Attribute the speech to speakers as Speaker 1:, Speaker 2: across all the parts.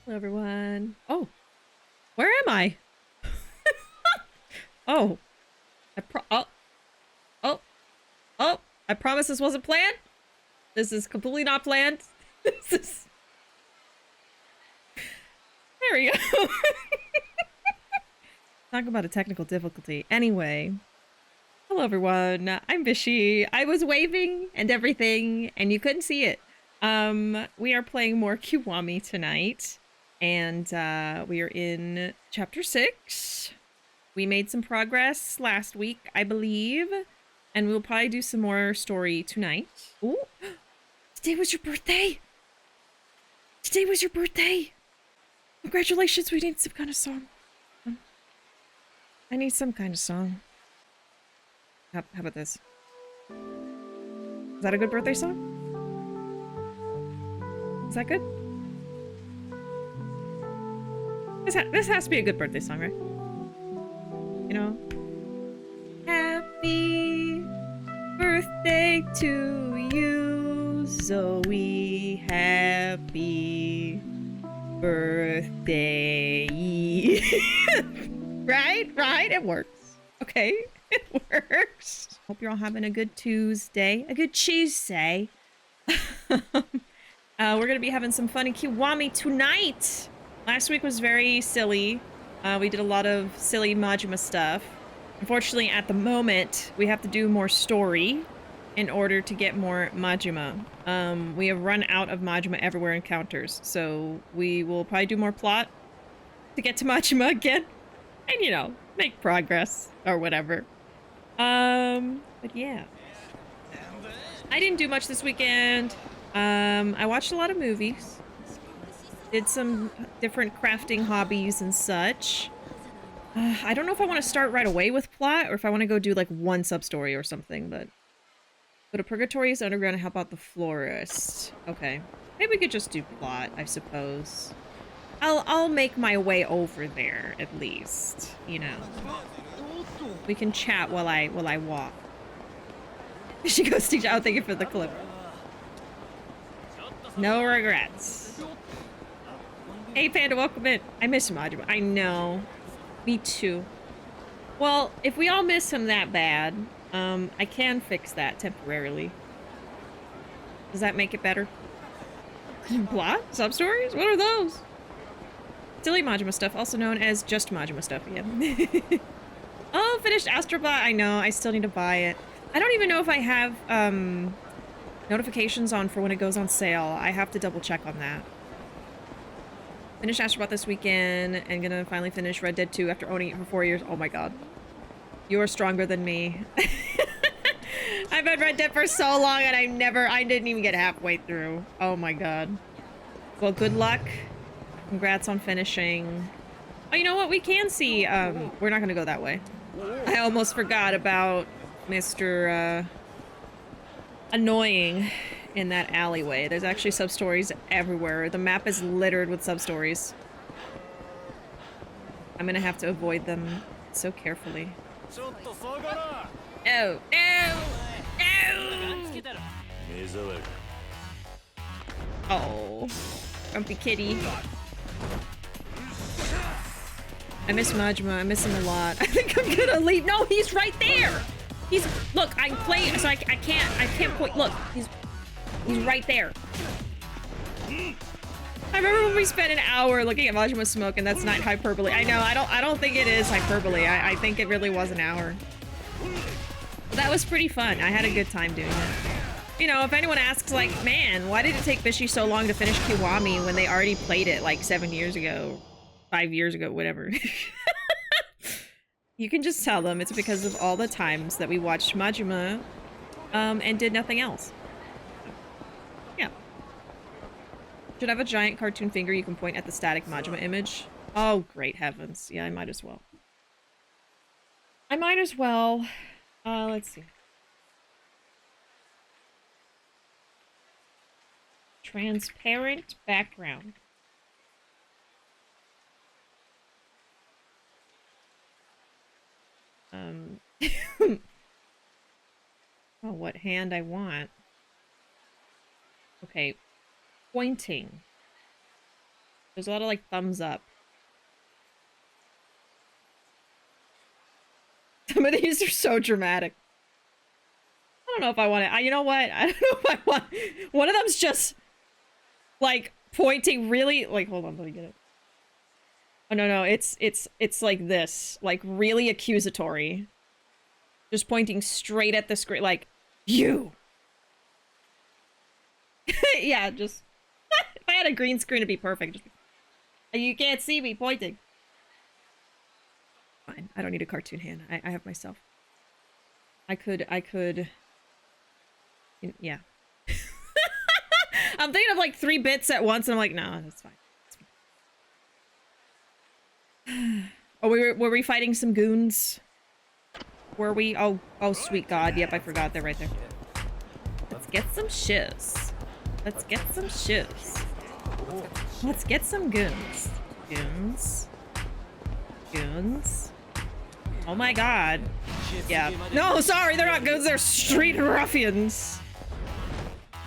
Speaker 1: Hello, everyone. Oh, where am I? Oh, oh, oh, I promise this wasn't planned. This is completely not planned. This is... There we go. Talk about a technical difficulty. Anyway, hello, everyone. I'm Bishi. I was waving and everything, and you couldn't see it. We are playing more Kiwami tonight, and we are in chapter 6. We made some progress last week, I believe, and we'll probably do some more story tonight. Ooh, today was your birthday! Today was your birthday! Congratulations, we need some kind of song. I need some kind of song. How about this? Is that a good birthday song? Is that good? This has to be a good birthday song, right? You know? Happy birthday to you, Zoe. Happy birthday. Right? It works. Okay, it works. Hope you're all having a good Tuesday. A good Tuesday. We're gonna be having some fun in Kiwami tonight. Last week was very silly. We did a lot of silly Majima stuff. Unfortunately, at the moment, we have to do more story in order to get more Majima. We have run out of Majima everywhere encounters, so we will probably do more plot to get to Majima again. And, you know, make progress or whatever. But yeah. I didn't do much this weekend. I watched a lot of movies. Did some different crafting hobbies and such. I don't know if I want to start right away with plot or if I want to go do like one sub-story or something, but go to Purgatory's Underground and help out the florist. Okay. Maybe we could just do plot, I suppose. I'll make my way over there at least, you know. We can chat while I walk. She goes to oh, thank you for the clip. No regrets. Hey Panda, welcome in. I miss Majima. I know. Me too. Well, if we all miss him that bad, I can fix that temporarily. Does that make it better? Plot? Sub-stories? What are those? Silly Majima stuff, also known as just Majima stuff, yeah. Oh, finished Astrobot. I know, I still need to buy it. I don't even know if I have, notifications on for when it goes on sale. I have to double check on that. Finished Astrobot this weekend and gonna finally finish Red Dead 2 after owning it for 4 years. Oh my god. You are stronger than me. I've had Red Dead for so long and I didn't even get halfway through. Oh my god. Well, good luck. Congrats on finishing. Oh, you know what? We can see, we're not gonna go that way. I almost forgot about Mr. Annoying in that alleyway. There's actually sub-stories everywhere. The map is littered with sub-stories. I'm gonna have to avoid them so carefully. Oh, no! No! Oh, grumpy kitty. I miss Majima. I miss him a lot. I think I'm gonna leave. No, he's right there. He's look. I'm playing, so I can't point. Look, he's right there. I remember when we spent an hour looking at Majima smoke, and that's not hyperbole. I know. I don't think it is hyperbole. I think it really was an hour. But that was pretty fun. I had a good time doing it. You know, if anyone asks, like, man, why did it take Bishi so long to finish Kiwami when they already played it like 7 years ago, 5 years ago, whatever? You can just tell them it's because of all the times that we watched Majima and did nothing else. Yeah. Should have a giant cartoon finger you can point at the static Majima image. Oh, great heavens. Yeah, I might as well. I might as well. Let's see. Transparent background. Oh, what hand I want. Okay. Pointing. There's a lot of like thumbs up. Some of these are so dramatic. I don't know if I want it. You know what? I don't know if I want. One of them's just like pointing really. Like, hold on, let me get it. Oh no, it's like this, like really accusatory. Just pointing straight at the screen, like you. Yeah, just. If I had a green screen, it'd be perfect. You can't see me pointing. Fine, I don't need a cartoon hand. I have myself. I could. Yeah. I'm thinking of like 3 bits at once, and I'm like, no, that's fine. That's fine. Oh, were we fighting some goons? Were we? Oh, sweet God. Yep, I forgot. They're right there. Let's get some shivs. Let's get some shivs. Let's get some goons. Goons. Goons. Oh my God. Yeah. No, sorry, they're not goons. They're street ruffians.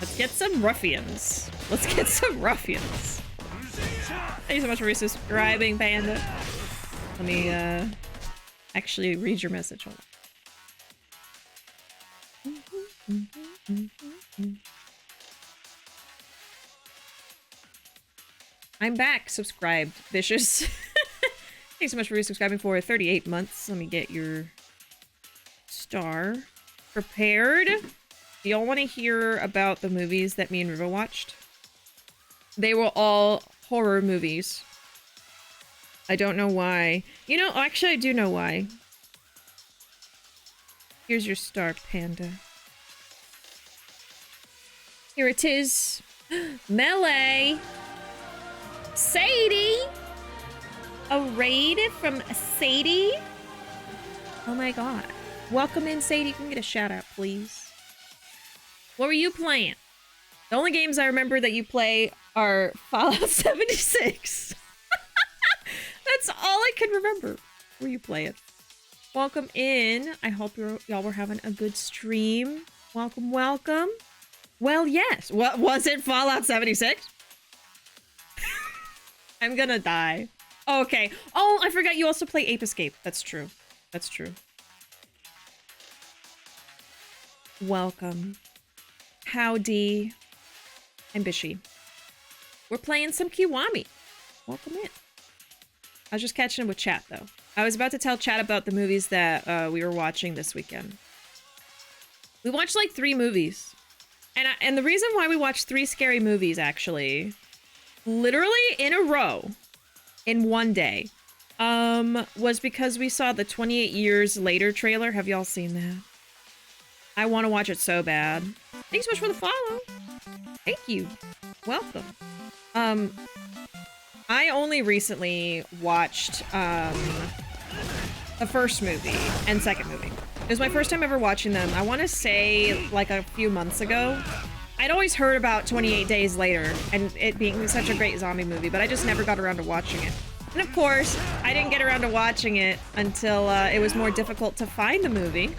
Speaker 1: Let's get some ruffians. Let's get some ruffians. Thank you so much for resubscribing, Panda. Let me, actually read your message. Hold on. I'm back, subscribed, vicious. Thanks so much for resubscribing for 38 months. Let me get your star prepared. Do y'all want to hear about the movies that me and Ruuuvo watched? They were all horror movies. I don't know why. You know, actually I do know why. Here's your star, Panda. Here it is. Melee! Sadie! A raid from Sadie? Oh my God. Welcome in, Sadie. Can we get a shout out, please? What were you playing? The only games I remember that you play are Fallout 76. That's all I can remember. Where you play it. Welcome in. I hope y'all were having a good stream. Welcome, welcome. Well, yes. What was it? Fallout 76? I'm gonna die. Okay. Oh, I forgot you also play Ape Escape. That's true. That's true. Welcome. Howdy. I'm Bishi. We're playing some Kiwami. Welcome in. I was just catching up with chat, though. I was about to tell chat about the movies that we were watching this weekend. We watched like 3 movies. And the reason why we watched 3 scary movies, actually, literally in a row, in one day, was because we saw the 28 Years Later trailer. Have y'all seen that? I want to watch it so bad. Thanks so much for the follow. Thank you. Welcome. I only recently watched, the first movie and second movie. It was my first time ever watching them. I want to say, like, a few months ago. I'd always heard about 28 Days Later and it being such a great zombie movie, but I just never got around to watching it. And of course, I didn't get around to watching it until it was more difficult to find the movie.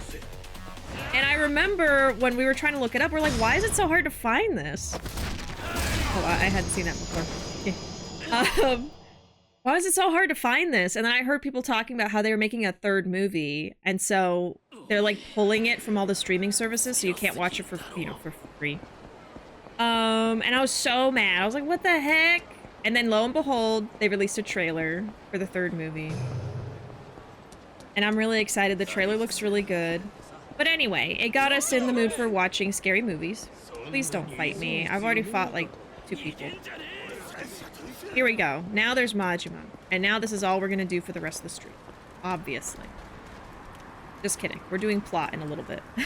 Speaker 1: And I remember when we were trying to look it up, we're like, why is it so hard to find this? Oh, I hadn't seen that before. Why is it so hard to find this? And then I heard people talking about how they were making a 3rd movie, and so they're like pulling it from all the streaming services, so you can't watch it for, you know, for free. And I was so mad. I was like, what the heck? And then lo and behold, they released a trailer for the 3rd movie. And I'm really excited. The trailer looks really good. But anyway, it got us in the mood for watching scary movies. Please don't fight me. I've already fought like 2 people. Here we go. Now there's Majima. And now this is all we're gonna do for the rest of the stream. Obviously. Just kidding. We're doing plot in a little bit. Oh,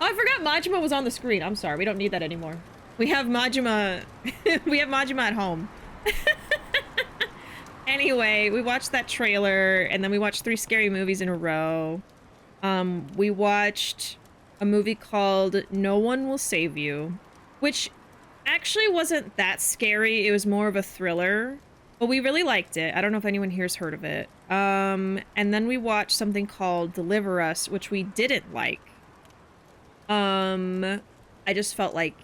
Speaker 1: I forgot Majima was on the screen. I'm sorry. We don't need that anymore. We have Majima. We have Majima at home. Anyway, we watched that trailer, and then we watched 3 scary movies in a row. We watched a movie called No One Will Save You, which actually wasn't that scary. It was more of a thriller, but we really liked it. I don't know if anyone here's heard of it. And then we watched something called Deliver Us, which we didn't like. I just felt like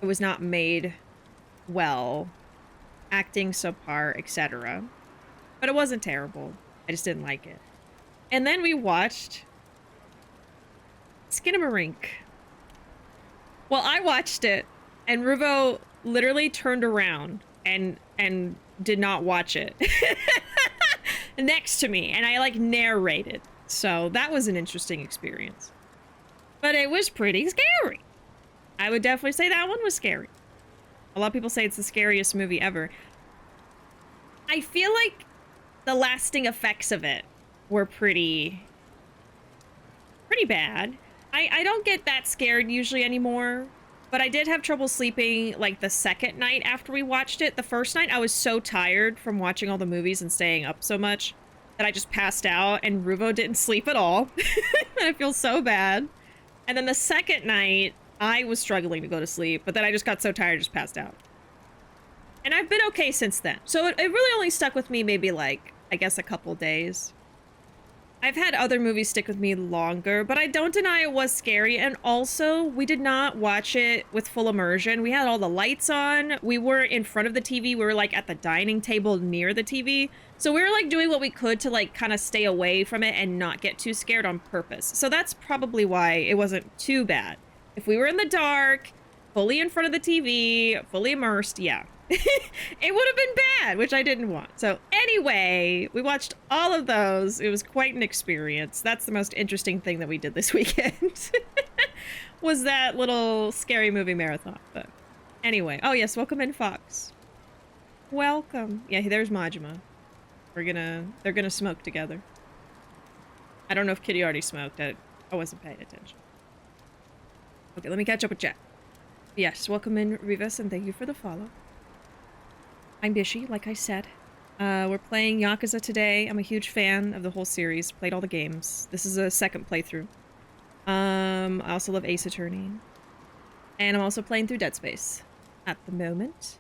Speaker 1: it was not made well acting subpar, etc. But it wasn't terrible. I just didn't like it. And then we watched Skinamarink. Well, I watched it, and Ruuuvo literally turned around and did not watch it next to me, and I like narrated. So that was an interesting experience. But it was pretty scary. I would definitely say that one was scary. A lot of people say it's the scariest movie ever. I feel like the lasting effects of it were pretty bad. I don't get that scared usually anymore, but I did have trouble sleeping like the second night after we watched it. The first night I was so tired from watching all the movies and staying up so much that I just passed out, and Ruuuvo didn't sleep at all. I feel so bad. And then the second night I was struggling to go to sleep, but then I just got so tired I just passed out. And I've been okay since then. So it really only stuck with me maybe like, I guess, a couple days. I've had other movies stick with me longer, but I don't deny it was scary. And also, we did not watch it with full immersion. We had all the lights on. We were in front of the TV. We were like at the dining table near the TV. So we were like doing what we could to like kind of stay away from it and not get too scared on purpose. So that's probably why it wasn't too bad. If we were in the dark, fully in front of the TV, fully immersed, yeah. It would have been bad, which I didn't want. So anyway, we watched all of those. It was quite an experience. That's the most interesting thing that we did this weekend. Was that little scary movie marathon. But anyway, oh yes, welcome in, Fox. Welcome. Yeah, there's Majima. They're gonna smoke together. I don't know if Kitty already smoked. I wasn't paying attention. Okay, let me catch up with chat. Yes, welcome in, Rivas, and thank you for the follow. I'm Bishi, like I said. We're playing Yakuza today. I'm a huge fan of the whole series. Played all the games. This is a second playthrough. I also love Ace Attorney. And I'm also playing through Dead Space at the moment.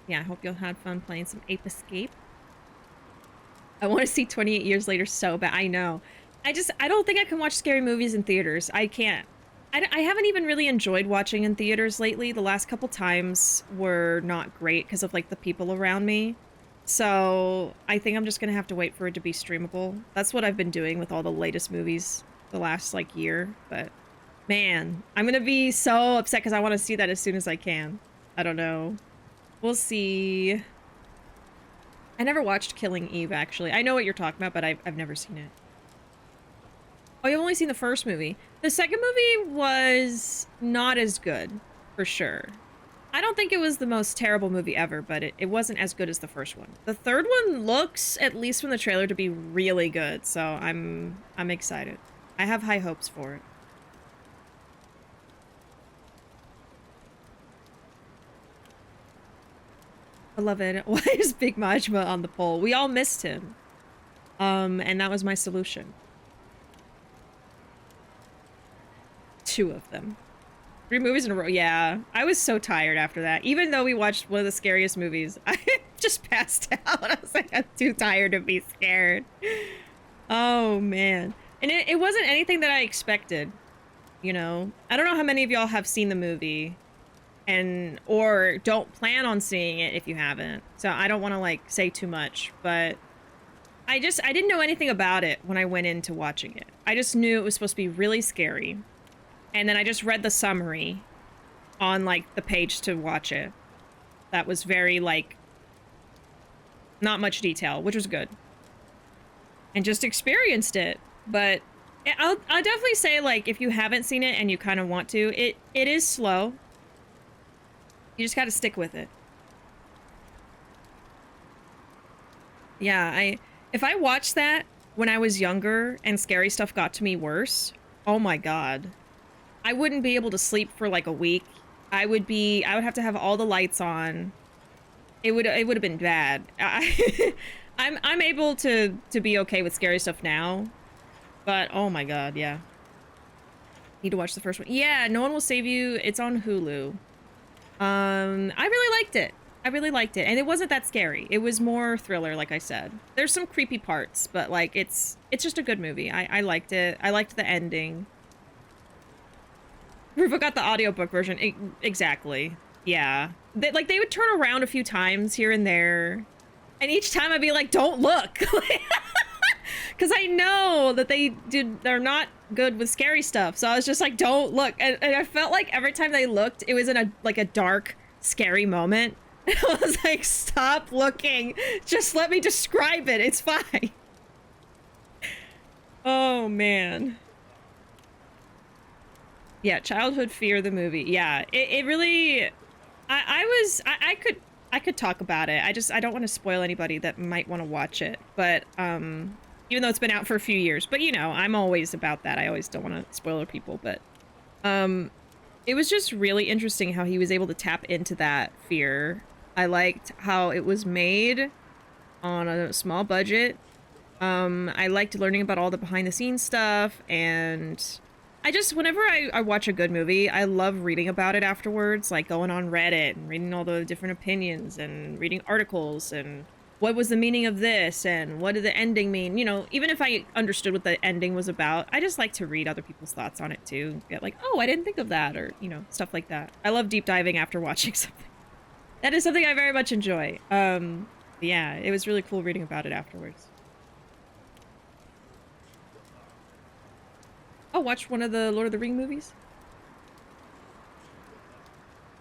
Speaker 1: Yeah, I hope you'll have fun playing some Ape Escape. I want to see 28 Years Later so bad. I know. I don't think I can watch scary movies in theaters. I can't. I haven't even really enjoyed watching in theaters lately. The last couple times were not great because of like the people around me. So I think I'm just gonna have to wait for it to be streamable. That's what I've been doing with all the latest movies the last like year. But man, I'm gonna be so upset because I want to see that as soon as I can. I don't know. We'll see. I never watched Killing Eve, actually. I know what you're talking about, but I've never seen it. Oh, you've only seen the first movie. The second movie was not as good, for sure. I don't think it was the most terrible movie ever, but it wasn't as good as the first one. The third one looks, at least from the trailer, to be really good, so I'm excited. I have high hopes for it. I love it. Why is Big Majima on the poll? We all missed him. And that was my solution. 2 of them. 3 movies in a row. Yeah, I was so tired after that. Even though we watched one of the scariest movies, I just passed out. I was like, I'm too tired to be scared. Oh, man. And it wasn't anything that I expected, you know? I don't know how many of y'all have seen the movie or don't plan on seeing it if you haven't. So I don't want to like say too much, but I didn't know anything about it when I went into watching it. I just knew it was supposed to be really scary. And then I just read the summary on like the page to watch it. That was very like not much detail, which was good. And just experienced it. But I'll definitely say like if you haven't seen it and you kind of want to, it is slow. You just got to stick with it. Yeah, if I watched that when I was younger and scary stuff got to me worse, oh my god. I wouldn't be able to sleep for like a week. I would have to have all the lights on. It would have been bad. I'm able to be okay with scary stuff now. But oh my god, yeah. Need to watch the first one. Yeah, No One Will Save You. It's on Hulu. I really liked it. I really liked it. And it wasn't that scary. It was more thriller, like I said. There's some creepy parts, but like it's just a good movie. I liked it. I liked the ending. Ruuuvo got the audiobook version. Exactly. Yeah. They would turn around a few times here and there. And each time I'd be like, don't look. Because I know that they're not good with scary stuff. So I was just like, don't look. And I felt like every time they looked, it was in a dark, scary moment. And I was like, stop looking. Just let me describe it. It's fine. Oh, man. Yeah, childhood fear, the movie. Yeah, it really... I could talk about it. I don't want to spoil anybody that might want to watch it. But, even though it's been out for a few years. But, you know, I'm always about that. I always don't want to spoil other people. But, it was just really interesting how he was able to tap into that fear. I liked how it was made on a small budget. I liked learning about all the behind-the-scenes stuff, and whenever I watch a good movie, I love reading about it afterwards, like going on Reddit and reading all the different opinions and reading articles and what was the meaning of this and what did the ending mean? You know, even if I understood what the ending was about, I just like to read other people's thoughts on it too. Get like, oh, I didn't think of that, or, you know, stuff like that. I love deep diving after watching something. That is something I very much enjoy. Yeah, it was really cool reading about it afterwards. Oh, watch one of the Lord of the Ring movies?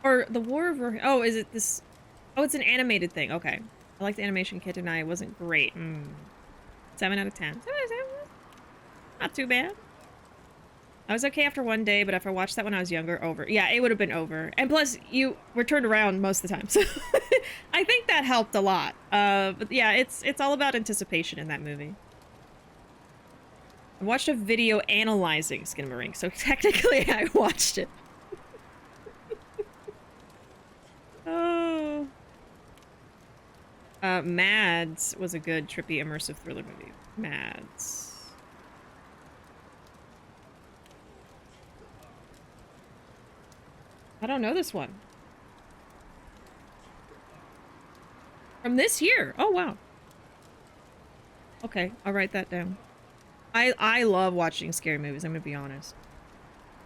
Speaker 1: Or the War of... Oh, is it this... Oh, it's an animated thing. Okay. I like the animation. Kid and I wasn't great. 7 out of 10. 7 out of 10? Not too bad. I was okay after one day, but if I watched that when I was younger, over. Yeah, it would have been over. And plus, you were turned around most of the time. So I think that helped a lot. But yeah, it's all about anticipation in that movie. I watched a video analyzing Skinamarink, so technically I watched it. Oh. Mads was a good, trippy, immersive thriller movie. Mads. I don't know this one. From this year. Oh, wow. Okay, I'll write that down. I love watching scary movies, I'm gonna be honest.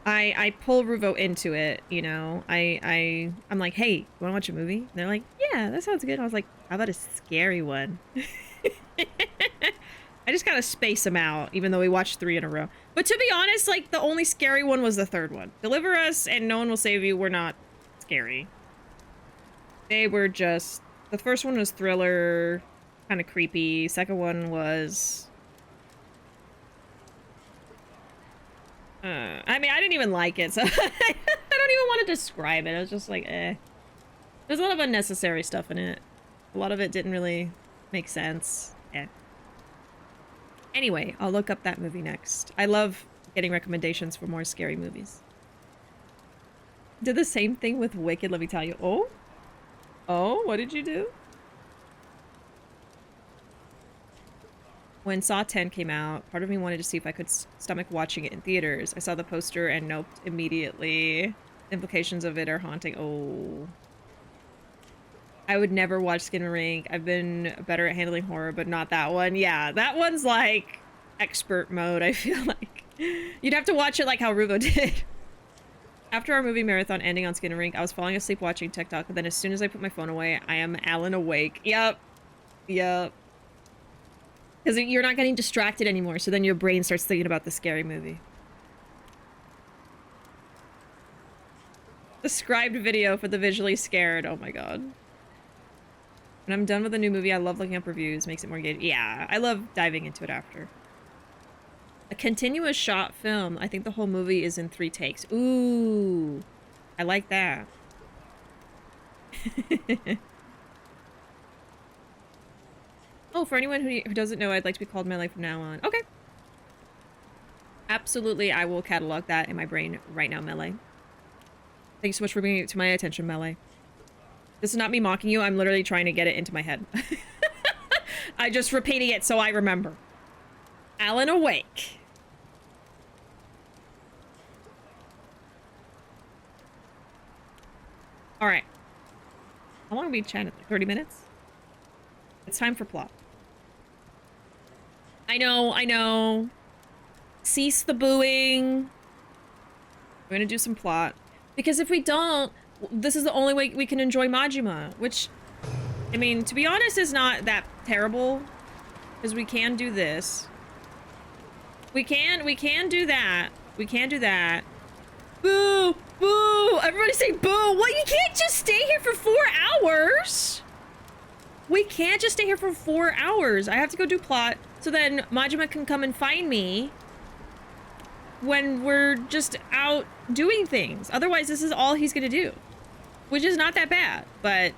Speaker 1: I pull Ruuuvo into it, you know. I'm like, hey, you wanna watch a movie? And they're like, yeah, that sounds good. I was like, how about a scary one? I just gotta space them out, even though we watched 3 in a row. But to be honest, like, the only scary one was the 3rd one. Deliver Us and No One Will Save You were not scary. They were just... The first one was thriller, kind of creepy. Second one was... I mean, I didn't even like it, so I don't even want to describe it. I was just like, eh. There's a lot of unnecessary stuff in it. A lot of it didn't really make sense. Eh. Anyway, I'll look up that movie next. I love getting recommendations for more scary movies. Did the same thing with Wicked, let me tell you. Oh? Oh, what did you do? When Saw 10 came out, part of me wanted to see if I could stomach watching it in theaters. I saw the poster and noped immediately. Implications of it are haunting. Oh. I would never watch Skinamarink. I've been better at handling horror, but not that one. Yeah, that one's like expert mode, I feel like. You'd have to watch it like how Ruuuvo did. After our movie marathon ending on Skinamarink, I was falling asleep watching TikTok, but then as soon as I put my phone away, I am Alan awake. Yep. Yep. Because you're not getting distracted anymore, so then your brain starts thinking about the scary movie. Described video for the visually scared. Oh my god. When I'm done with a new movie, I love looking up reviews. Makes it more engaging. Yeah, I love diving into it after. A continuous shot film. I think the whole movie is in 3 takes. Ooh. I like that. Oh, for anyone who doesn't know, I'd like to be called Melee from now on. Okay. Absolutely, I will catalog that in my brain right now, Melee. Thank you so much for bringing it to my attention, Melee. This is not me mocking you. I'm literally trying to get it into my head. I'm just repeating it so I remember. Alan awake. All right. How long have we chatted? 30 minutes? It's time for plot. I know, I know. Cease the booing. We're gonna do some plot. Because if we don't, this is the only way we can enjoy Majima, which, I mean, to be honest, is not that terrible, because we can do this. We can do that. We can do that. Boo! Boo! Everybody say boo! What? You can't just stay here for 4 hours! We can't just stay here for 4 hours. I have to go do plot, so then Majima can come and find me when we're just out doing things. Otherwise, this is all he's gonna do. Which is not that bad, but...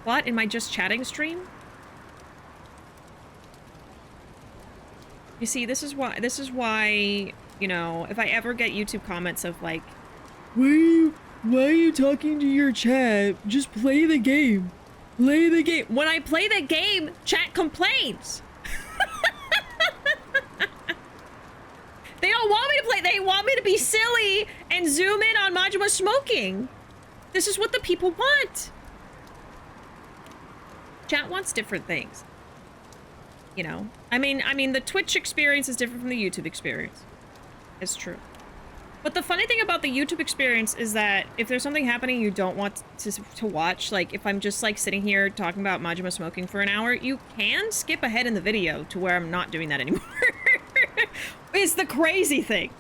Speaker 1: What? In my just chatting stream? You see, this is why, you know, if I ever get YouTube comments of like, why are you talking to your chat? Just play the game. Play the game. When I play the game, chat complains. They don't want me to play. They want me to be silly and zoom in on Majima smoking. This is what the people want. Chat wants different things. You know, I mean, the Twitch experience is different from the YouTube experience. It's true. But the funny thing about the YouTube experience is that if there's something happening you don't want to watch, like if I'm just like sitting here talking about Majima smoking for an hour, you can skip ahead in the video to where I'm not doing that anymore. It's the crazy thing.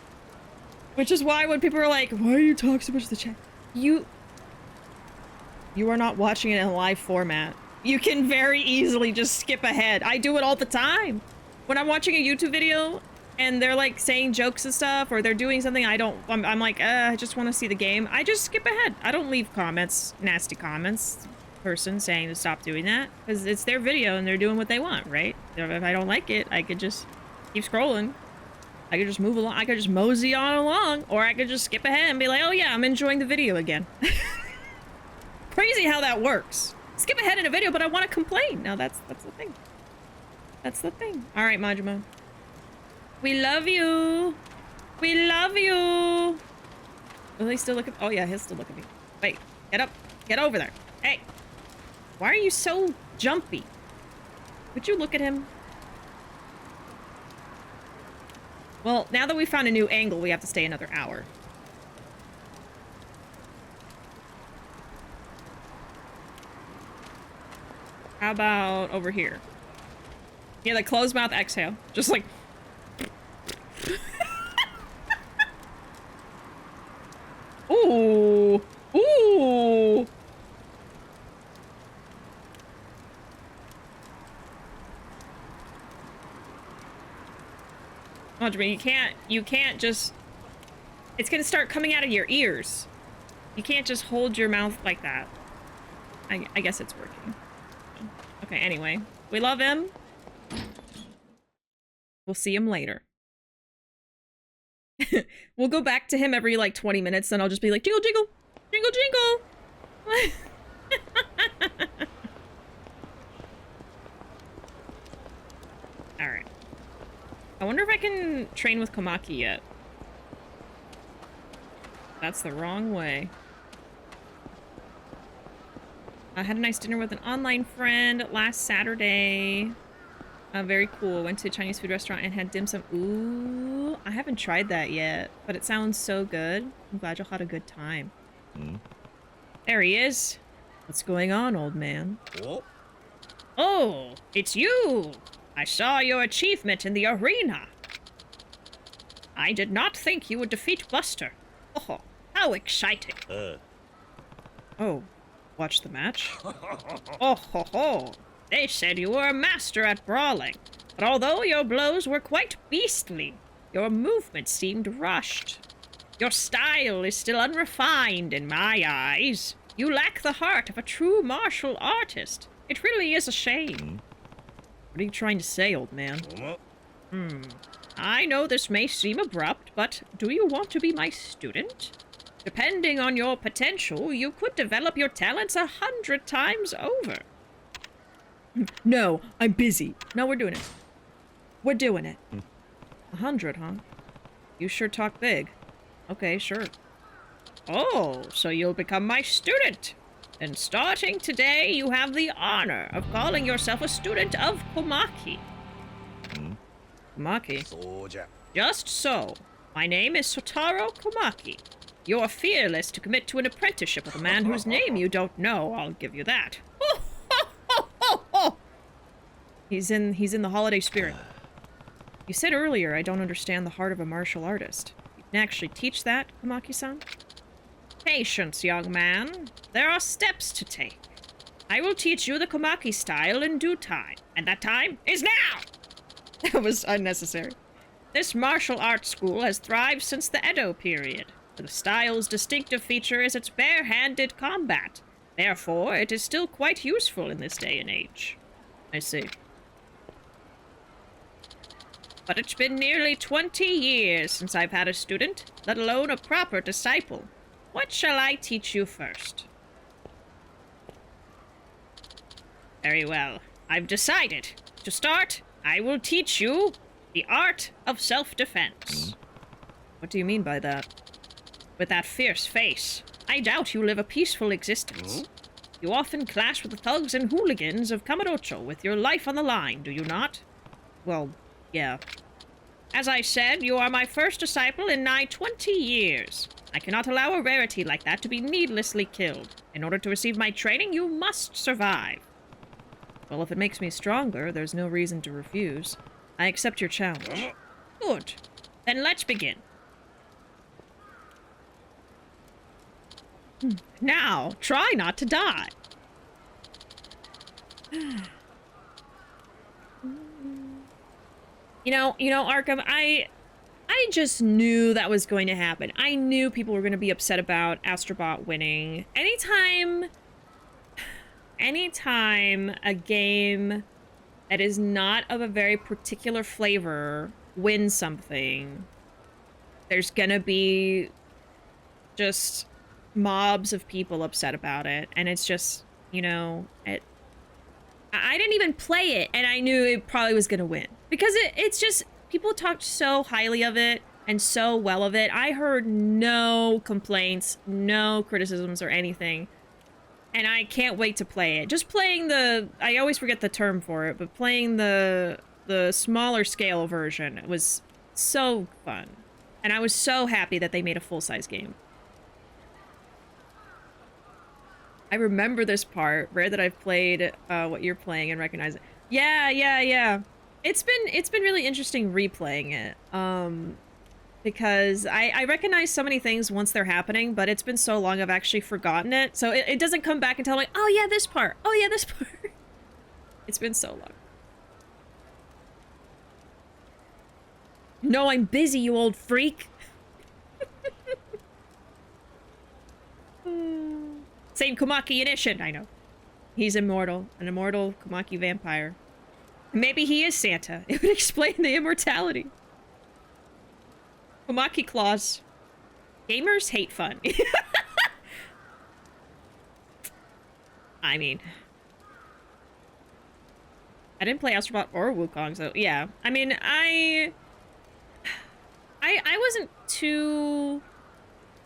Speaker 1: Which is why when people are like, why are you talking so much to the chat? You are not watching it in a live format. You can very easily just skip ahead. I do it all the time. When I'm watching a YouTube video and they're like saying jokes and stuff, or they're doing something I'm like, I just want to see the game. I just skip ahead. I don't leave comments, nasty comments, person saying to stop doing that, because it's their video and they're doing what they want, right? If I don't like it, I could just keep scrolling. I could just move along. I could just mosey on along, or I could just skip ahead and be like, oh yeah, I'm enjoying the video again. Crazy how that works. Skip ahead in a video, but I want to complain. Now that's the thing. That's the thing. All right, Majima. We love you. We love you. Will he still look at? Oh yeah, he'll still look at me. Wait, get up. Get over there. Hey, why are you so jumpy? Would you look at him? Well, now that we found a new angle, we have to stay another hour. How about over here? Yeah, the closed mouth exhale. Just like... Ooh! Ooh! Oh, Jimmy, you can't just... It's gonna start coming out of your ears. You can't just hold your mouth like that. I guess it's working. Okay, anyway. We love him. We'll see him later. We'll go back to him every, like, 20 minutes, and I'll just be like, jingle, jingle! Jingle, jingle! Alright. I wonder if I can train with Komaki yet. That's the wrong way. I had a nice dinner with an online friend last Saturday. Very cool. Went to a Chinese food restaurant and had dim sum. Ooh, I haven't tried that yet, but it sounds so good. I'm glad y'all had a good time. There he is. What's going on, old man? Oh, it's you! I saw your achievement in the arena. I did not think you would defeat Buster. Oh, how exciting. Oh, watch the match? Oh ho ho! They said you were a master at brawling, but although your blows were quite beastly, your movement seemed rushed. Your style is still unrefined in my eyes. You lack the heart of a true martial artist. It really is a shame. What are you trying to say, old man? I know this may seem abrupt, but do you want to be my student? Depending on your potential, you could develop your talents 100 times over. No, I'm busy. No, we're doing it. We're doing it. 100, huh? You sure talk big. Okay, sure. Oh, so you'll become my student. And starting today, you have the honor of calling yourself a student of Komaki. Komaki? Just so. My name is Sotaro Komaki. You're fearless to commit to an apprenticeship with a man whose name you don't know, I'll give you that. He's in the holiday spirit. You said earlier I don't understand the heart of a martial artist. You can actually teach that, Komaki-san? Patience, young man. There are steps to take. I will teach you the Komaki style in due time, and that time is now! That was unnecessary. This martial arts school has thrived since the Edo period. The style's distinctive feature is its bare-handed combat. Therefore, it is still quite useful in this day and age. I see. But it's been nearly 20 years since I've had a student, let alone a proper disciple. What shall I teach you first? Very well. I've decided. To start, I will teach you the art of self-defense. What do you mean by that? With that fierce face, I doubt you live a peaceful existence. You often clash with the thugs and hooligans of Kamurocho with your life on the line, do you not? Well, yeah. As I said, you are my first disciple in nigh 20 years. I cannot allow a rarity like that to be needlessly killed. In order to receive my training, you must survive. Well, if it makes me stronger, there's no reason to refuse. I accept your challenge. Good. Then let's begin. Now, try not to die. You know, Arkham, I just knew that was going to happen. I knew people were going to be upset about Astrobot winning. Anytime a game that is not of a very particular flavor wins something, there's gonna be just mobs of people upset about it. And it's just, you know, I didn't even play it, and I knew it probably was gonna win. Because it's just, people talked so highly of it and so well of it. I heard no complaints, no criticisms or anything. And I can't wait to play it. Just playing I always forget the term for it, but playing the smaller scale version was so fun. And I was so happy that they made a full-size game. I remember this part. Rare that I've played what you're playing and recognize it. Yeah. It's been really interesting replaying it. Because I recognize so many things once they're happening, but it's been so long I've actually forgotten it. So it doesn't come back until I'm like, oh yeah, this part. Oh yeah, this part. It's been so long. No, I'm busy, you old freak. Same Komaki edition, I know. He's immortal, an immortal Komaki vampire. Maybe he is Santa. It would explain the immortality. Komaki claws. Gamers hate fun. I mean, I didn't play Astrobot or Wukong, so yeah. I mean, I wasn't too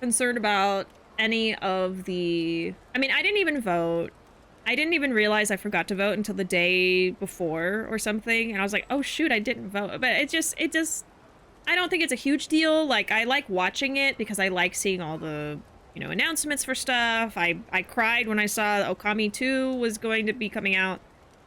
Speaker 1: concerned about any of the... I mean, I didn't even vote. I didn't even realize I forgot to vote until the day before or something, and I was like, oh shoot, I didn't vote. But it just... I don't think it's a huge deal. Like, I like watching it because I like seeing all the, you know, announcements for stuff. I cried when I saw Okami 2 was going to be coming out.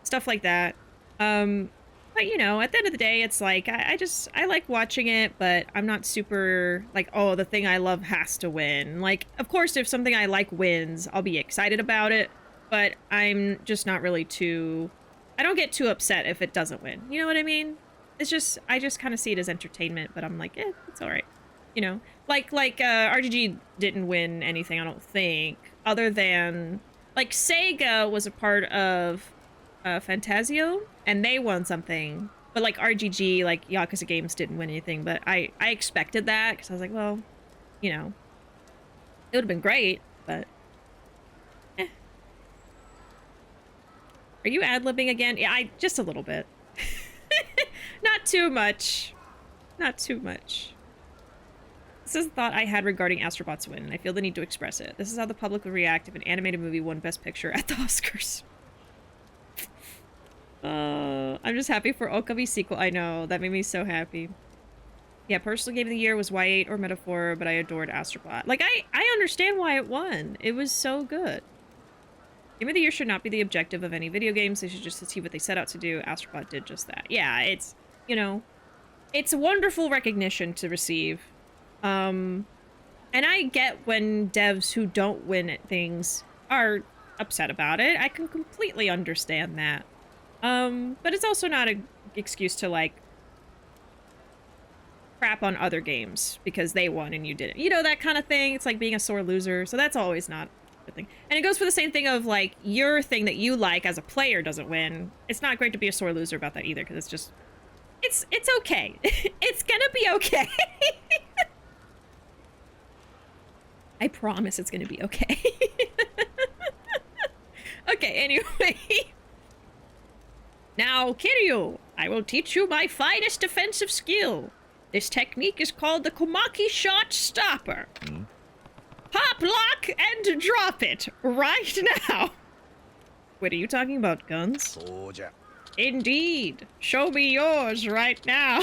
Speaker 1: Stuff like that. But, you know, at the end of the day, it's like, I like watching it, but I'm not super, like, oh, the thing I love has to win. Like, of course, if something I like wins, I'll be excited about it, but I'm just not really too... I don't get too upset if it doesn't win. You know what I mean? It's just, I just kind of see it as entertainment, but I'm like, it's alright. You know? Like, RGG didn't win anything, I don't think, other than... Like, Sega was a part of Fantasio, and they won something. But, like, RGG, like, Yakuza Games didn't win anything, but I expected that, because I was like, well, you know, it would have been great, but... eh. Are you ad-libbing again? Yeah, just a little bit. Not too much. Not too much. This is a thought I had regarding Astrobot's win, and I feel the need to express it. This is how the public would react if an animated movie won Best Picture at the Oscars. I'm just happy for Okabe's sequel. I know, that made me so happy. Yeah, personal game of the year was Y8 or Metaphor, but I adored Astrobot. Like, I understand why it won. It was so good. Game of the year should not be the objective of any video games. They should just achieve what they set out to do. Astrobot did just that. Yeah, it's, you know, it's a wonderful recognition to receive. And I get when devs who don't win at things are upset about it. I can completely understand that. But it's also not an excuse to, like, crap on other games because they won and you didn't. You know, that kind of thing. It's like being a sore loser. So that's always not a good thing. And it goes for the same thing of, like, your thing that you like as a player doesn't win. It's not great to be a sore loser about that either, because it's just... It's okay. It's gonna be okay. I promise it's gonna be okay. Okay, anyway. Now, Kiryu, I will teach you my finest defensive skill. This technique is called the Komaki shot stopper. Pop, lock, and drop it right now. Wait, are you talking about guns? Indeed. Show me yours right now.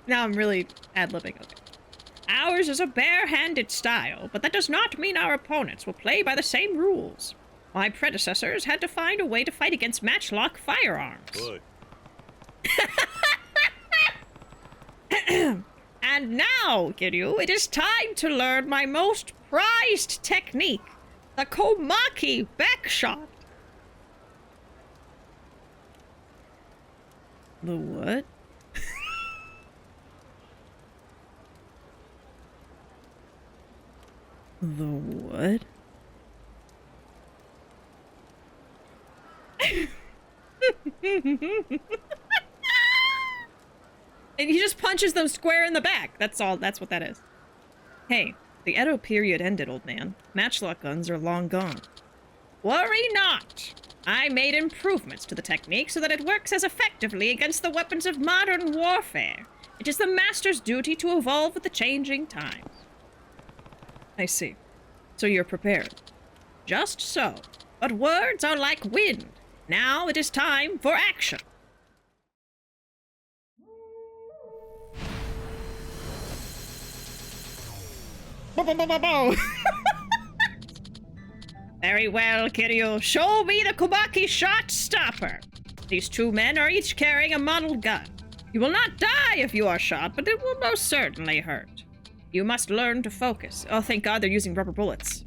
Speaker 1: Now I'm really ad-libbing. Okay. Ours is a bare-handed style, but that does not mean our opponents will play by the same rules. My predecessors had to find a way to fight against matchlock firearms. Good. And now, Kiryu, it is time to learn my most prized technique, the Komaki backshot. The what? The what? And he just punches them square in the back. That's all. That's what that is. Hey, the Edo period ended, old man. Matchlock guns are long gone. Worry not. I made improvements to the technique so that it works as effectively against the weapons of modern warfare. It is the master's duty to evolve with the changing times. I see. So you're prepared. Just so. But words are like wind. Now it is time for action. Very well, Kiryu. Show me the Komaki shot stopper. These two men are each carrying a model gun. You will not die if you are shot, but it will most certainly hurt. You must learn to focus. Oh, thank God they're using rubber bullets.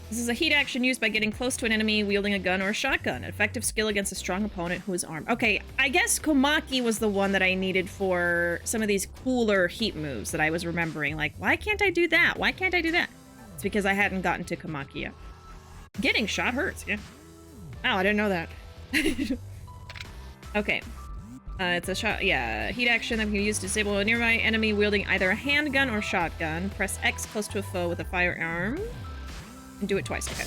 Speaker 1: This is a heat action used by getting close to an enemy wielding a gun or a shotgun. An effective skill against a strong opponent who is armed. Okay, I guess Komaki was the one that I needed for some of these cooler heat moves that I was remembering. Like, why can't I do that? Why can't I do that? It's because I hadn't gotten to Komaki yet. Getting shot hurts, yeah. Oh, I didn't know that. Okay. It's a shot, yeah, heat action that can be used to disable a nearby enemy wielding either a handgun or shotgun. Press X close to a foe with a firearm. And do it twice, okay.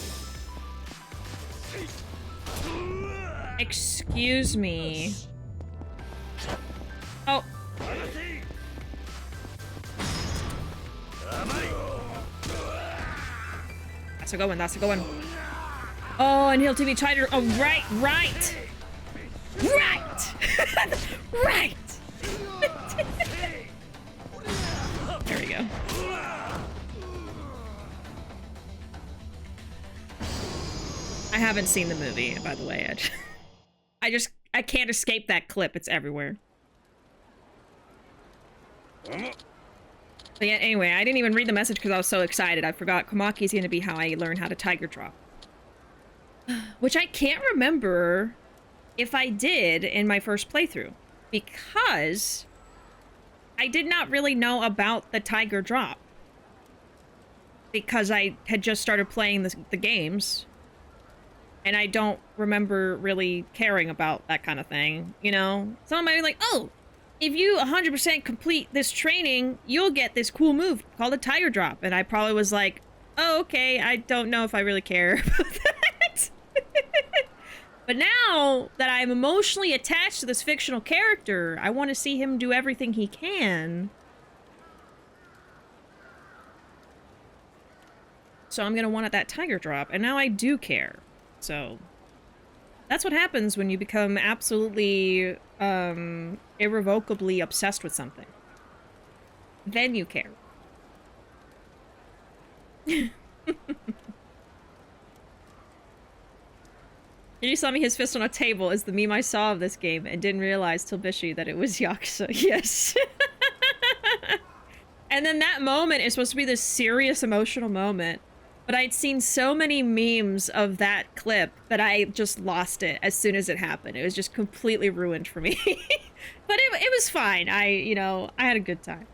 Speaker 1: Excuse me. Oh. That's a good one, that's a good one. Oh, and he'll be tighter. Oh, right. Right! Right! There we go. I haven't seen the movie, by the way. I can't escape that clip. It's everywhere. But yeah, anyway, I didn't even read the message because I was so excited. I forgot Komaki's gonna be how I learn how to tiger drop. Which I can't remember if I did in my first playthrough, because I did not really know about the tiger drop. Because I had just started playing the games. And I don't remember really caring about that kind of thing, you know? Someone might be like, oh, if you 100% complete this training, you'll get this cool move called a tiger drop. And I probably was like, oh, okay, I don't know if I really care about that. But now that I'm emotionally attached to this fictional character, I want to see him do everything he can. So I'm going to want that tiger drop. And now I do care. So that's what happens when you become absolutely irrevocably obsessed with something. then you care. You saw me his fist on a table is the meme I saw of this game and didn't realize till Bishi that it was Yakuza. Yes. And then that moment is supposed to be this serious emotional moment. But I'd seen so many memes of that clip that I just lost it as soon as it happened. It was just completely ruined for me. But it was fine. I had a good time.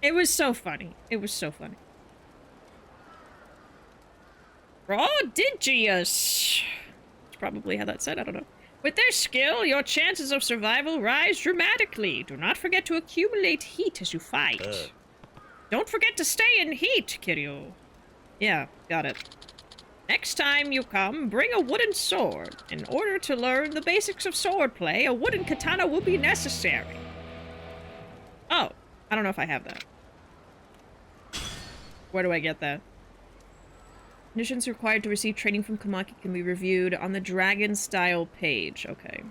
Speaker 1: It was so funny. It was so funny. Prodigious. That's probably how that said. I don't know. With their skill, your chances of survival rise dramatically. Do not forget to accumulate heat as you fight. Don't forget to stay in heat, Kiryu. Yeah, got it. Next time you come, bring a wooden sword. In order to learn the basics of swordplay, a wooden katana will be necessary. Oh, I don't know if I have that. Where do I get that? Conditions required to receive training from Komaki can be reviewed on the dragon style page. Okay.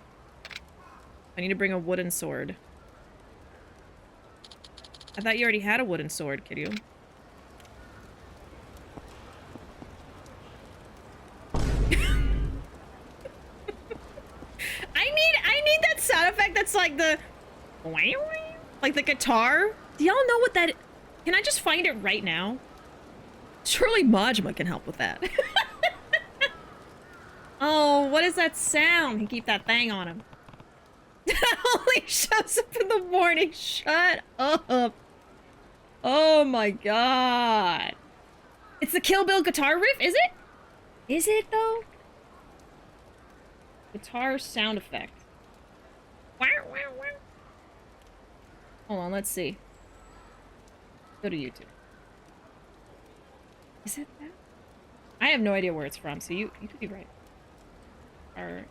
Speaker 1: I need to bring a wooden sword. I thought you already had a wooden sword, Kiryu. I need that sound effect that's like the... like the guitar. Do y'all know what that is? Can I just find it right now? Surely Majima can help with that. Oh, what is that sound? He keep that thing on him. That only shows up in the morning. Shut up. Oh my god. It's the Kill Bill guitar riff, is it? Is it though? Guitar sound effect. Hold on, let's see. Go to YouTube. Is it that? I have no idea where it's from, so you could be right. Alright.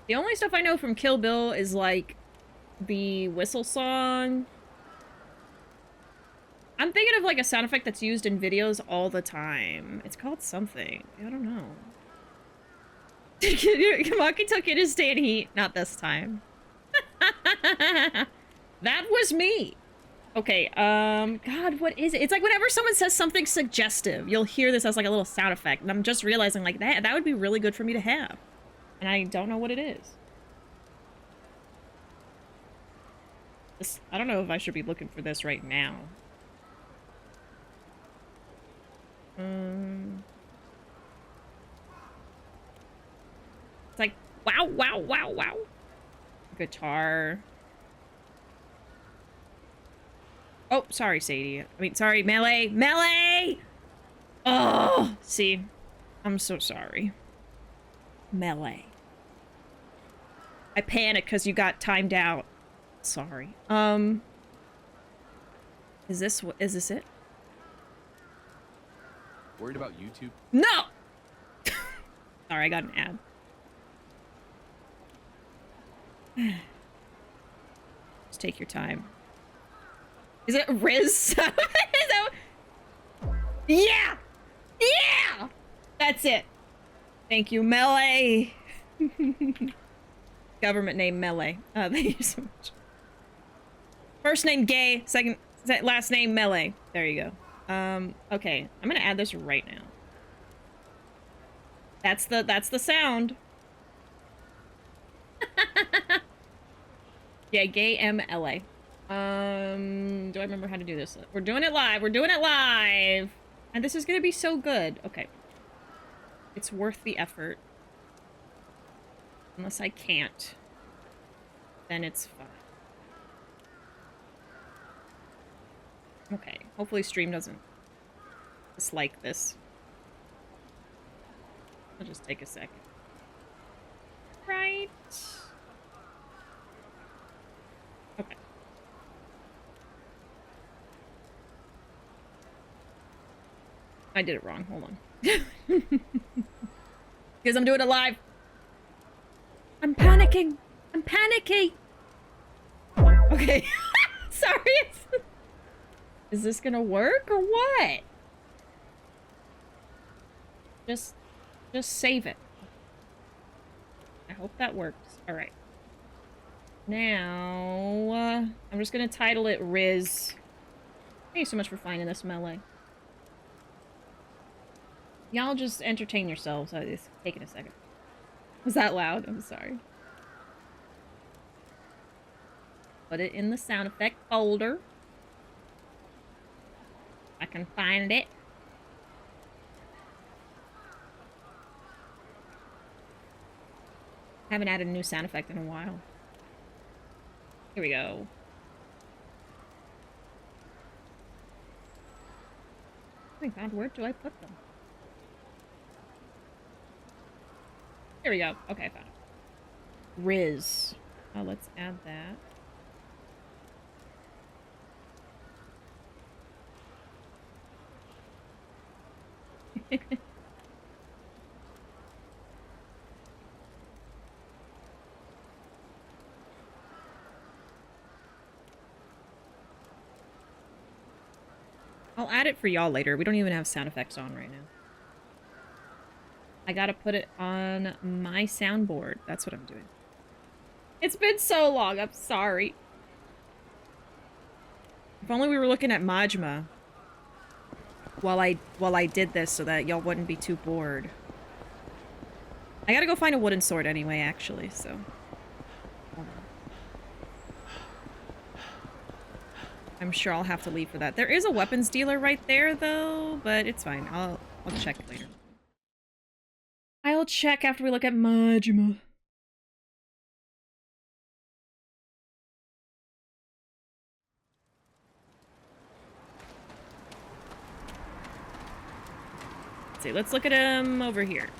Speaker 1: The only stuff I know from Kill Bill is like the whistle song. I'm thinking of like a sound effect that's used in videos all the time. It's called something. I don't know. Komaki took it to stay in heat. Not this time. That was me. Okay, God, what is it? It's like whenever someone says something suggestive, you'll hear this as like a little sound effect. And I'm just realizing like that would be really good for me to have. And I don't know what it is. I don't know if I should be looking for this right now. It's like, wow, wow, wow, wow. Guitar. Oh, sorry, Sadie. I mean, sorry, Melee. Melee! Oh, see. I'm so sorry. Melee. I panicked because you got timed out. Sorry. Is this it?
Speaker 2: Worried about YouTube?
Speaker 1: No! Sorry, I got an ad. Just take your time. Is it Riz? Is that... Yeah! Yeah! That's it. Thank you, Melee. Government name Melee. Thank you so much. First name Gay, last name Melee. There you go. Okay, I'm gonna add this right now. That's the sound. Yeah, Gay MLA. Do I remember how to do this? We're doing it live. We're doing it live. And this is gonna be so good. Okay. It's worth the effort. Unless I can't. Then it's fine. Okay. Hopefully stream doesn't dislike this. I'll just take a second. Right. Okay. I did it wrong. Hold on. Because I'm doing it live. I'm panicking. I'm panicky. Okay. Sorry. Is this gonna work or what? Just save it. I hope that works. All right. Now, I'm just gonna title it Riz. Thank you so much for finding this melee. Y'all just entertain yourselves. It's taking a second. Was that loud? I'm sorry. Put it in the sound effect folder. I can find it. Haven't added a new sound effect in a while. Here we go. Oh my god, where do I put them? Here we go. Okay, I found it. Riz. Oh, let's add that. I'll add it for y'all later. We don't even have sound effects on right now. I gotta put it on my soundboard. That's what I'm doing. It's been so long. I'm sorry. If only we were looking at Majima while I did this so that y'all wouldn't be too bored. I gotta go find a wooden sword anyway, actually, so. Hold on. I'm sure I'll have to leave for that. There is a weapons dealer right there, though, but it's fine. I'll check later. I'll check after we look at Majima. Let's see, let's look at him over here.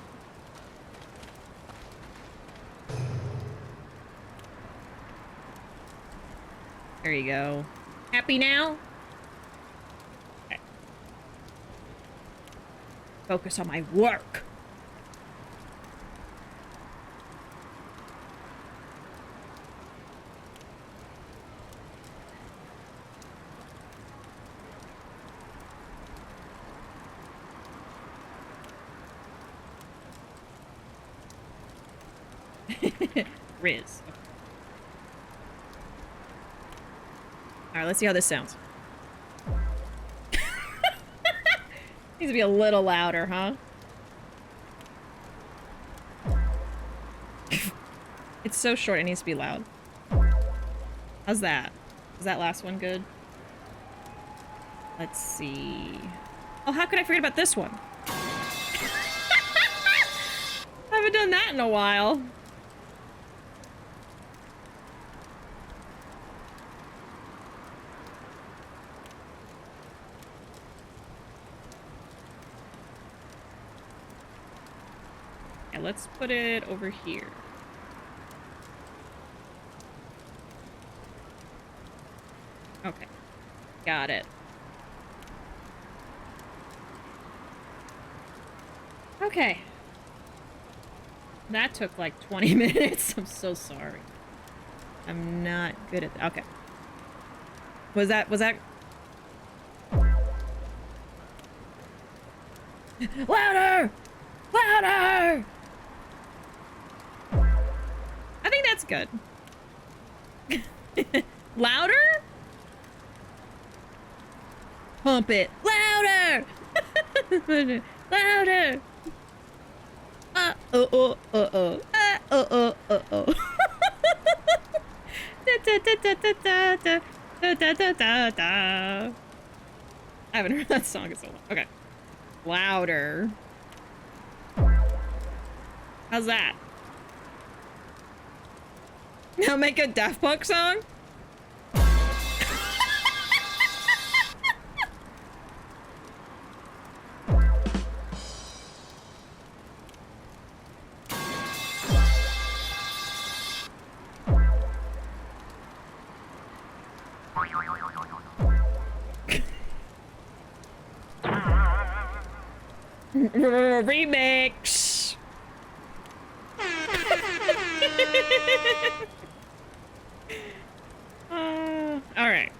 Speaker 1: There you go. Happy now? Okay. Focus on my work. Riz. Okay. Alright, let's see how this sounds. Needs to be a little louder, huh? It's so short, it needs to be loud. How's that? Is that last one good? Let's see. Oh, how could I forget about this one? I haven't done that in a while. Let's put it over here. Okay. Got it. Okay. That took like 20 minutes. I'm so sorry. I'm not good at that. Okay. Was that... Louder! Louder! I think that's good. Louder? Pump it. Louder! Louder! Uh-oh. I haven't heard that song in so long. Okay. Louder. How's that? Now make a Daft Punk song? Remix. All right.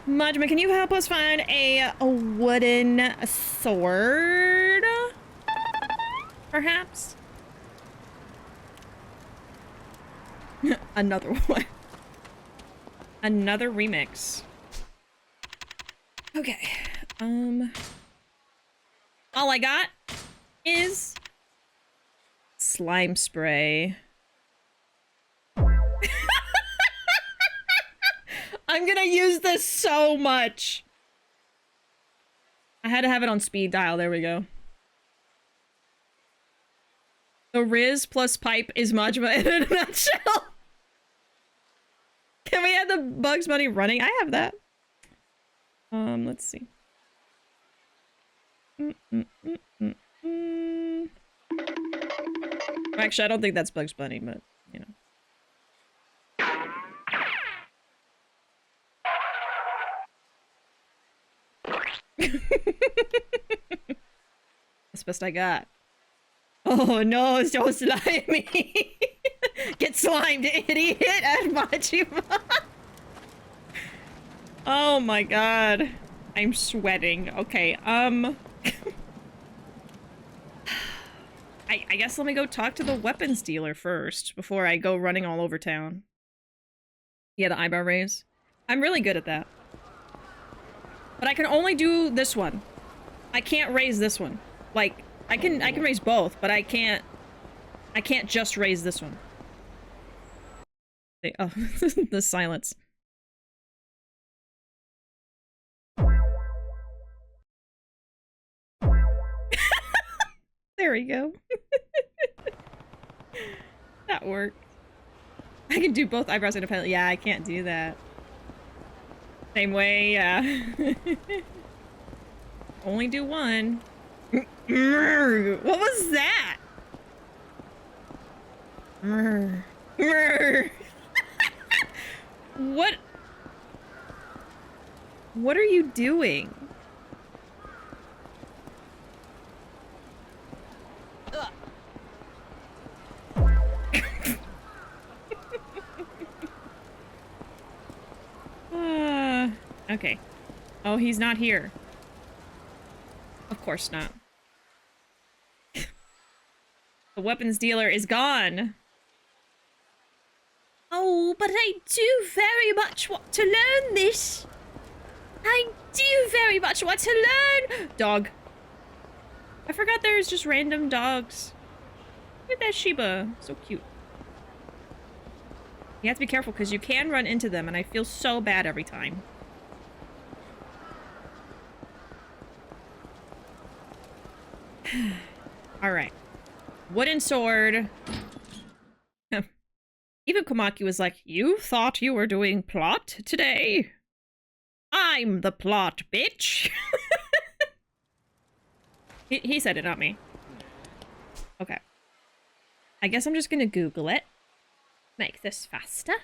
Speaker 1: Majima, can you help us find a wooden sword? perhaps? Another one. Another remix. Okay. All I got is slime spray. I'm gonna use this so much. I had to have it on speed dial. There we go. The Riz plus pipe is Majima in a nutshell. Can we have the Bugs Bunny running? I have that. Let's see. Actually, I don't think that's Bugs Bunny, but, you know. That's the best I got. Oh no, it's so slimy. Get slimed, idiot, at Majima. Oh my god. I'm sweating. Okay, I guess let me go talk to the weapons dealer first before I go running all over town. Yeah, the eyebrow raise. I'm really good at that. But I can only do this one. I can't raise this one. Like, I can raise both, but I can't just raise this one. Oh, the silence. There we go. That worked. I can do both eyebrows independently. Yeah, I can't do that. Same way, yeah. Only do one. What was that? What are you doing? Okay. Oh, he's not here. Of course not. The weapons dealer is gone. Oh, but I do very much want to learn this. I do very much want to learn. Dog. I forgot there's just random dogs. Look at that Shiba. So cute. You have to be careful because you can run into them and I feel so bad every time. Alright. Wooden sword. Even Komaki was like, you thought you were doing plot today? I'm the plot, bitch. he said it, not me. Okay. I guess I'm just gonna Google it. Make this faster.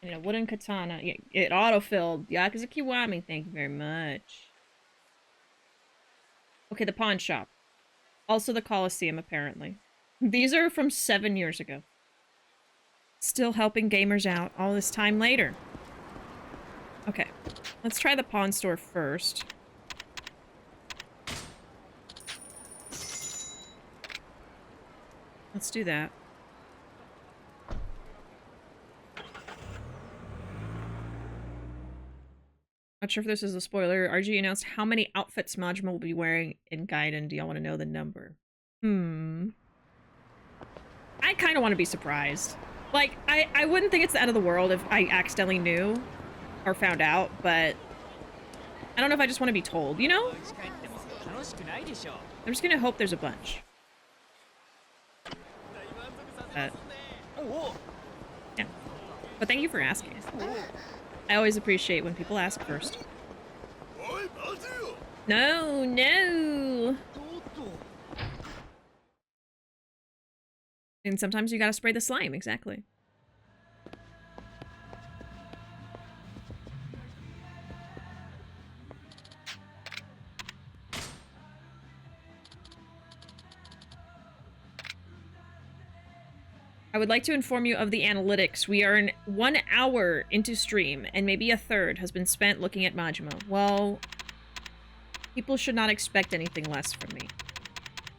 Speaker 1: And a wooden katana. Yeah, it autofilled. Yakuza Kiwami, thank you very much. Okay, the pawn shop. Also the Coliseum, apparently. These are from 7 years ago. Still helping gamers out all this time later. Okay, let's try the pawn store first. Let's do that. Not sure if this is a spoiler. RG announced how many outfits Majima will be wearing in Gaiden. Do y'all want to know the number? I kind of want to be surprised. Like, I wouldn't think it's the end of the world if I accidentally knew or found out, but I don't know if I just want to be told, you know? I'm just gonna hope there's a bunch. Yeah. But thank you for asking. I always appreciate when people ask first. No, no! And sometimes you gotta spray the slime, exactly. I would like to inform you of the analytics. We are in 1 hour into stream, and maybe a third has been spent looking at Majima. Well, People should not expect anything less from me.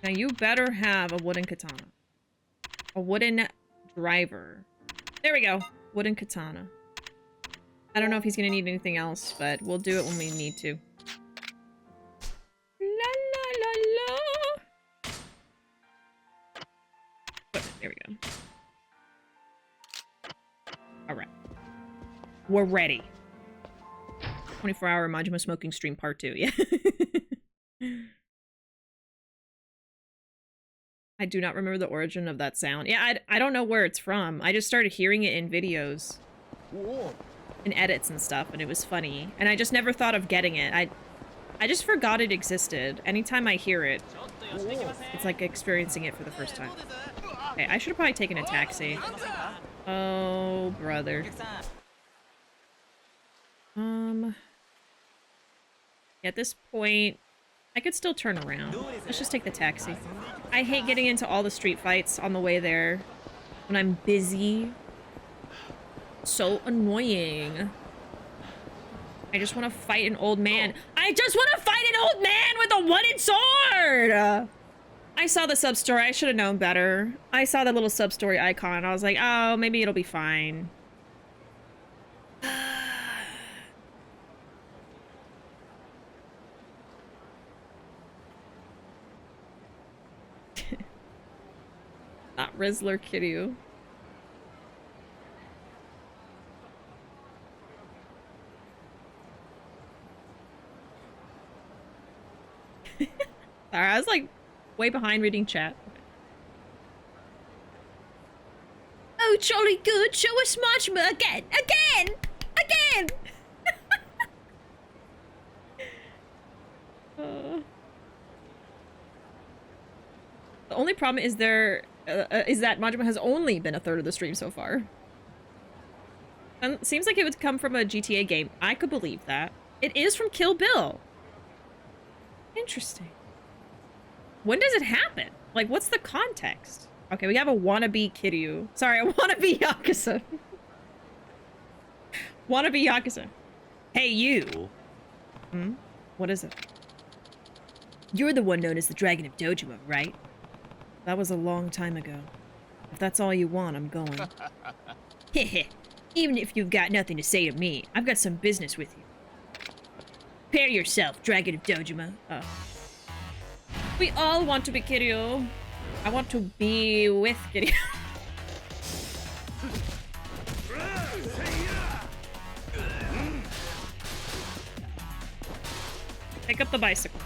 Speaker 1: Now you better have a wooden katana. A wooden driver. There we go. Wooden katana. I don't know if he's gonna need anything else, but we'll do it when we need to. La la la la. There we go. Alright. We're ready. 24-hour Majima smoking stream part 2, yeah. I do not remember the origin of that sound. Yeah, I don't know where it's from. I just started hearing it in videos.
Speaker 2: Whoa.
Speaker 1: In edits and stuff, and it was funny. And I just never thought of getting it. I just forgot it existed. Anytime I hear it, it's like experiencing it for the first time. Okay, I should have probably taken a taxi. Oh, brother. At this point, I could still turn around. Let's just take the taxi. I hate getting into all the street fights on the way there when I'm busy. So annoying. I just want to fight an old man. I just want to fight an old man with a wooden sword! I saw the sub-story. I should have known better. I saw the little sub-story icon. I was like, oh, maybe it'll be fine. Not Rizzler Kiryu. Sorry, I was like way behind reading chat. Oh, jolly good. Show us Majima again. Again! Again! The only problem is is that Majima has only been a third of the stream so far. And seems like it would come from a GTA game. I could believe that. It is from Kill Bill. Interesting. When does it happen? Like, what's the context? Okay, we have a wannabe Kiryu. Sorry, a wannabe Yakuza. Wannabe Yakuza. Hey, you. Hmm? What is it? You're the one known as the Dragon of Dojima, right? That was a long time ago. If that's all you want, I'm going. Heh. Even if you've got nothing to say to me, I've got some business with you. Prepare yourself, Dragon of Dojima. Oh. We all want to be Kiryu. I want to be with Kiryu. Pick up the bicycle.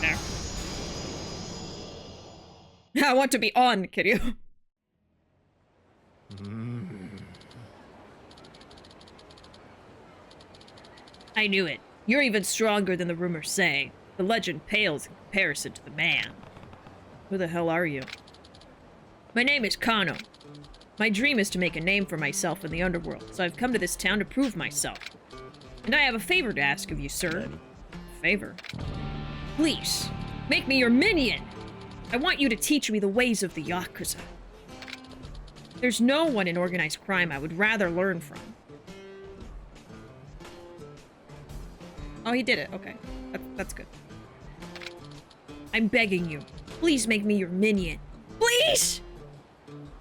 Speaker 1: There. I want to be on Kiryu. I knew it. You're even stronger than the rumors say. The legend pales in comparison to the man. Who the hell are you? My name is Kano. My dream is to make a name for myself in the underworld, so I've come to this town to prove myself. And I have a favor to ask of you, sir. Favor? Please, make me your minion! I want you to teach me the ways of the Yakuza. There's no one in organized crime I would rather learn from. Oh, he did it. Okay. That's good. I'm begging you. Please make me your minion. Please!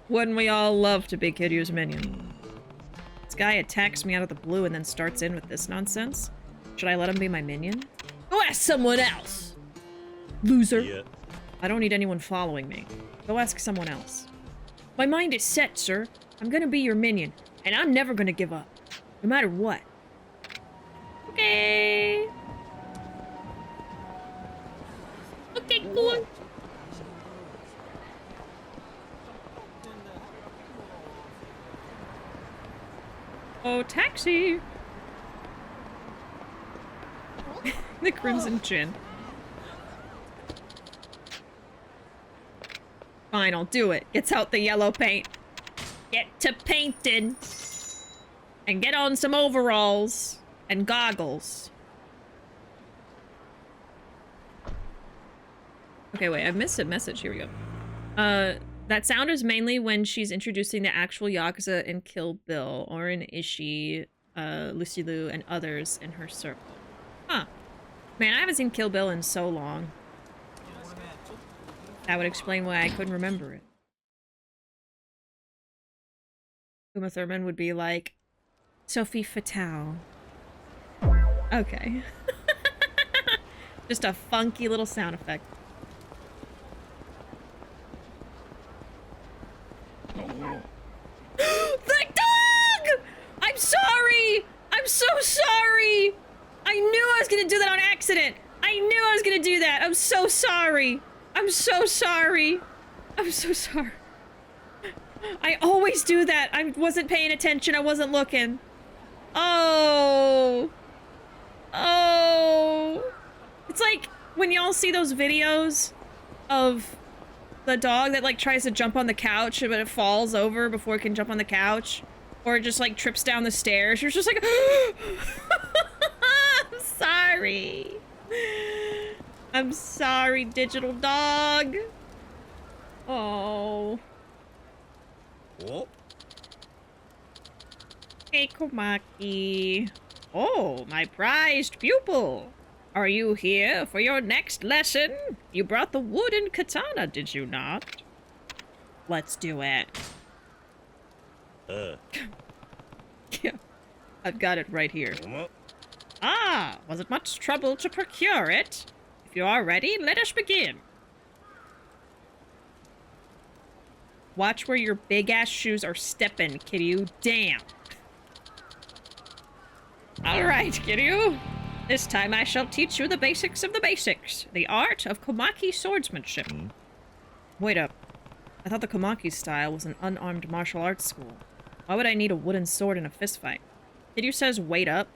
Speaker 1: Wouldn't we all love to be Kiryu's minion? This guy attacks me out of the blue and then starts in with this nonsense. Should I let him be my minion? Go ask someone else! Loser. Yeah. I don't need anyone following me. Go ask someone else. My mind is set, sir. I'm gonna be your minion, and I'm never gonna give up. No matter what. Okay. Okay, cool. Oh, taxi. The Crimson Chin. Fine, I'll do it. Gets out the yellow paint. Get to painting. And get on some overalls. And goggles. Okay, wait, I've missed a message. Here we go. That sound is mainly when she's introducing the actual Yakuza in Kill Bill, or in Ishii. Lucy Liu, and others in her circle. Huh. Man, I haven't seen Kill Bill in so long. That would explain why I couldn't remember it. Uma Thurman would be like, Sophie Fatale. Okay. Just a funky little sound effect. The dog! I'm sorry! I'm so sorry! I knew I was gonna do that on accident! I knew I was gonna do that! I'm so sorry! I'm so sorry! I'm so sorry. I always do that! I wasn't paying attention, I wasn't looking. Oh! Oh! It's like when y'all see those videos of the dog that like tries to jump on the couch but it falls over before it can jump on the couch, or it just like trips down the stairs. You're just like, I'm sorry. I'm sorry, digital dog. Oh.
Speaker 2: Oh.
Speaker 1: Hey, Komaki. Oh, my prized pupil. Are you here for your next lesson? You brought the wooden katana, did you not? Let's do it. Yeah, I've got it right here. Ah, was it much trouble to procure it? If you are ready, let us begin. Watch where your big-ass shoes are stepping, Kiryu. Damn. Alright, Kiryu. This time I shall teach you the basics of the basics. The art of Komaki swordsmanship. Wait up. I thought the Komaki style was an unarmed martial arts school. Why would I need a wooden sword in a fistfight? Kiryu says wait up.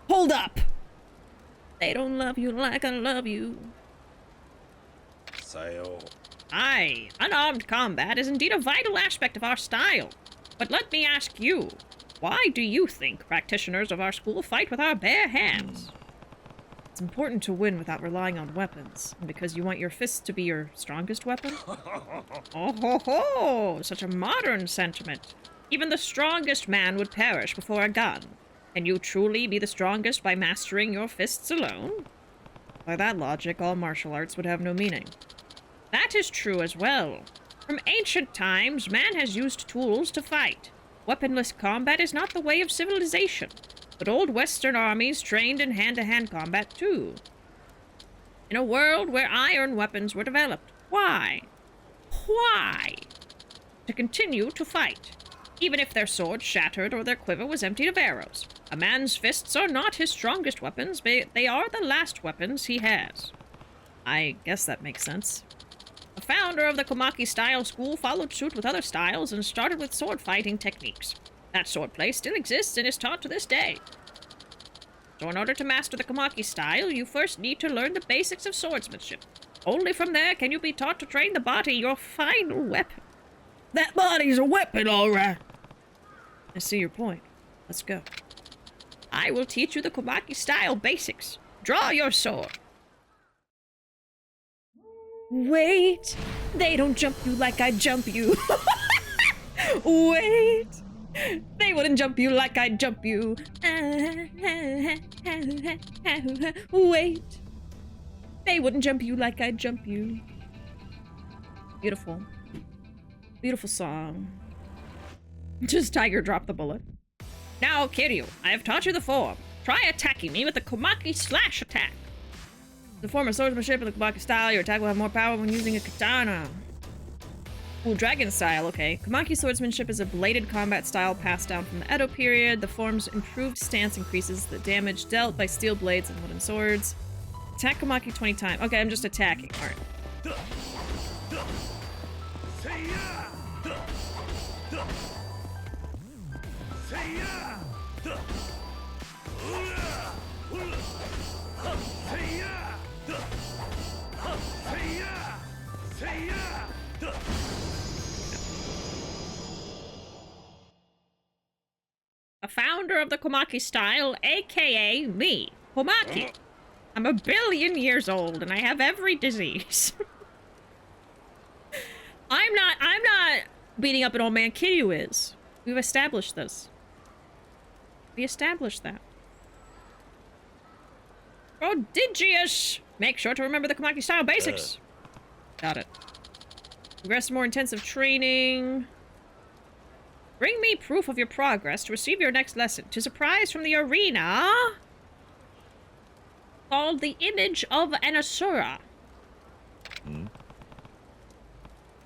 Speaker 1: Hold up! They don't love you like I love you.
Speaker 2: Sayo.
Speaker 1: Aye, unarmed combat is indeed a vital aspect of our style. But let me ask you, why do you think practitioners of our school fight with our bare hands? It's important to win without relying on weapons, and because you want your fists to be your strongest weapon? Oh ho ho! Such a modern sentiment. Even the strongest man would perish before a gun. Can you truly be the strongest by mastering your fists alone? By that logic, all martial arts would have no meaning. That is true as well. From ancient times, man has used tools to fight. Weaponless combat is not the way of civilization, but old Western armies trained in hand-to-hand combat too. In a world where iron weapons were developed, why? Why? To continue to fight, even if their sword shattered or their quiver was emptied of arrows. A man's fists are not his strongest weapons, but they are the last weapons he has. I guess that makes sense. The founder of the Komaki style school followed suit with other styles and started with sword fighting techniques. That swordplay still exists and is taught to this day. So in order to master the Komaki style, you first need to learn the basics of swordsmanship. Only from there can you be taught to train the body, your final weapon. That body's a weapon, all right. I see your point. Let's go. I will teach you the Komaki style basics. Draw your sword. Wait, they don't jump you like I jump you. Wait, they wouldn't jump you like I jump you. Wait, they wouldn't jump you like I jump you. Beautiful. Beautiful song. Just Tiger drop the bullet. Now, Kiryu, I have taught you the form. Try attacking me with the Komaki slash attack. The form of swordsmanship in the Komaki style, your attack will have more power when using a katana. Ooh, dragon style, okay. Komaki swordsmanship is a bladed combat style passed down from the Edo period. The form's improved stance increases the damage dealt by steel blades and wooden swords. Attack Komaki 20 times. Okay, I'm just attacking. Alright. A founder of the Komaki style, aka me, Komaki. I'm 1 billion years old and I have every disease. I'm not beating up an old man. Kiryu is. We've established this. We established that. Prodigious! Make sure to remember the Komaki style basics. Got it. Progress more intensive training. Bring me proof of your progress to receive your next lesson. To surprise from the arena. Called the Image of an Asura.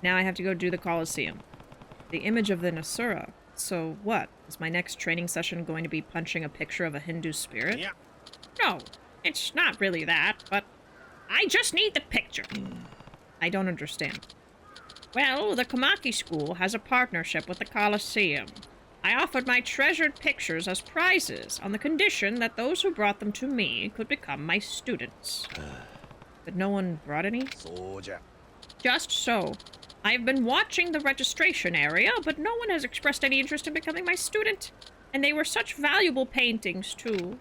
Speaker 1: Now I have to go do the Colosseum. The Image of an Asura. So what? Is my next training session going to be punching a picture of a Hindu spirit?
Speaker 2: Yeah.
Speaker 1: No, it's not really that, but I just need the picture. I don't understand. Well, the Komaki school has a partnership with the Colosseum. I offered my treasured pictures as prizes on the condition that those who brought them to me could become my students. But no one brought any? Just so. I've been watching the registration area, but no one has expressed any interest in becoming my student. And they were such valuable paintings, too.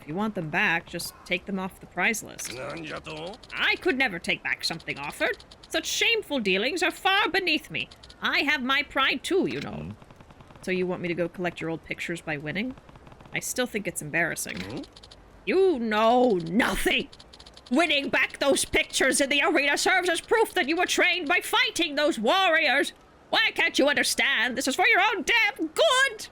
Speaker 1: If you want them back, just take them off the prize list. I could never take back something offered. Such shameful dealings are far beneath me. I have my pride, too, you know. So you want me to go collect your old pictures by winning? I still think it's embarrassing. You know nothing! Winning back those pictures in the arena serves as proof that you were trained by fighting those warriors! Why can't you understand? This is for your own damn good!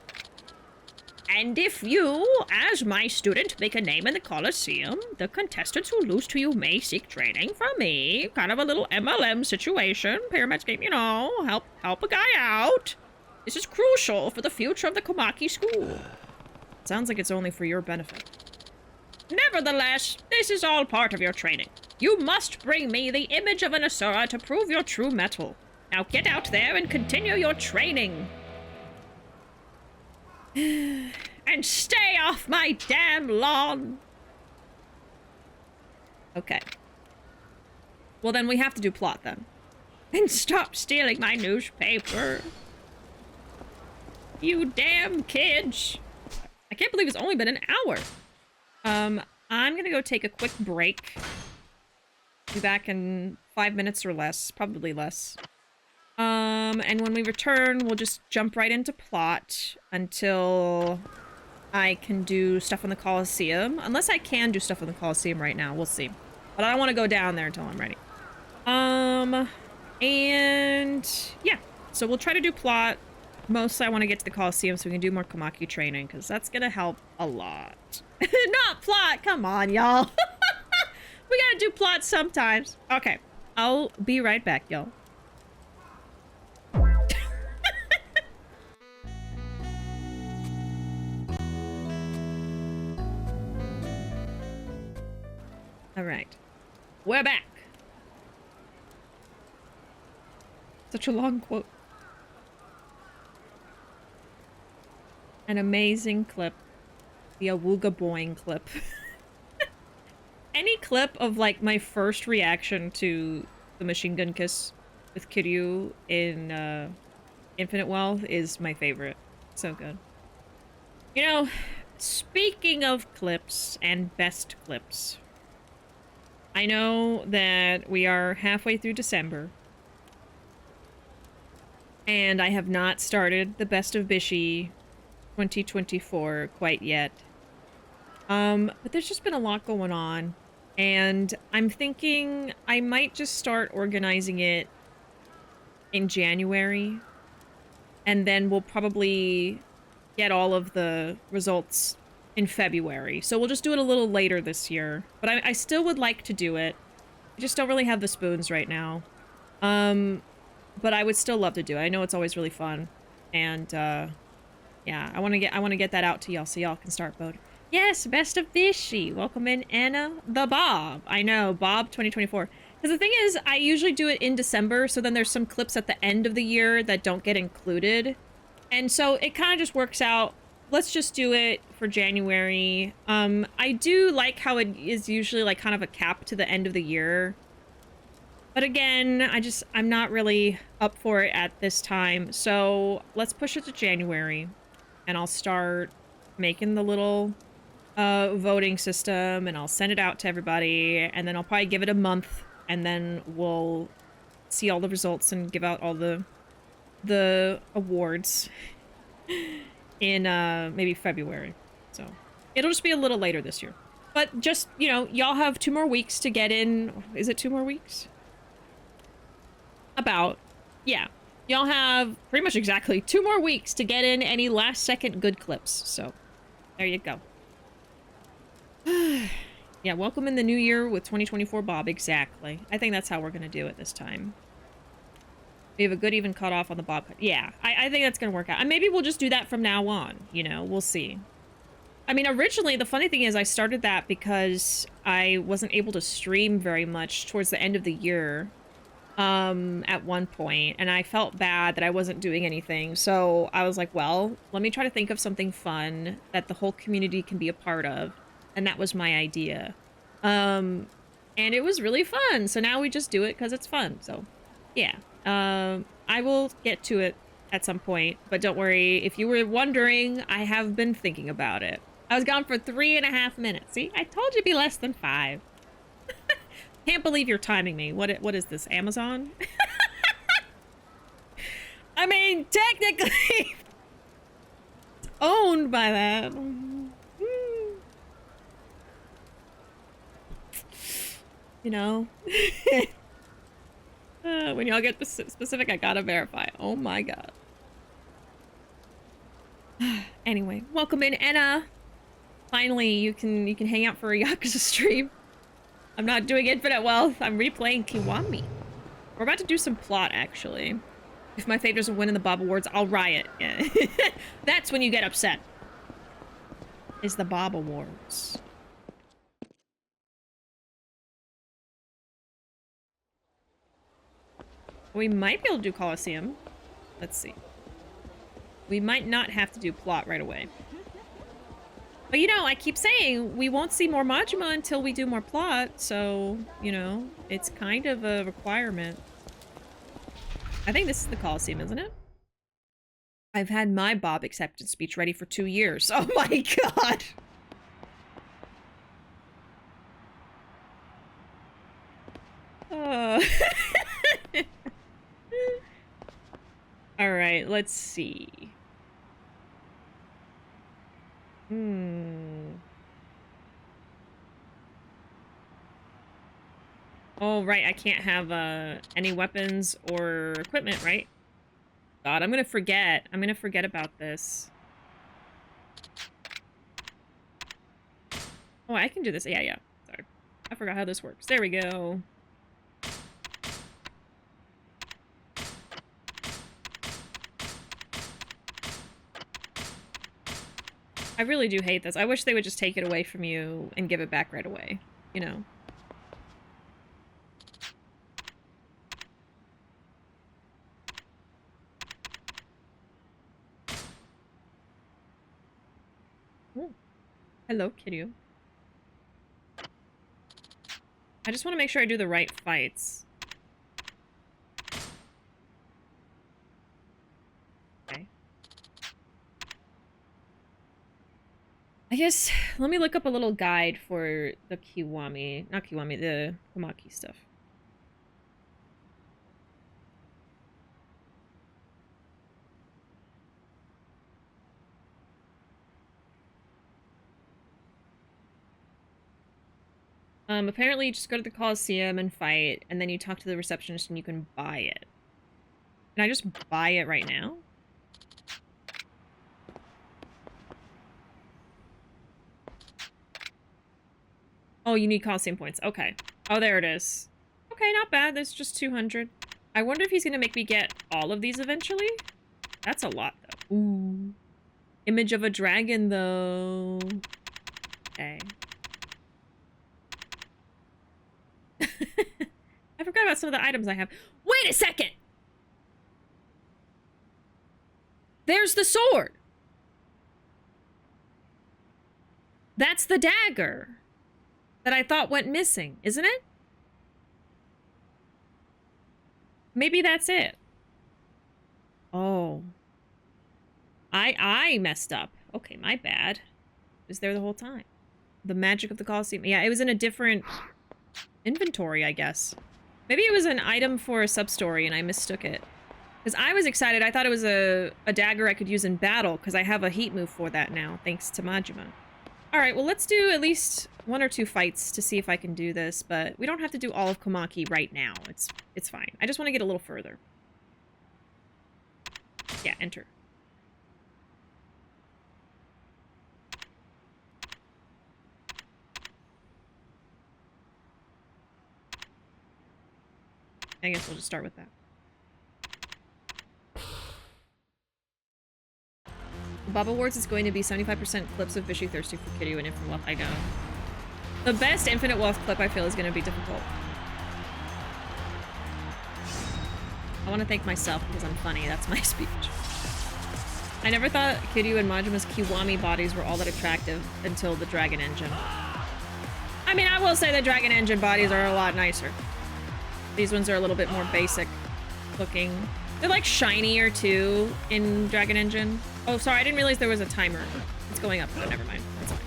Speaker 1: And if you, as my student, make a name in the Colosseum, the contestants who lose to you may seek training from me. Kind of a little MLM situation. Pyramid scheme, you know, help a guy out. This is crucial for the future of the Komaki school. Sounds like it's only for your benefit. Nevertheless, this is all part of your training. You must bring me the image of an Asura to prove your true mettle. Now get out there and continue your training. And stay off my damn lawn. Okay. Well, then we have to do plot then. And stop stealing my newspaper. You damn kids. I can't believe it's only been an hour. I'm gonna go take a quick break. Be back in 5 minutes or less, probably less. And when we return, we'll just jump right into plot until I can do stuff in the Colosseum. Unless I can do stuff in the Colosseum right now, we'll see. But I don't want to go down there until I'm ready. And yeah, so we'll try to do plot. Mostly I want to get to the Colosseum so we can do more Komaki training, because that's gonna help a lot. Not plot! Come on, y'all. We gotta do plot sometimes. Okay, I'll be right back, y'all. Alright. We're back. Such a long quote. An amazing clip. The Awooga Boing clip. Any clip of, like, my first reaction to the machine gun kiss with Kiryu in, Infinite Wealth is my favorite. So good. You know, speaking of clips and best clips, I know that we are halfway through December, and I have not started the Best of Bishi 2024 quite yet. But there's just been a lot going on, and I'm thinking I might just start organizing it in January, and then we'll probably get all of the results in February. So we'll just do it a little later this year. But I still would like to do it. I just don't really have the spoons right now. But I would still love to do it. I know it's always really fun. And, yeah, I want to get that out to y'all so y'all can start voting. Yes, Best of Bishi. Welcome in, Anna the Bob. I know, Bob 2024. Because the thing is, I usually do it in December, so then there's some clips at the end of the year that don't get included. And so it kind of just works out. Let's just do it for January. I do like how it is usually like kind of a cap to the end of the year. But again, I'm not really up for it at this time. So let's push it to January. And I'll start making the little voting system, and I'll send it out to everybody. And then I'll probably give it a month, and then we'll see all the results and give out all the awards. in maybe February. So it'll just be a little later this year. But just, you know, y'all have 2 more weeks to get in. Is it 2 more weeks? About. Yeah. Y'all have pretty much exactly 2 more weeks to get in any last second good clips. So there you go. Yeah, welcome in the new year with 2024 Bob. Exactly. I think that's how we're going to do it this time. We have a good even cutoff on the Bob cut. Yeah, I think that's going to work out. And maybe we'll just do that from now on. You know, we'll see. I mean, originally, the funny thing is I started that because I wasn't able to stream very much towards the end of the year at one point, and I felt bad that I wasn't doing anything. So I was like, well, let me try to think of something fun that the whole community can be a part of. And that was my idea. And it was really fun. So now we just do it because it's fun. So yeah, I will get to it at some point, but don't worry. If you were wondering, I have been thinking about it. I was gone for 3.5 minutes. See, I told you it'd be less than 5. Can't believe you're timing me. What is this, Amazon? I mean, technically, it's owned by that. You know? When y'all get specific, I gotta verify. Oh my god. Anyway, welcome in, Anna. Finally, you can hang out for a Yakuza stream. I'm not doing Infinite Wealth. I'm replaying Kiwami. We're about to do some plot, actually. If my fave doesn't win in the Bob Awards, I'll riot. Yeah. That's when you get upset. Is the Bob Awards. We might be able to do Coliseum. Let's see. We might not have to do plot right away. But you know, I keep saying we won't see more Majima until we do more plot, so, you know, it's kind of a requirement. I think this is the Coliseum, isn't it? I've had my Bob acceptance speech ready for 2 years. Oh my god! Alright, let's see. Oh, right, I can't have any weapons or equipment, right? God, I'm gonna forget. I'm gonna forget about this. Oh, I can do this. Yeah. Sorry. I forgot how this works. There we go. I really do hate this. I wish they would just take it away from you and give it back right away. You know? Ooh. Hello, Kiryu. I just want to make sure I do the right fights. Okay. I guess, let me look up a little guide for the Kiwami. Not Kiwami, the Komaki stuff. Apparently you just go to the Coliseum and fight, and then you talk to the receptionist and you can buy it. Can I just buy it right now? Oh, you need Coliseum points. Okay. Oh, there it is. Okay, not bad. There's just 200. I wonder if he's gonna make me get all of these eventually? That's a lot, though. Ooh. Image of a dragon, though. Okay. I forgot about some of the items I have. Wait a second! There's the sword! That's the dagger that I thought went missing, isn't it? Maybe that's it. Oh. I messed up. Okay, my bad. It was there the whole time. The magic of the Colosseum. Yeah, it was in a different inventory, I guess. Maybe it was an item for a sub-story and I mistook it. Because I was excited. I thought it was a dagger I could use in battle, because I have a heat move for that now, thanks to Majima. Alright, well, let's do at least 1 or 2 fights to see if I can do this, but we don't have to do all of Komaki right now. It's fine. I just want to get a little further. Yeah, enter. I guess we'll just start with that. Bob Awards is going to be 75% clips of Bishi thirsty for Kiryu and Infinite Wealth. I know. The best Infinite Wealth clip I feel is going to be difficult. I want to thank myself because I'm funny. That's my speech. I never thought Kiryu and Majima's Kiwami bodies were all that attractive until the Dragon Engine. I mean, I will say the Dragon Engine bodies are a lot nicer. These ones are a little bit more basic looking. They're like shinier too in Dragon Engine. Oh, sorry, I didn't realize there was a timer. It's going up, but never mind. That's fine.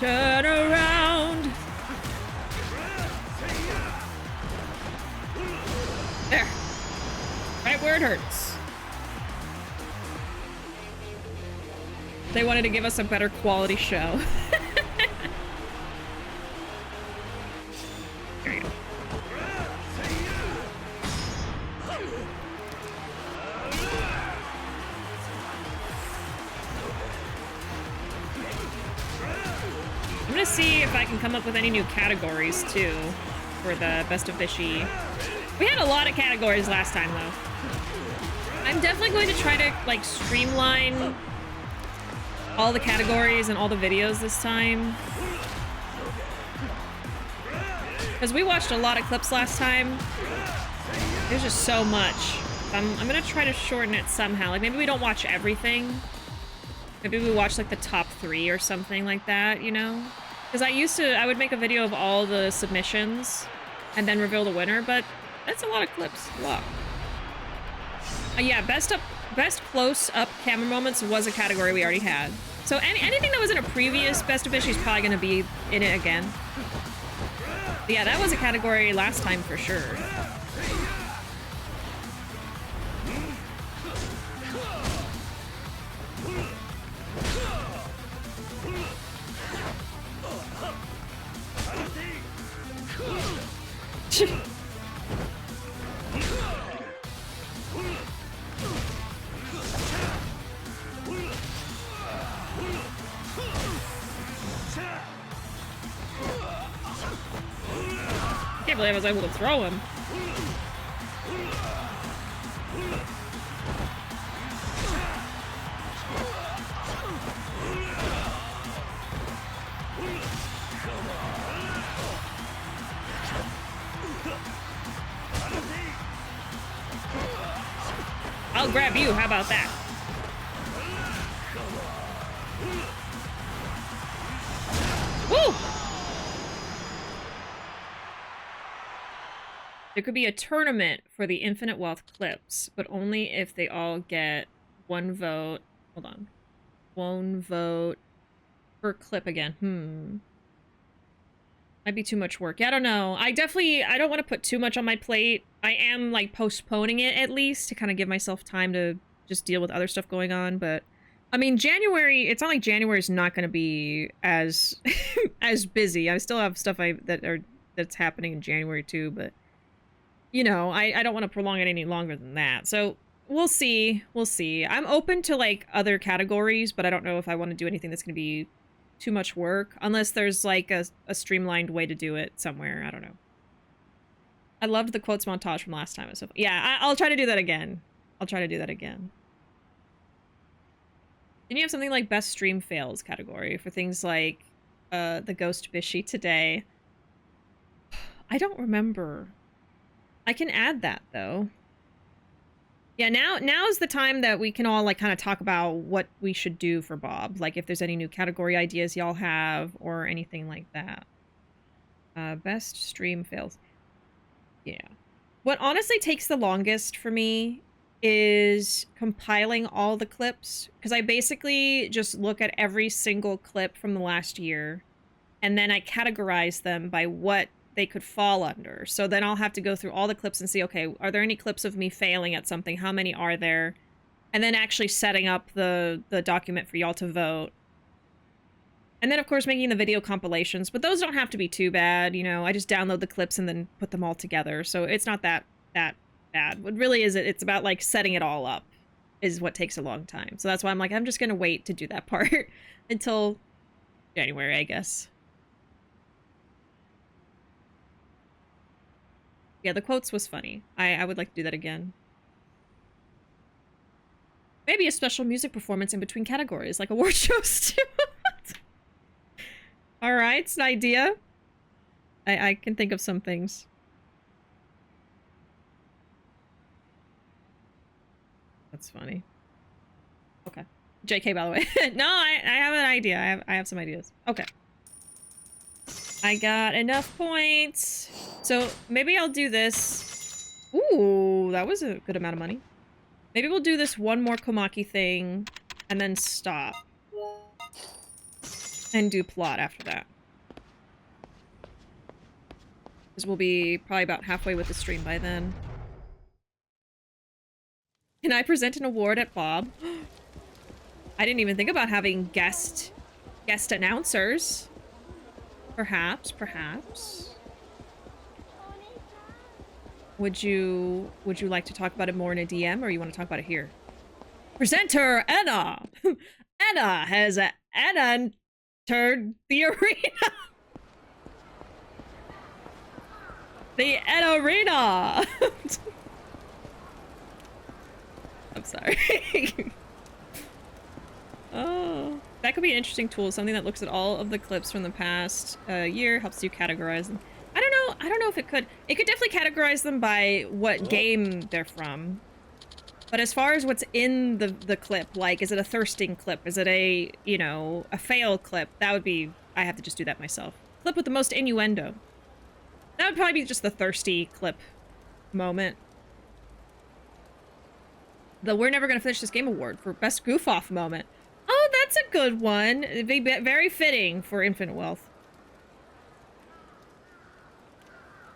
Speaker 1: Turn around. There. Right where it hurts. They wanted to give us a better quality show. There you go. I'm gonna see if I can come up with any new categories too for the Best of Bishi. We had a lot of categories last time though. I'm definitely going to try to like streamline all the categories and all the videos this time. Because we watched a lot of clips last time. There's just so much. I'm gonna try to shorten it somehow. Like maybe we don't watch everything. Maybe we watch like the top 3 or something like that, you know? Because I would make a video of all the submissions and then reveal the winner, but that's a lot of clips. A lot. Yeah, best close-up camera moments was a category we already had. So anything that was in a previous Best of Bishi is probably going to be in it again. But yeah, that was a category last time for sure. I can't believe I was able to throw him. I'll grab you, how about that? Woo! There could be a tournament for the Infinite Wealth clips, but only if they all get 1 vote. Hold on. 1 vote per clip again. Might be too much work. Yeah, I don't know. I don't want to put too much on my plate. I am, like, postponing it at least to kind of give myself time to just deal with other stuff going on, but... I mean, January, it's not like January's not going to be as as busy. I still have stuff that's happening in January too, but... You know, I don't want to prolong it any longer than that. So, we'll see. We'll see. I'm open to, like, other categories, but I don't know if I want to do anything that's going to be too much work. Unless there's, like, a streamlined way to do it somewhere. I don't know. I loved the quotes montage from last time. So, yeah, I'll try to do that again. I'll try to do that again. Then you have something like Best Stream Fails category for things like the Ghost Bishi today. I don't remember. I can add that, though. Yeah, now is the time that we can all, like, kind of talk about what we should do for Bob. Like, if there's any new category ideas y'all have or anything like that. Best stream fails. Yeah. What honestly takes the longest for me is compiling all the clips. Because I basically just look at every single clip from the last year. And then I categorize them by what they could fall under. So then I'll have to go through all the clips and see, okay, are there any clips of me failing at something? How many are there? And then actually setting up the document for y'all to vote. And then, of course, making the video compilations. But those don't have to be too bad, you know. I just download the clips and then put them all together. So it's not that bad. What really is it's about, like, setting it all up is what takes a long time. So that's why I'm like, I'm just going to wait to do that part until January, I guess. Yeah, the quotes was funny. I would like to do that again. Maybe a special music performance in between categories, like award shows too. Alright, it's an idea. I can think of some things. That's funny. Okay. JK, by the way. No, I have an idea. I have some ideas. Okay. I got enough points. So maybe I'll do this. Ooh, that was a good amount of money. Maybe we'll do this one more Komaki thing and then stop. And do plot after that. Because we'll be probably about halfway with the stream by then. Can I present an award at Bob? I didn't even think about having guest announcers. Perhaps. Would you like to talk about it more in a DM, or you want to talk about it here? Presenter Anna! Anna has entered the arena! The Anna Arena! I'm sorry. Oh, that could be an interesting tool. Something that looks at all of the clips from the past year, helps you categorize them. I don't know if it could. It could definitely categorize them by what game they're from. But as far as what's in the clip, like, is it a thirsting clip? Is it a, you know, a fail clip? That would be, I have to just do that myself. Clip with the most innuendo. That would probably be just the thirsty clip moment. The We're Never Gonna Finish This Game award for best goof off moment. Oh, that's a good one. It'd be very fitting for Infinite Wealth.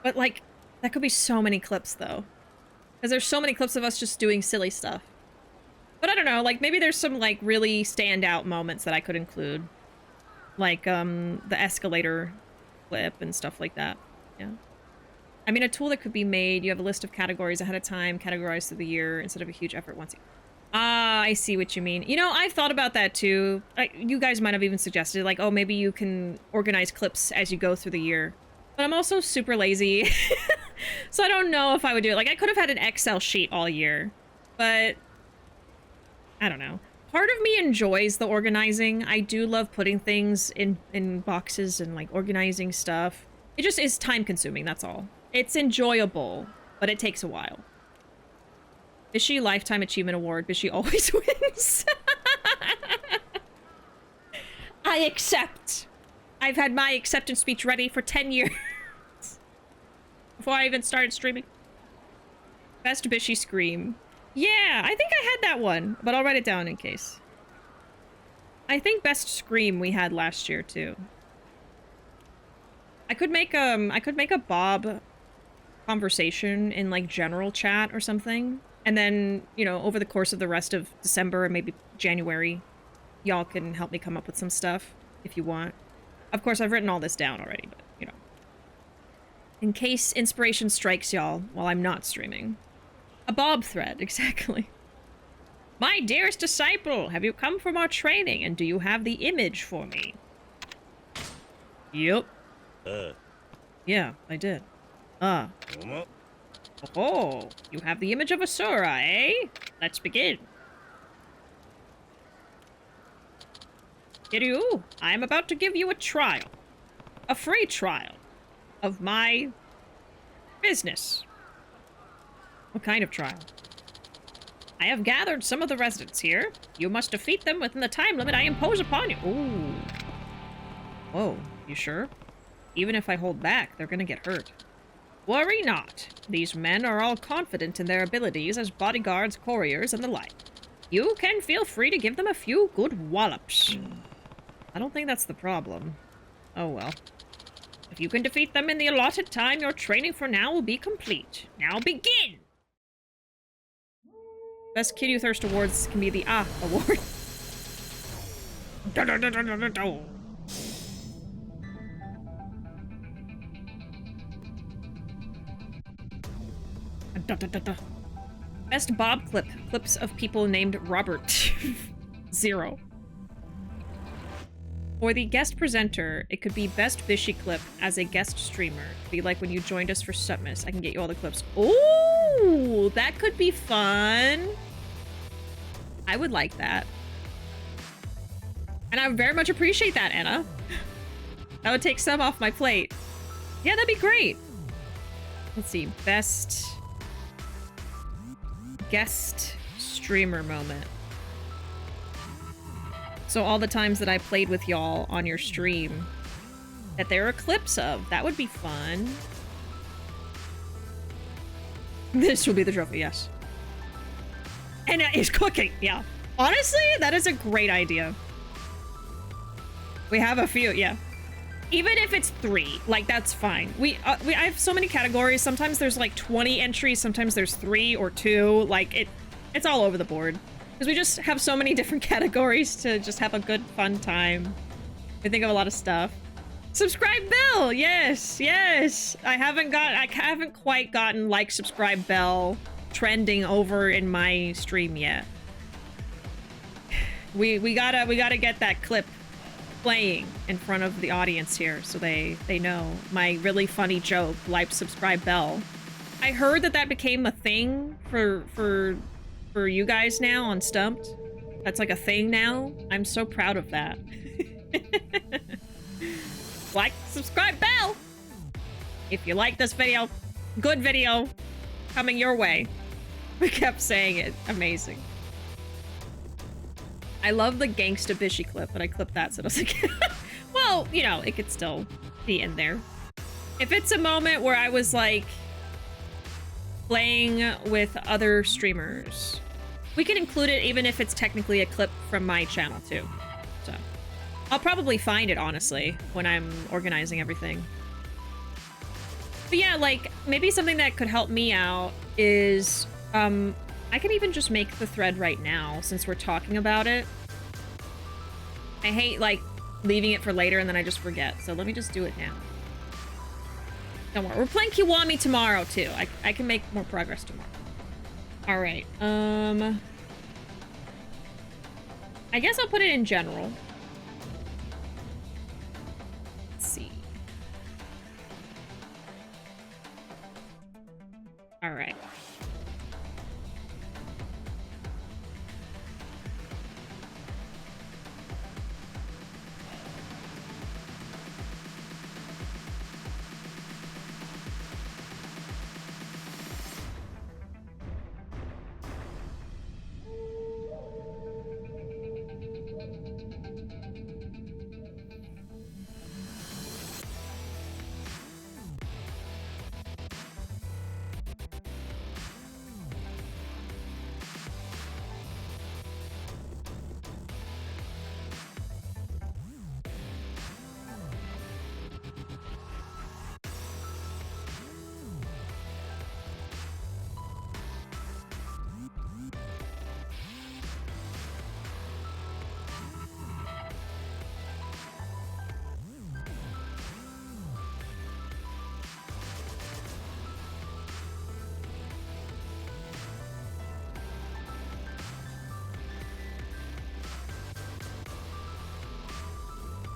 Speaker 1: But, like, that could be so many clips, though. Because there's so many clips of us just doing silly stuff. But I don't know, like, maybe there's some, like, really standout moments that I could include. Like, the escalator clip and stuff like that. Yeah. I mean, a tool that could be made, you have a list of categories ahead of time, categorized through the year, instead of a huge effort once a year. Ah, I see what you mean. You know, I've thought about that, too. You guys might have even suggested, like, oh, maybe you can organize clips as you go through the year. But I'm also super lazy, so I don't know if I would do it. Like, I could have had an Excel sheet all year, but I don't know. Part of me enjoys the organizing. I do love putting things in boxes and, like, organizing stuff. It just is time-consuming, that's all. It's enjoyable, but it takes a while. Bishi Lifetime Achievement Award. Bishi always wins. I accept. I've had my acceptance speech ready for 10 years. Before I even started streaming. Best Bishi Scream. Yeah, I think I had that one, but I'll write it down in case. I think Best Scream we had last year, too. I could make a Bob conversation in, like, general chat or something. And then, you know, over the course of the rest of December and maybe January, y'all can help me come up with some stuff if you want. Of course, I've written all this down already, but, you know. In case inspiration strikes y'all while I'm not streaming. A Bob thread, exactly. My dearest disciple, have you come from our training, and do you have the image for me? Yep. Yeah, I did. Oh, you have the image of Asura, eh? Let's begin. Kiryu, I am about to give you a trial. A free trial of my business. What kind of trial? I have gathered some of the residents here. You must defeat them within the time limit I impose upon you. Ooh. Whoa, you sure? Even if I hold back, they're gonna get hurt. Worry not. These men are all confident in their abilities as bodyguards, couriers, and the like. You can feel free to give them a few good wallops. I don't think that's the problem. Oh well. If you can defeat them in the allotted time, your training for now will be complete. Now begin! Best Kiryu Thirst Awards can be the award. Best Bob clip. Clips of people named Robert. 0. For the guest presenter, it could be best Bishi clip as a guest streamer. Be like when you joined us for Submiss. I can get you all the clips. Ooh, that could be fun. I would like that. And I would very much appreciate that, Anna. That would take some off my plate. Yeah, that'd be great. Let's see. Best guest streamer moment. So all the times that I played with y'all on your stream that there are clips of. That would be fun. This will be the trophy, yes. And it's cooking, yeah. Honestly, that is a great idea. We have a few, yeah. Even if it's 3, like, that's fine. I have so many categories. Sometimes there's like 20 entries. Sometimes there's 3 or 2. Like, it's all over the board. Because we just have so many different categories to just have a good, fun time. I think of a lot of stuff. Subscribe bell! Yes, yes! I haven't quite gotten like subscribe bell trending over in my stream yet. We gotta get that clip playing in front of the audience here so they know my really funny joke, like subscribe bell. I heard that became a thing for you guys now on Stumped. That's like a thing now. I'm so proud of that. Like, subscribe, bell! If you like this video, good video coming your way. We kept saying it. Amazing. I love the Gangsta Bishi clip, but I clipped that so it doesn't get... Well, you know, it could still be in there. If it's a moment where I was like playing with other streamers, we can include it even if it's technically a clip from my channel too. So I'll probably find it, honestly, when I'm organizing everything. But yeah, like, maybe something that could help me out is, I can even just make the thread right now, since we're talking about it. I hate, like, leaving it for later and then I just forget, so let me just do it now. Don't worry, we're playing Kiwami tomorrow, too. I can make more progress tomorrow. Alright, I guess I'll put it in general. Let's see. Alright.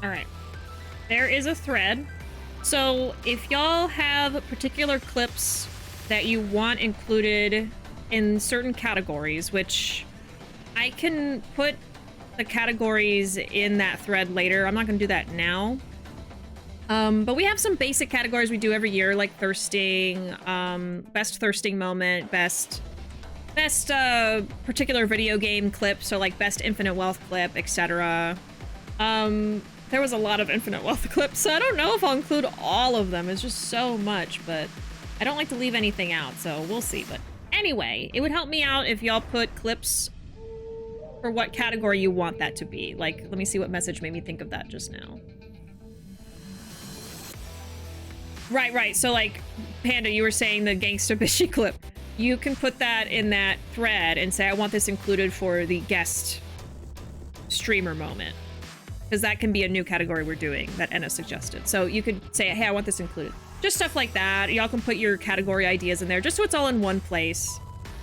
Speaker 1: All right, there is a thread. So if y'all have particular clips that you want included in certain categories, which I can put the categories in that thread later. I'm not gonna do that now. But we have some basic categories we do every year, like thirsting, best thirsting moment, best particular video game clip, so like best infinite wealth clip, etc. There was a lot of infinite wealth clips, so I don't know if I'll include all of them. It's just so much, but I don't like to leave anything out, so we'll see. But anyway, it would help me out if y'all put clips for what category you want that to be. Like, let me see what message made me think of that just now. Right. So, like, Panda, you were saying the Gangsta Bishi clip. You can put that in that thread and say, I want this included for the guest streamer moment. Because that can be a new category we're doing that Enna suggested. So you could say, hey, I want this included. Just stuff like that. Y'all can put your category ideas in there just so it's all in one place.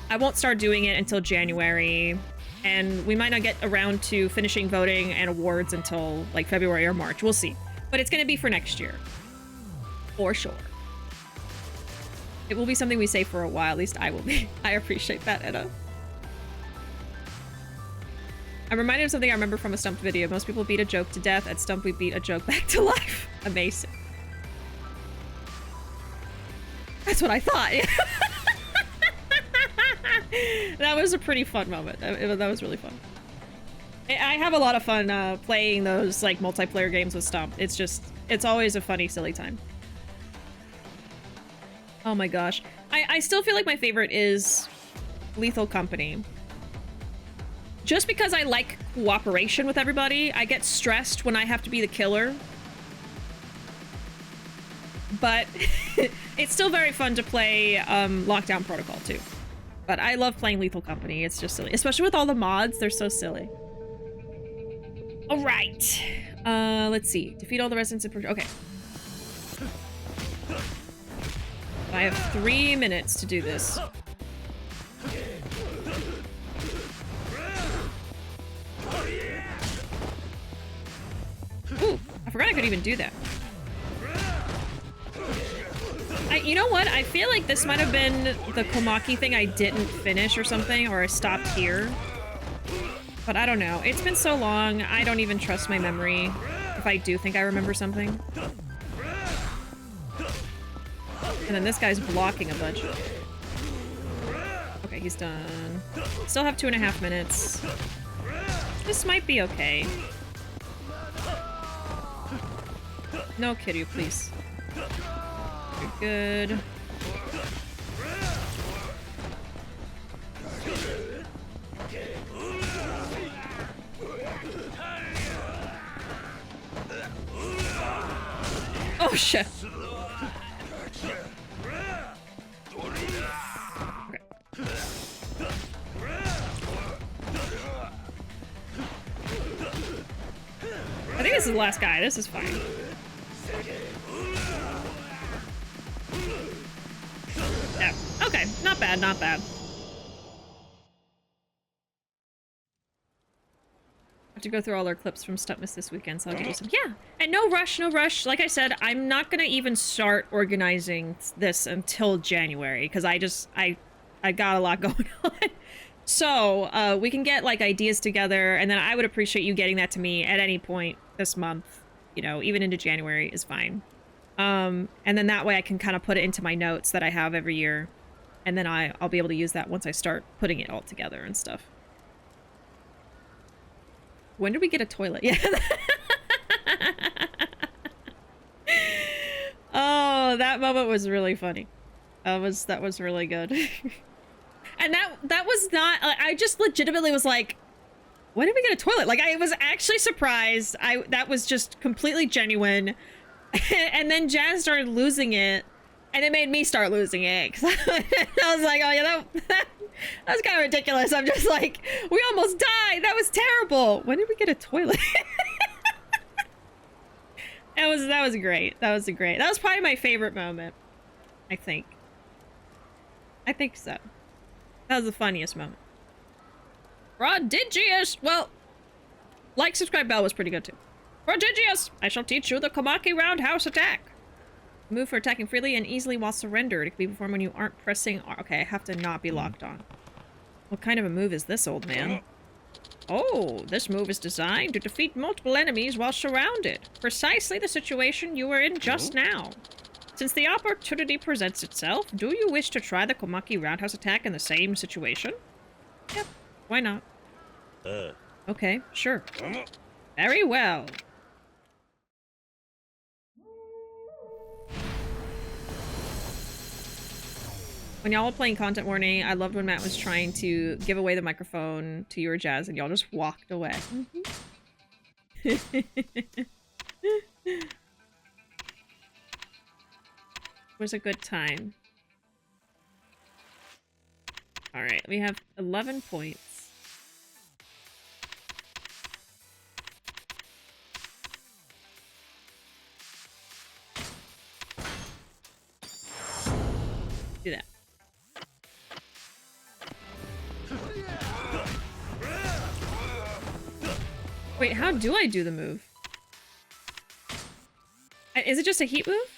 Speaker 1: I won't start doing it until January. And we might not get around to finishing voting and awards until like February or March. We'll see. But it's going to be for next year. For sure. It will be something we say for a while. At least I will be. I appreciate that, Edda. I'm reminded of something I remember from a Stumped video. Most people beat a joke to death. At Stump, we beat a joke back to life. Amazing. That's what I thought. That was a pretty fun moment. That was really fun. I have a lot of fun playing those like multiplayer games with Stump. It's always a funny, silly time. Oh my gosh. I still feel like my favorite is Lethal Company. Just because I like cooperation with everybody, I get stressed when I have to be the killer. But it's still very fun to play Lockdown Protocol too. But I love playing Lethal Company. It's just silly. Especially with all the mods, they're so silly. All right. Let's see. Defeat all the residents of... Okay. I have 3 minutes to do this. Ooh, I forgot I could even do that. You know what? I feel like this might have been the Komaki thing I didn't finish or something, or I stopped here. But I don't know. It's been so long, I don't even trust my memory if I do think I remember something. And then this guy's blocking a bunch. Okay, he's done. Still have 2.5 minutes. This might be okay. No, Kiryu, please. You're good. Oh, shit. I think this is the last guy. This is fine. Yeah. Okay. Not bad. Not bad. I have to go through all our clips from Stuntmas this weekend, so I'll give you some. Yeah. And no rush. No rush. Like I said, I'm not going to even start organizing this until January because I got a lot going on. So we can get like ideas together, and then I would appreciate you getting that to me at any point this month. You know, even into January is fine. And then that way I can kind of put it into my notes that I have every year, and then I'll be able to use that once I start putting it all together and stuff. When did we get a toilet? Yeah. Oh, that moment was really funny. That was really good. And that was not, I just legitimately was like, when did we get a toilet? Like, I was actually surprised. That was just completely genuine. And then Jazz started losing it, and it made me start losing it. Cause I was like, oh yeah, that was kind of ridiculous. I'm just like, we almost died. That was terrible. When did we get a toilet? That was great. That was probably my favorite moment. I think so. That was the funniest moment. Prodigious! Well, like, subscribe, bell was pretty good too. Prodigious! I shall teach you the Komaki roundhouse attack. Move for attacking freely and easily while surrendered. It can be performed when you aren't pressing R. Okay, I have to not be locked on. What kind of a move is this, old man? Oh, this move is designed to defeat multiple enemies while surrounded. Precisely the situation you were in just now. Since the opportunity presents itself, do you wish to try the Komaki roundhouse attack in the same situation? Yep, why not? Okay, sure. Very well. When y'all were playing Content Warning, I loved when Matt was trying to give away the microphone to you or Jazz, and y'all just walked away. Was a good time. Alright, we have 11 points. Do that. Wait, how do I do the move? Is it just a heat move?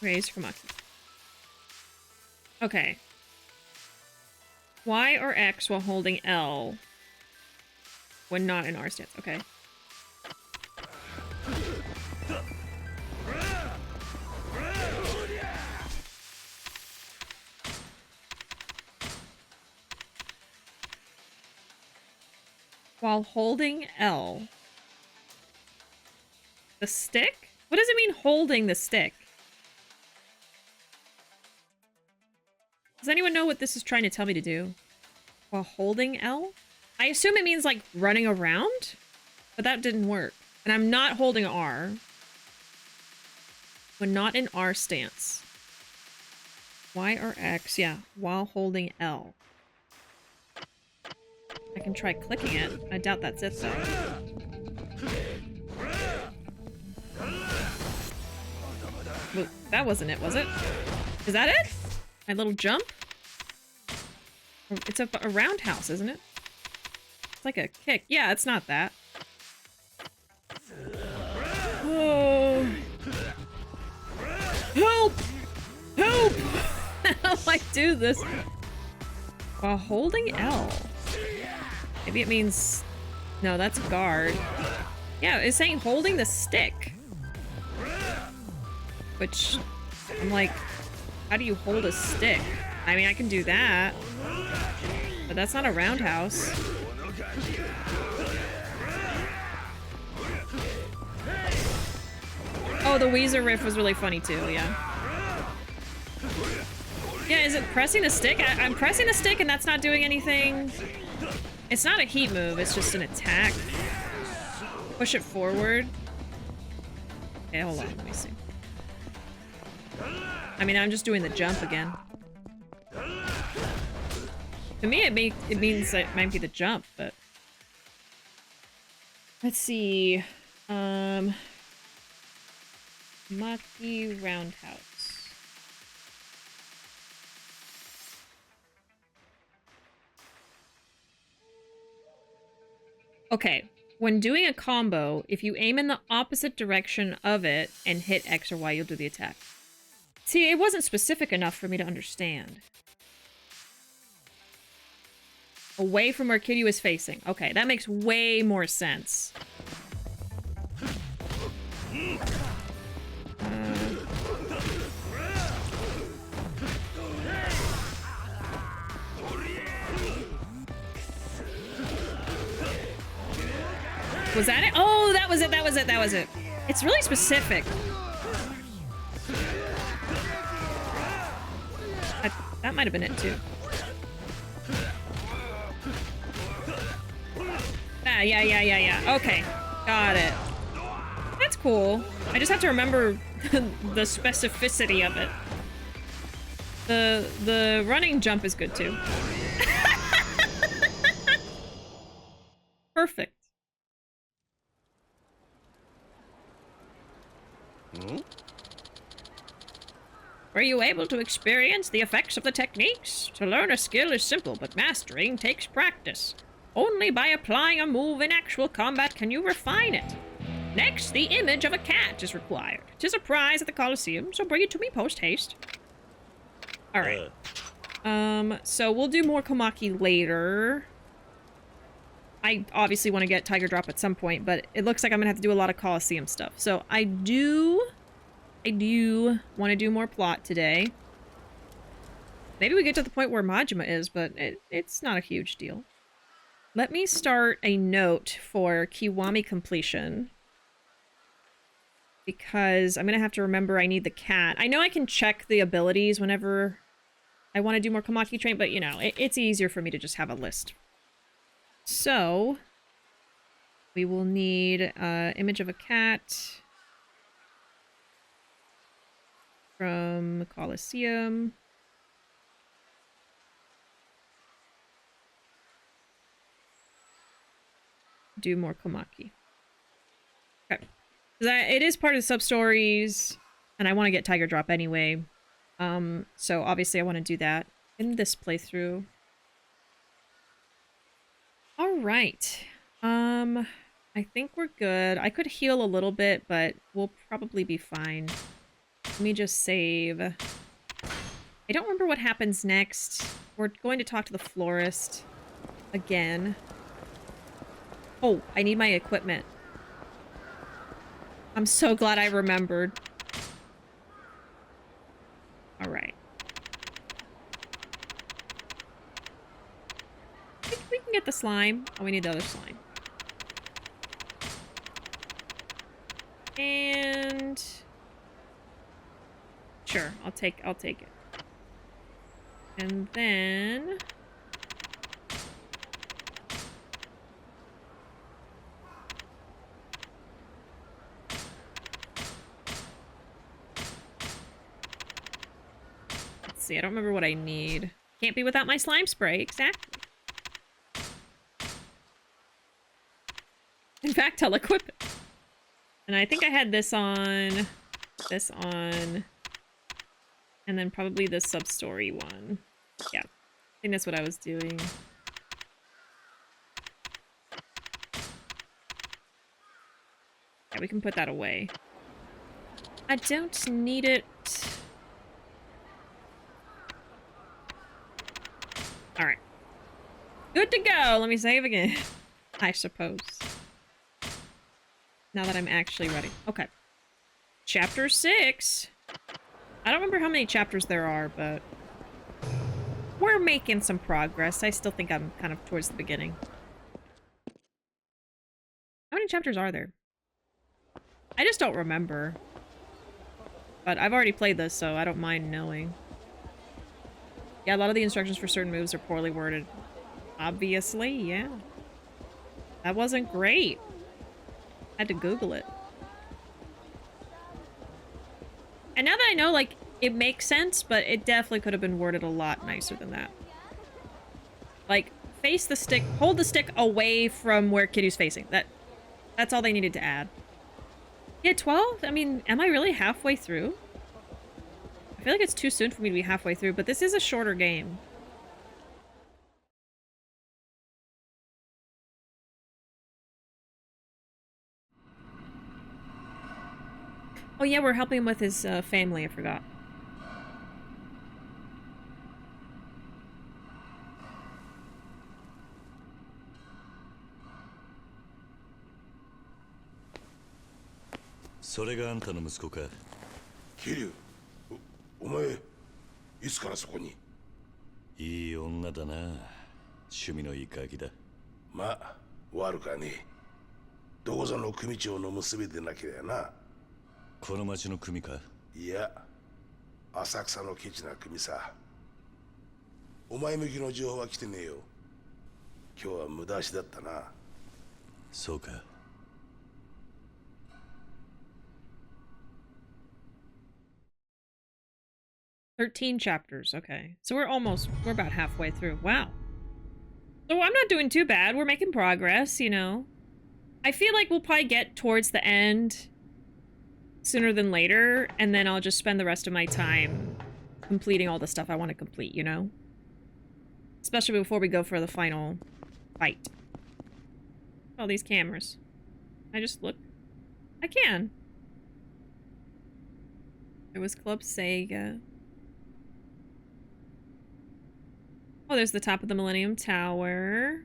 Speaker 1: Raise Komaki. Okay. Y or X while holding L when not in R stance. Okay. While holding L. The stick? What does it mean holding the stick? Does anyone know what this is trying to tell me to do? While holding L? I assume it means like running around, but that didn't work. And I'm not holding R. When not in R stance. Y or X, yeah, while holding L. I can try clicking it. I doubt that's it though. Well, that wasn't it, was it? Is that it? My little jump? It's a roundhouse, isn't it? It's like a kick. Yeah, it's not that. Oh. Help! Help! How do I do this? While holding L. Maybe it means... No, that's guard. Yeah, it's saying holding the stick. Which... I'm like... How do you hold a stick? I mean, I can do that. But that's not a roundhouse. Oh, the Weezer riff was really funny too, yeah. Yeah, is it pressing the stick? I'm pressing the stick and that's not doing anything. It's not a heat move, it's just an attack. Push it forward. Okay, hold on, let me see. I mean, I'm just doing the jump again. To me, it means it might be the jump, but... Let's see... Komaki roundhouse. Okay, when doing a combo, if you aim in the opposite direction of it and hit X or Y, you'll do the attack. See, it wasn't specific enough for me to understand. Away from where Kiryu is facing. Okay, that makes way more sense. Was that it? Oh, that was it, that was it, that was it. It's really specific. That might have been it too. Ah, yeah. Okay, got it. That's cool. I just have to remember the specificity of it. The running jump is good too. Perfect. Were you able to experience the effects of the techniques? To learn a skill is simple, but mastering takes practice. Only by applying a move in actual combat can you refine it. Next, the image of a cat is required. 'Tis a prize at the Coliseum, so bring it to me post-haste. Alright. So we'll do more Komaki later. I obviously want to get Tiger Drop at some point, but it looks like I'm gonna have to do a lot of Coliseum stuff. So I do want to do more plot today. Maybe we get to the point where Majima is, but it's not a huge deal. Let me start a note for Kiwami completion. Because I'm gonna have to remember I need the cat. I know I can check the abilities whenever I want to do more Komaki train, but you know, it's easier for me to just have a list. So, we will need image of a cat from Coliseum. Do more Komaki. Okay. It is part of the sub-stories, and I want to get Tiger Drop anyway. So obviously I want to do that in this playthrough. Alright. I think we're good. I could heal a little bit, but we'll probably be fine. Let me just save. I don't remember what happens next. We're going to talk to the florist again. Oh, I need my equipment. I'm so glad I remembered. Alright. I think we can get the slime. Oh, we need the other slime. And... sure, I'll take it. And then... let's see, I don't remember what I need. Can't be without my slime spray, exactly. In fact, I'll equip it. And I think I had this on, and then probably the sub-story one. Yeah, I think that's what I was doing. Yeah, we can put that away. I don't need it. Alright. Good to go! Let me save again. I suppose. Now that I'm actually ready. Okay. Chapter 6. I don't remember how many chapters there are, but... we're making some progress. I still think I'm kind of towards the beginning. How many chapters are there? I just don't remember. But I've already played this, so I don't mind knowing. Yeah, a lot of the instructions for certain moves are poorly worded. Obviously, yeah. That wasn't great. Had to Google it. And now that I know, like, it makes sense, but it definitely could have been worded a lot nicer than that. Like, face the stick, hold the stick away from where Kiryu's facing. That's all they needed to add. Yeah, 12? I mean, am I really halfway through? I feel like it's too soon for me to be halfway through, but this is a shorter game. Oh yeah, we're helping him with his family, I forgot.
Speaker 3: Kiryu, お前いつからそこに？
Speaker 2: いい女だな。趣味のいいガキだ。
Speaker 3: まあ悪かねえ。どこぞの組長の娘でなければな。
Speaker 2: この町の組か？
Speaker 3: いや、浅草のケチな組さ。お前向きの情報は来てねえよ。今日は無駄足だったな。
Speaker 2: そうか。
Speaker 1: 13 chapters, okay. So we're about halfway through. Wow. So I'm not doing too bad. We're making progress, you know. I feel like we'll probably get towards the end sooner than later, and then I'll just spend the rest of my time completing all the stuff I want to complete, you know? Especially before we go for the final fight. All these cameras. I just look. I can. It was Club Sega. Oh, there's the top of the Millennium Tower.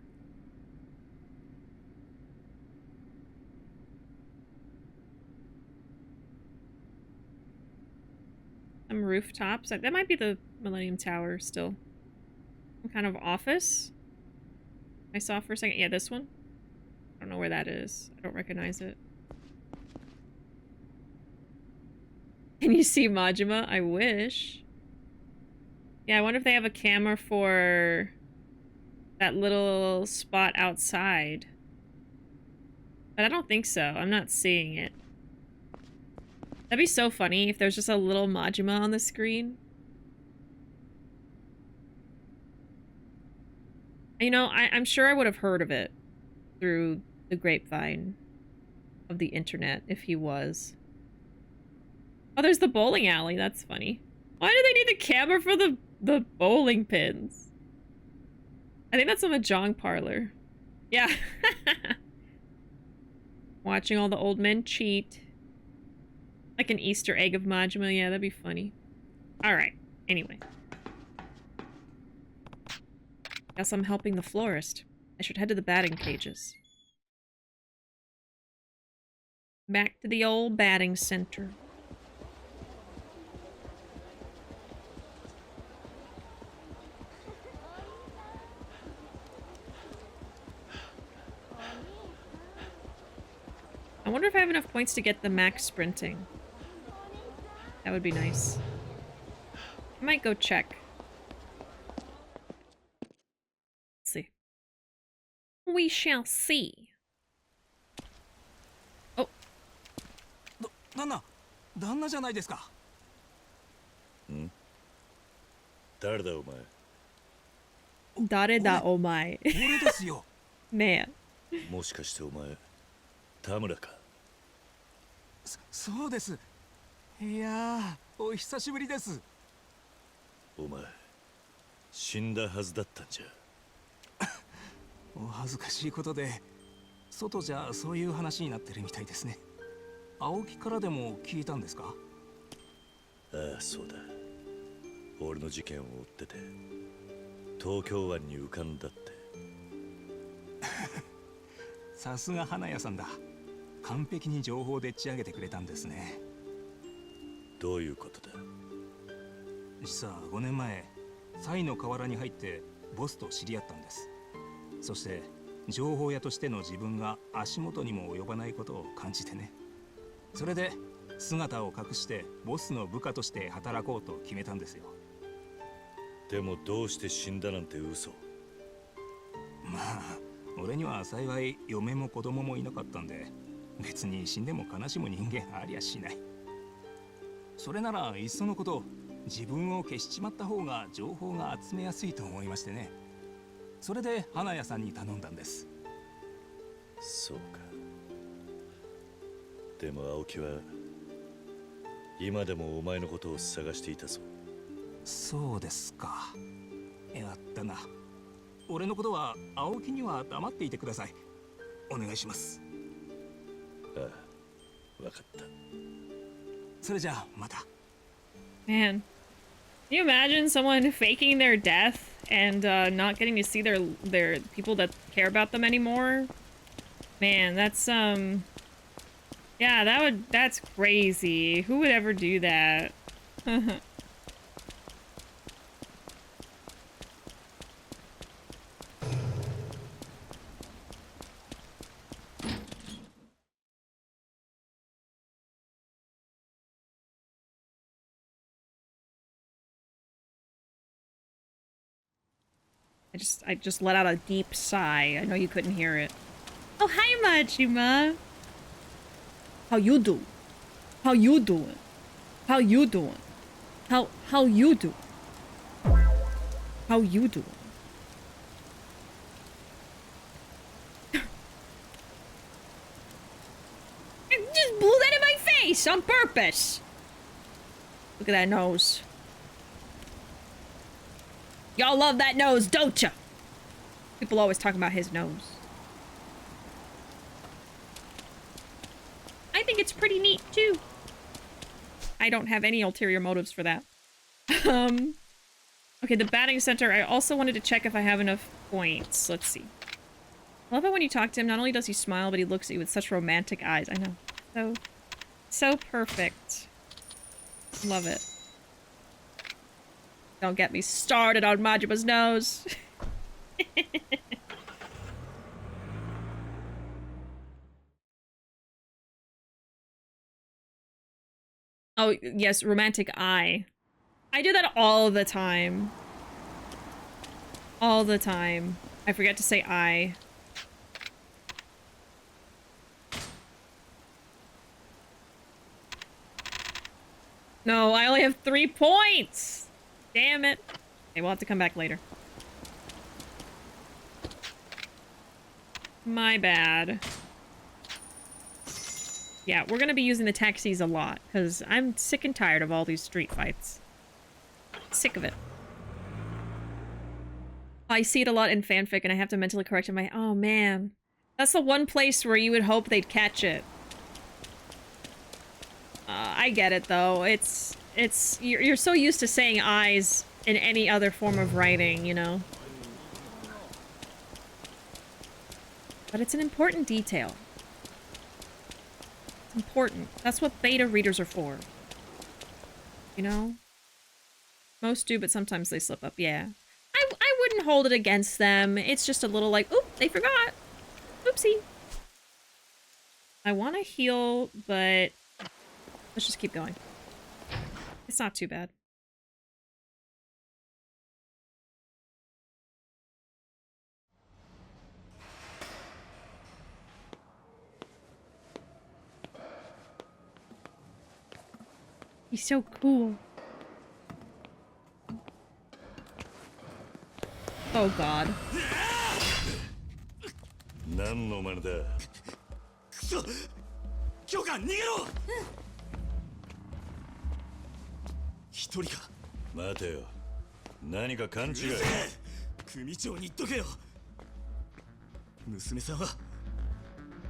Speaker 1: Some rooftops. That might be the Millennium Tower still. Some kind of office. I saw for a second. Yeah, this one. I don't know where that is. I don't recognize it. Can you see Majima? I wish. Yeah, I wonder if they have a camera for that little spot outside. But I don't think so. I'm not seeing it. That'd be so funny if there's just a little Majima on the screen. You know, I'm sure I would have heard of it through the grapevine of the internet if he was. Oh, there's the bowling alley. That's funny. Why do they need the camera for the bowling pins? I think that's a mahjong parlor. Yeah. Watching all the old men cheat. Like an Easter egg of Majima. Yeah, that'd be funny. Alright. Anyway. Guess I'm helping the florist. I should head to the batting cages. Back to the old batting center. I wonder if I have enough points to get the max sprinting. That would be nice. I might go check. Let's see. We shall see. Oh.
Speaker 4: 旦那、旦那じゃないですか。
Speaker 2: 誰だお前。
Speaker 1: 誰だお前。
Speaker 4: 俺ですよ。
Speaker 1: Man.
Speaker 2: もしかしてお前、田村か。
Speaker 4: そうです。いやー、お久しぶりです。
Speaker 2: お前、死んだはずだったんじゃ。
Speaker 4: お恥ずかしいことで、外じゃそういう話になってるみたいですね。青木からでも聞いたんですか？
Speaker 2: ああ、そうだ。俺の事件を追ってて、東京湾に浮かんだって。
Speaker 4: さすが花屋さんだ。完璧に情報でっち上げてくれたんですね。
Speaker 2: どういうことだ？
Speaker 4: 実は5年前、サイの河原に入ってボスと知り合ったんです。そして情報屋としての自分が足元にも及ばないことを感じてね。それで姿を隠してボスの部下として働こうと決めたんですよ。
Speaker 2: でもどうして死んだなんて嘘。
Speaker 4: まあ俺には幸い嫁も子供もいなかったんで、別に死んでも悲しむ人間ありゃしない。それならいっそのこと自分を消しちまった方が情報が集めやすいと思いましてね。それで花屋さんに頼んだんです。
Speaker 2: そうか。でも青木は今でもお前のことを探していたぞ。
Speaker 4: そうですか。やったな。俺のことは青木には黙っていてください。お願いします。
Speaker 2: ああ、わかった。
Speaker 4: それじゃあまた。
Speaker 1: Man. Can you imagine someone faking their death and not getting to see their people that care about them anymore? Man, that's yeah, that's crazy. Who would ever do that? I just let out a deep sigh. I know you couldn't hear it. Oh, hi, Majima. How you doing? How you doing? How you doing? How you doing? How you doing? I just blew that in my face on purpose. Look at that nose. Y'all love that nose, don't ya? People always talk about his nose. I think it's pretty neat too. I don't have any ulterior motives for that. Okay, the batting center. I also wanted to check if I have enough points. Let's see. I love it when you talk to him. Not only does he smile, but he looks at you with such romantic eyes. I know. So perfect. Love it. Don't get me started on Majima's nose. Oh, yes, romantic eye. I do that all the time. All the time. I forget to say I. No, I only have 3 points! Damn it. Okay, we'll have to come back later. My bad. Yeah, we're gonna be using the taxis a lot, because I'm sick and tired of all these street fights. Sick of it. I see it a lot in fanfic, and I have to mentally correct it. Oh man. That's the one place where you would hope they'd catch it. I get it, though. You're so used to saying eyes in any other form of writing, you know? But it's an important detail. It's important. That's what beta readers are for. You know? Most do, but sometimes they slip up. Yeah. I wouldn't hold it against them. It's just a little like, oop, they forgot. Oopsie. I want to heal, but let's just keep going. It's not too bad. He's so cool. Oh god.
Speaker 2: 何の真似だ。
Speaker 4: くそ、教官逃げろ。一人か。
Speaker 2: 待てよ。何か勘違い。
Speaker 4: 組長に言っとけよ。娘さんは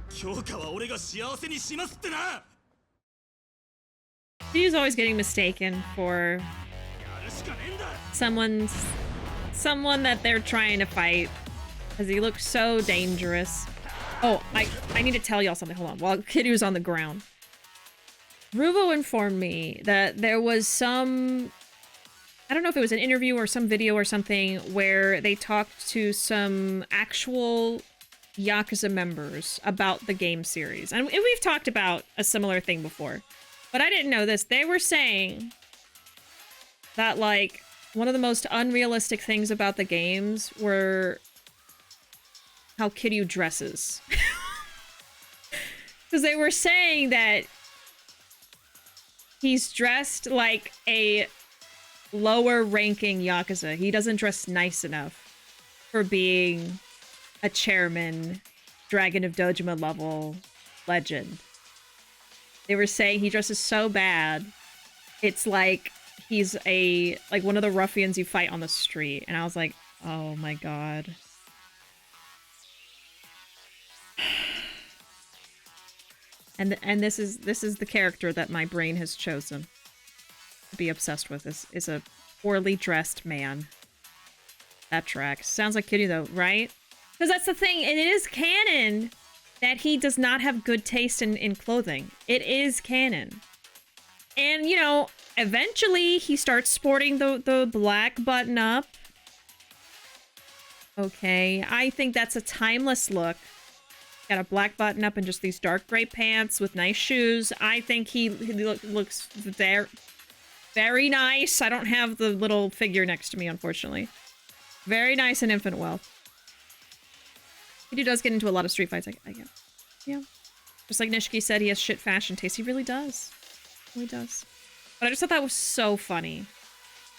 Speaker 4: 教科は俺が幸せにしますってな。
Speaker 1: He's always getting mistaken for someone that they're trying to fight, because he looks so dangerous. Oh, I need to tell y'all something. Hold on. While Kiryu's on the ground, Ruuuvo informed me that there was some, I don't know if it was an interview or some video or something, where they talked to some actual Yakuza members about the game series. And we've talked about a similar thing before. But I didn't know this. They were saying that, like, one of the most unrealistic things about the games were how Kiryu dresses. Because they were saying that he's dressed like a lower-ranking Yakuza. He doesn't dress nice enough for being a chairman, Dragon of Dojima level legend. They were saying he dresses so bad, it's like he's like one of the ruffians you fight on the street. And I was like, oh my god. And this is the character that my brain has chosen to be obsessed with, is a poorly dressed man. That tracks. Sounds like Kiryu though, right? Because that's the thing, it is canon that he does not have good taste in clothing. It is canon. And, you know, eventually he starts sporting the black button-up. Okay, I think that's a timeless look. Got a black button-up and just these dark gray pants with nice shoes. I think he looks very nice. I don't have the little figure next to me, unfortunately. Very nice in Infinite Wealth. He does get into a lot of street fights, I guess. Yeah. Just like Nishiki said, he has shit fashion taste. He really does. He does. But I just thought that was so funny.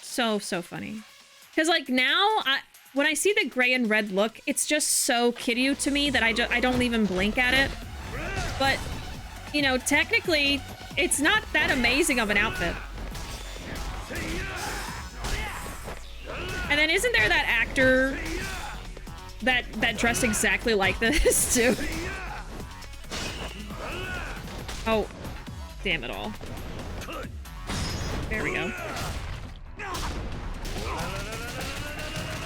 Speaker 1: So funny. Because, like, now, when I see the gray and red look, it's just so Kiryu to me that I don't even blink at it. But, you know, technically, it's not that amazing of an outfit. And then isn't there that actor that dressed exactly like this too? Oh, Damn it all. There we go.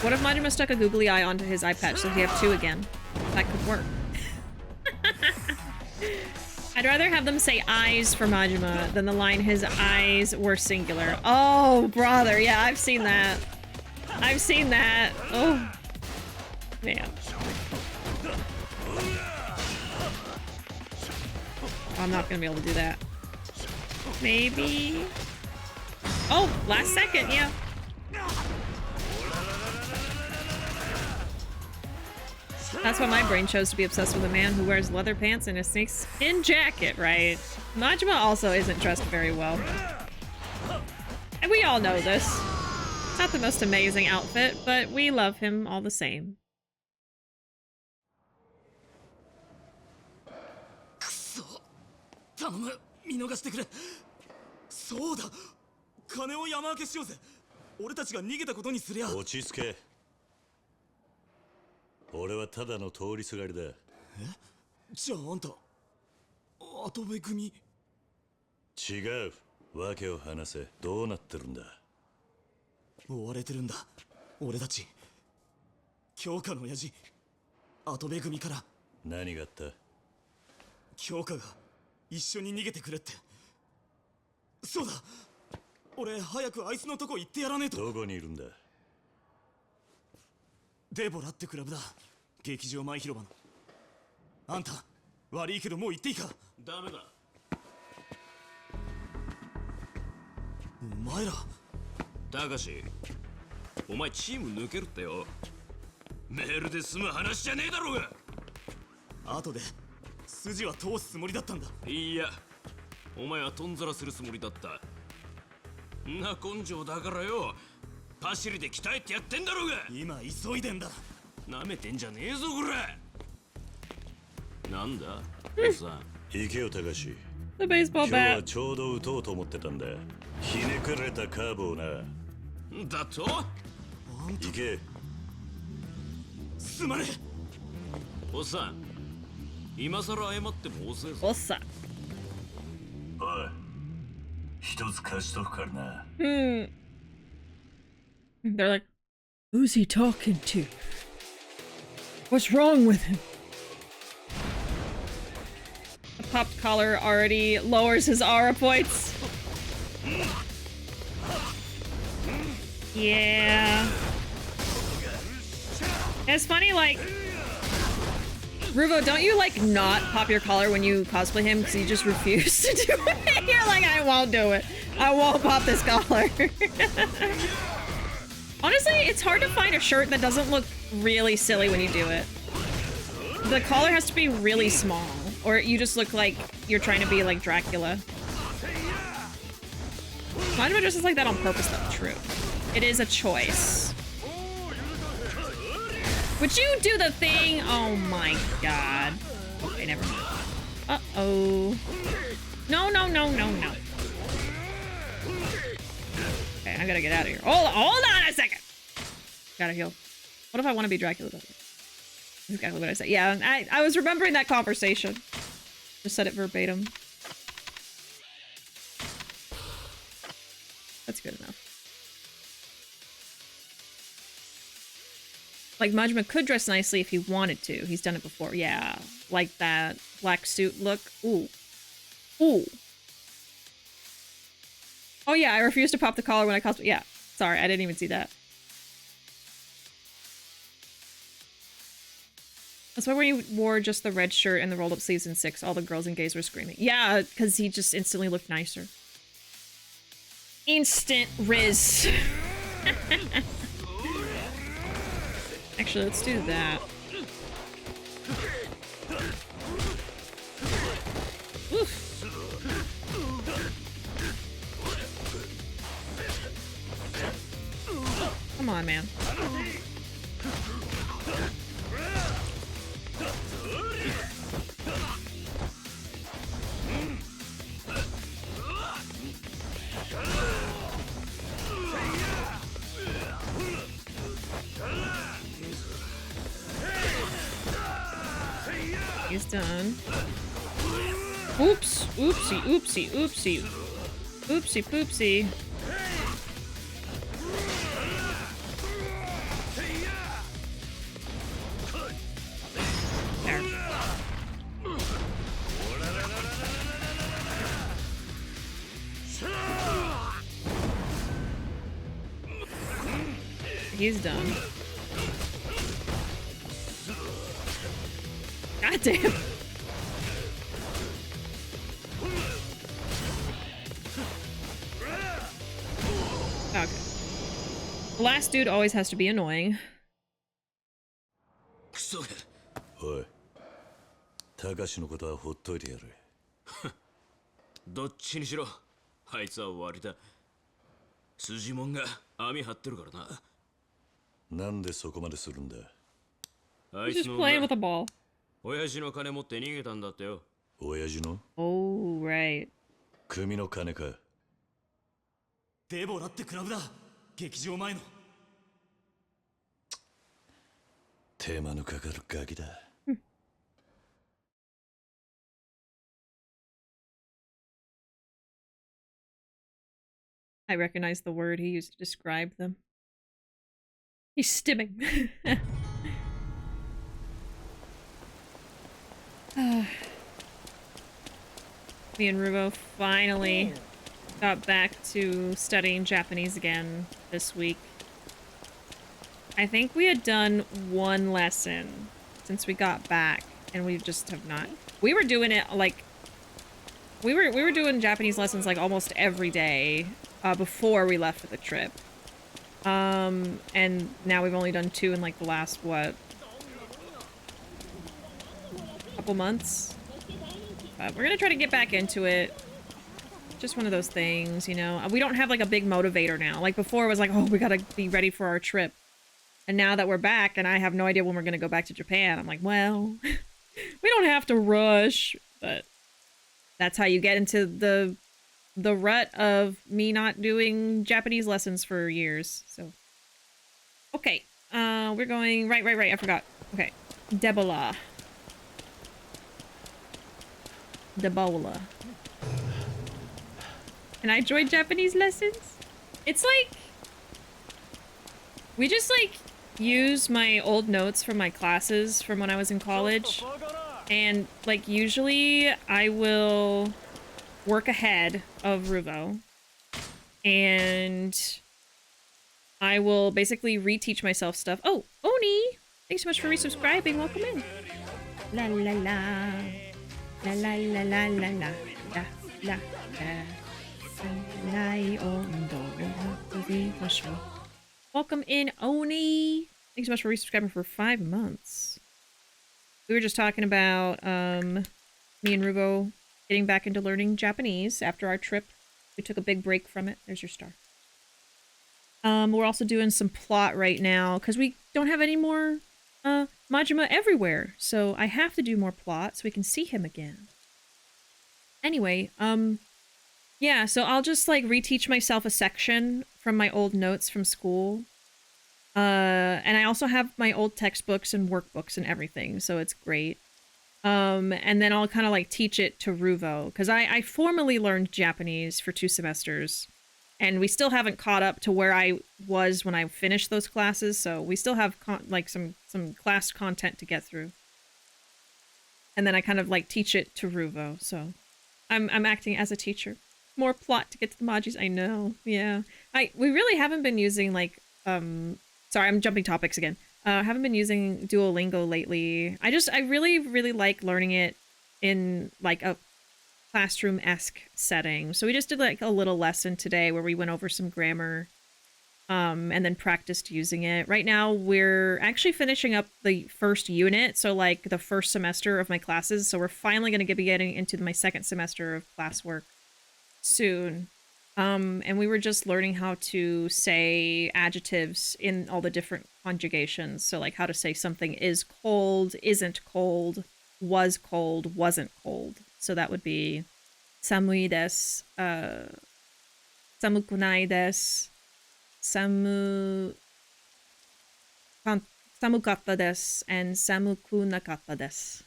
Speaker 1: What if Majima stuck a googly eye onto his eye patch so he have two again? That could work. I'd rather have them say eyes for Majima than the line his eyes were singular. Oh, brother. Yeah, I've seen that. I've seen that. Oh. Man. I'm not gonna be able to do that. Maybe. Oh, last second, yeah. That's why my brain chose to be obsessed with a man who wears leather pants and a snakeskin jacket, right? Majima also isn't dressed very well. And we all know this. It's not the most amazing outfit, but we love him all the same.
Speaker 4: 頼む見逃してくれそうだ金を山分けしようぜ俺たちが逃げたことにすりゃ
Speaker 2: 落ち着け俺はただの通りすがりだえ
Speaker 4: じゃああんた後部組
Speaker 2: 違うわけを話せどうなってるんだ
Speaker 4: 追われてるんだ俺たち京香の親父後部組から
Speaker 2: 何があった
Speaker 4: 京香が一緒に逃げてくれってそうだ俺早くあいつのとこ行ってやらねえと
Speaker 2: どこにいるんだ
Speaker 4: デボラってクラブだ劇場前広場のあんた悪いけどもう行っていいかダメだお前ら
Speaker 5: たかしお前チーム抜けるってよメールで済む話じゃねえだろうが
Speaker 4: 後で筋は通すつもりだったんだ
Speaker 5: いやお前はとんざらするつもりだったな根性だからよパシリで鍛えてやってんだろうが
Speaker 4: 今急いでんだ
Speaker 5: なめてんじゃねえぞこらなんだおっさん
Speaker 2: 行けよ高志
Speaker 1: The baseball
Speaker 2: 今日は
Speaker 1: bat.
Speaker 2: ちょうど打とうと思ってたんだひねくれたカーブをな
Speaker 5: だと
Speaker 2: 行け
Speaker 4: すまねえ
Speaker 5: おっさん今さら謝っても遅えぞ
Speaker 1: What's that?
Speaker 2: おい一つ貸しとくからな
Speaker 1: They're like, who's he talking to? What's wrong with him? A popped collar already lowers his aura points. Yeah. It's funny, like, Ruuuvo, don't you, like, not pop your collar when you cosplay him because you just refuse to do it? You're like, I won't do it. I won't pop this collar. Honestly, it's hard to find a shirt that doesn't look really silly when you do it. The collar has to be really small, or you just look like you're trying to be like Dracula. Majima dresses like that on purpose, though. True. It is a choice. Would you do the thing? Oh my god. Okay, never mind. Uh-oh. No, no, no, no, no. Okay, I gotta get out of here. Hold on a second! Gotta heal. What if I want to be Dracula, though? That's exactly what I said. Yeah, I was remembering that conversation. Just said it verbatim. That's good enough. Like, Majima could dress nicely if he wanted to. He's done it before. Yeah. Like that black suit look. Ooh. Ooh. Oh yeah, I refuse to pop the collar when I cosplay. Yeah. Sorry, I didn't even see that. That's why when he wore just the red shirt and the rolled up sleeves in 6, all the girls and gays were screaming. Yeah, because he just instantly looked nicer. Instant Riz. Actually, let's do that. Oof. Come on, man. He's done. Oops. Oopsie. Oopsie. Oopsie. Oopsie poopsie. There. He's done. God damn. Okay. The last dude always has to be annoying.
Speaker 5: クソが
Speaker 2: おい高志のことはほっといてやれ。
Speaker 5: どっちにしろあいつは終わりだ。筋もんが網張ってるからな。
Speaker 2: なんでそこまでするんだ。
Speaker 5: あ
Speaker 1: He's
Speaker 5: いつ
Speaker 1: just
Speaker 5: の
Speaker 1: playing
Speaker 5: 女
Speaker 1: with a ball.
Speaker 5: 親父の金持って逃げたんだってよ。
Speaker 2: 親父の
Speaker 1: Oh, right.
Speaker 2: 組の金か。
Speaker 6: デボラってクラブだ。劇場前の。
Speaker 2: 手間のかかるガキだ。
Speaker 1: I recognize the word he used to describe them. He's stimming. Me and Ruuuvo finally got back to studying Japanese again this week. I think we had done one lesson since we got back, and we just have not. We were doing it like we were doing Japanese lessons like almost every day before we left for the trip. And now we've only done 2 in like the last what, couple months. But we're gonna try to get back into it. Just one of those things, you know. We don't have like a big motivator now. Like before, it was like, oh, we gotta be ready for our trip. And now that we're back, and I have no idea when we're gonna go back to Japan, I'm like, well, we don't have to rush. But that's how you get into the rut of me not doing Japanese lessons for years. So, okay, we're going right. I forgot. Okay, Debola. And I enjoyed Japanese lessons. It's like we just like use my old notes from my classes from when I was in college, and like usually I will work ahead of Ruuuvo, and I will basically reteach myself stuff. Oh, Oni! Thanks so much for resubscribing. Welcome in. La la la. La la la la la la. La la la. Welcome in, Oni! Thanks so much for resubscribing for 5 months. We were just talking about me and Ruuuvo getting back into learning Japanese after our trip. We took a big break from it. There's your star. We're also doing some plot right now because we don't have any more Majima everywhere. So I have to do more plot so we can see him again. Anyway, yeah, so I'll just like reteach myself a section from my old notes from school. And I also have my old textbooks and workbooks and everything, so it's great. And then I'll kind of like teach it to Ruuuvo, because I formally learned Japanese for 2 semesters, and we still haven't caught up to where I was when I finished those classes, so we still have like some class content to get through. And then I kind of like teach it to Ruuuvo, so I'm acting as a teacher. More plot to get to the Majis, I know, yeah. We really haven't been using like, sorry, I'm jumping topics again. Haven't been using Duolingo lately. I really like learning it in like a classroom-esque setting. So we just did like a little lesson today where we went over some grammar and then practiced using it. Right now we're actually finishing up the first unit, so like the first semester of my classes. So we're finally going to be getting into my 2nd semester of classwork soon. And we were just learning how to say adjectives in all the different conjugations. So like how to say something is cold, isn't cold, was cold, wasn't cold. So that would be samui desu, samukunai desu, samukatta desu, and samukunakatta desu.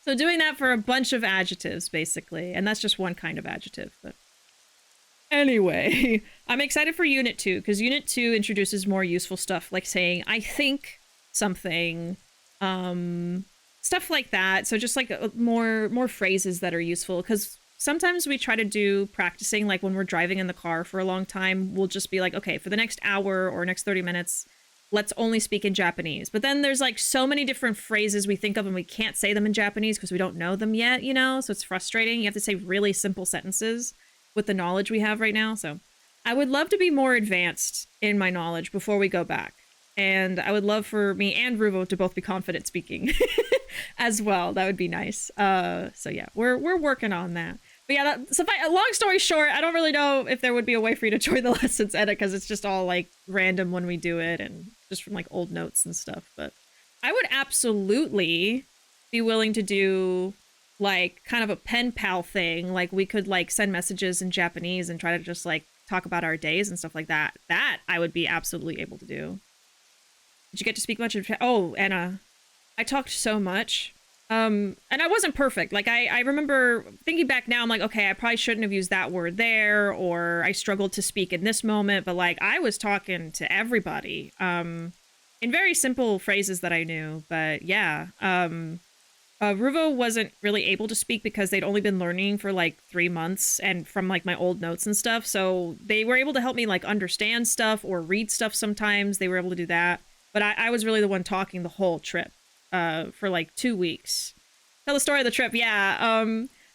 Speaker 1: So doing that for a bunch of adjectives, basically. And that's just one kind of adjective. But anyway, I'm excited for Unit 2, because Unit 2 introduces more useful stuff, like saying, I think something, stuff like that. So just like more phrases that are useful, because sometimes we try to do practicing, like when we're driving in the car for a long time, we'll just be like, okay, for the next hour or next 30 minutes, let's only speak in Japanese. But then there's like so many different phrases we think of and we can't say them in Japanese because we don't know them yet, you know? So it's frustrating. You have to say really simple sentences with the knowledge we have right now. So I would love to be more advanced in my knowledge before we go back. And I would love for me and Ruuuvo to both be confident speaking as well. That would be nice. So yeah, we're working on that. But yeah, long story short, I don't really know if there would be a way for you to join the lessons edit, because it's just all like random when we do it and just from like old notes and stuff. But I would absolutely be willing to do like kind of a pen pal thing. Like we could like send messages in Japanese and try to just like talk about our days and stuff like that. That I would be absolutely able to do. Did you get to speak much? Oh, Anna, I talked so much. And I wasn't perfect. Like I remember thinking back now, I'm like, okay, I probably shouldn't have used that word there, or I struggled to speak in this moment, but like I was talking to everybody, in very simple phrases that I knew. But yeah, Ruuuvo wasn't really able to speak because they'd only been learning for like 3 months and from like my old notes and stuff. So they were able to help me like understand stuff or read stuff sometimes. They were able to do that. But I was really the one talking the whole trip. For like 2 weeks. Tell the story of the trip. Yeah.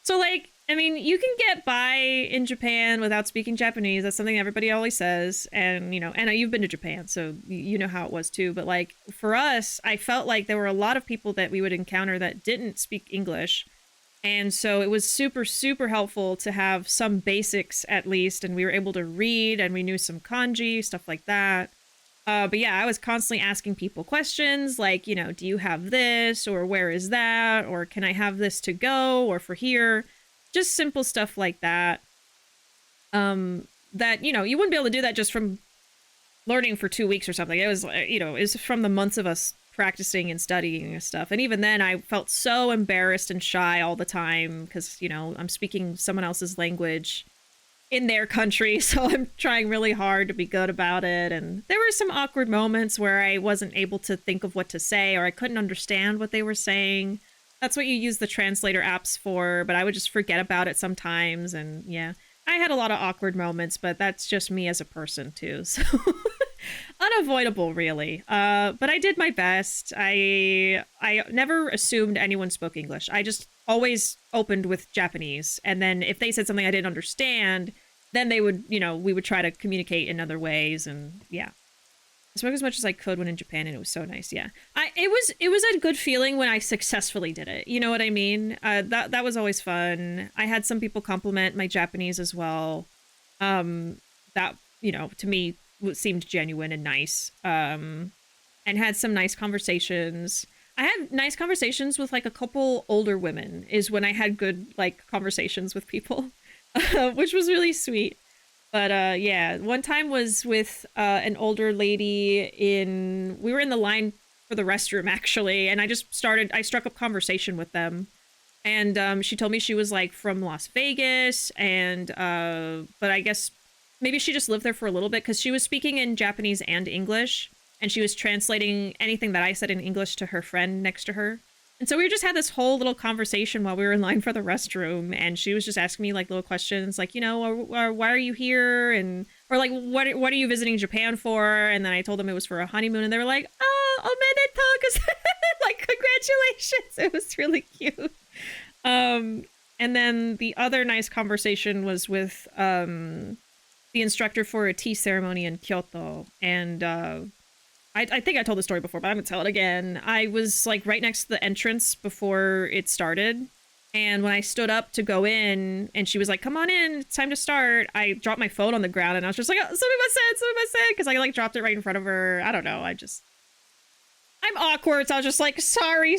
Speaker 1: So like, I mean, you can get by in Japan without speaking Japanese. That's something everybody always says. And, you know, Anna, you've been to Japan, so you know how it was too. But like for us, I felt like there were a lot of people that we would encounter that didn't speak English. And so it was super, super helpful to have some basics at least. And we were able to read and we knew some kanji, stuff like that. But yeah, I was constantly asking people questions like, you know, do you have this, or where is that, or can I have this to go, or for here? Just simple stuff like that. That, you know, you wouldn't be able to do that just from learning for 2 weeks or something. It was, you know, it was from the months of us practicing and studying and stuff. And even then I felt so embarrassed and shy all the time because, you know, I'm speaking someone else's language in their country, so I'm trying really hard to be good about it. And there were some awkward moments where I wasn't able to think of what to say, or I couldn't understand what they were saying. That's what you use the translator apps for, but I would just forget about it sometimes. And yeah, I had a lot of awkward moments, but that's just me as a person too, so unavoidable really. But I did my best. I never assumed anyone spoke English. I just always opened with Japanese, and then if they said something I didn't understand, then they would, you know, we would try to communicate in other ways. And yeah, I spoke as much as I could when in Japan, and it was so nice. Yeah, it was a good feeling when I successfully did it. You know what I mean? That was always fun. I had some people compliment my Japanese as well. That, you know, to me seemed genuine and nice. And had some nice conversations. I had nice conversations with like a couple older women is when I had good like conversations with people, which was really sweet. But yeah, one time was with an older lady we were in the line for the restroom actually. And I struck up conversation with them. And she told me she was like from Las Vegas, and but I guess maybe she just lived there for a little bit because she was speaking in Japanese and English. And she was translating anything that I said in English to her friend next to her. And so we just had this whole little conversation while we were in line for the restroom. And she was just asking me like little questions like, you know, or why are you here? And, or like, what are you visiting Japan for? And then I told them it was for a honeymoon. And they were like, oh, omedetou, like, congratulations. It was really cute. And then the other nice conversation was with the instructor for a tea ceremony in Kyoto. And I think I told the story before, but I'm gonna tell it again. I was like right next to the entrance before it started. And when I stood up to go in and she was like, come on in, it's time to start, I dropped my phone on the ground and I was just like, oh, somebody said, because I like dropped it right in front of her. I don't know. I'm awkward. So I was just like, sorry.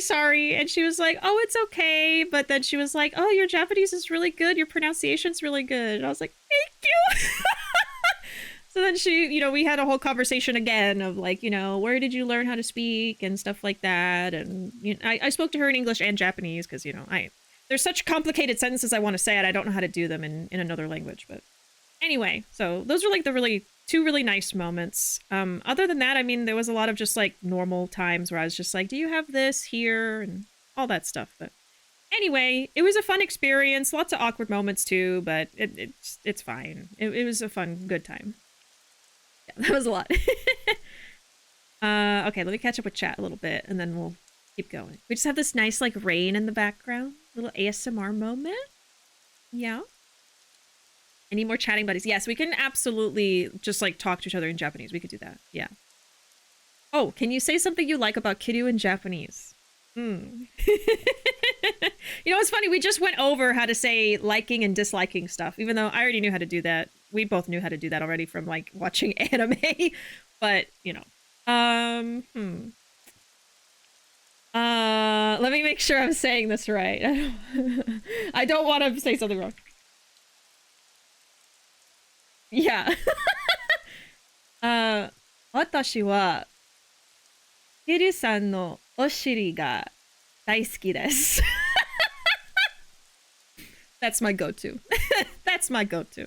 Speaker 1: And she was like, oh, it's okay. But then she was like, oh, your Japanese is really good. Your pronunciation's really good. And I was like, thank you. So then she, you know, we had a whole conversation again of like, you know, where did you learn how to speak and stuff like that. And you know, I spoke to her in English and Japanese because, you know, there's such complicated sentences I want to say and I don't know how to do them in another language. But anyway, so those are like the two really nice moments. Other than that, I mean, there was a lot of just like normal times where I was just like, do you have this here and all that stuff. But anyway, it was a fun experience. Lots of awkward moments too, but it's fine. It was a fun, good time. Yeah, that was a lot. Okay, let me catch up with chat a little bit and then we'll keep going. We just have this nice like rain in the background. Little ASMR moment. Yeah. Any more chatting buddies? Yes, we can absolutely just like talk to each other in Japanese. We could do that. Yeah. Oh, can you say something you like about Kiryu in Japanese? You know, it's funny. We just went over how to say liking and disliking stuff, even though I already knew how to do that. We both knew how to do that already from like watching anime, but you know, let me make sure I'm saying this right. I don't want to say something wrong. Yeah. 私はキリさんのお尻が大好きです。That's my go-to. That's my go-to.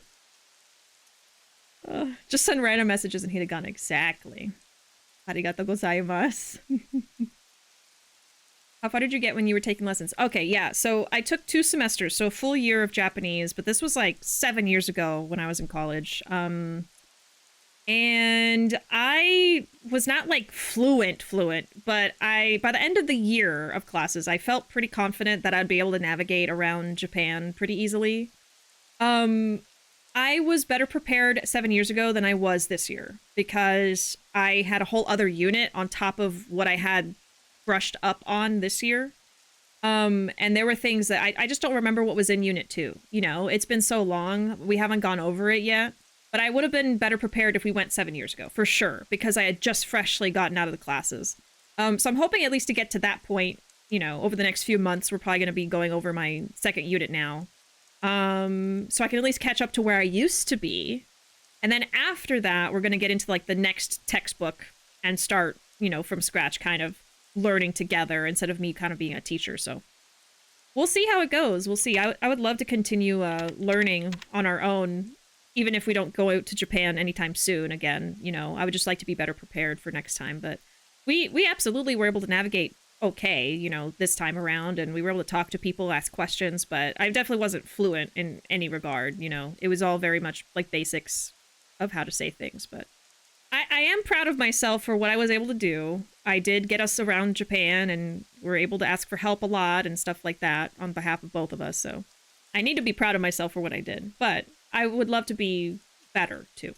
Speaker 1: Just send random messages in hiragana. Exactly. Arigatou gozaimasu. How far did you get when you were taking lessons? Okay, yeah. So I took 2 semesters, so a full year of Japanese, but this was like 7 years ago when I was in college. And I was not like fluent, but by the end of the year of classes, I felt pretty confident that I'd be able to navigate around Japan pretty easily. I was better prepared 7 years ago than I was this year because I had a whole other unit on top of what I had brushed up on this year. And there were things that I just don't remember what was in unit 2. You know, it's been so long. We haven't gone over it yet. But I would have been better prepared if we went 7 years ago, for sure, because I had just freshly gotten out of the classes. So I'm hoping at least to get to that point, you know, over the next few months. We're probably going to be going over my second unit now. So I can at least catch up to where I used to be. And then after that, we're going to get into like the next textbook and start, you know, from scratch, kind of learning together instead of me kind of being a teacher. So we'll see how it goes. We'll see. I would love to continue learning on our own, even if we don't go out to Japan anytime soon again. You know, I would just like to be better prepared for next time. But we absolutely were able to navigate okay, you know, this time around, and we were able to talk to people, ask questions, but I definitely wasn't fluent in any regard. You know, it was all very much like basics of how to say things. But I am proud of myself for what I was able to do. I did get us around Japan and were able to ask for help a lot and stuff like that on behalf of both of us. So I need to be proud of myself for what I did, but I would love to be better too.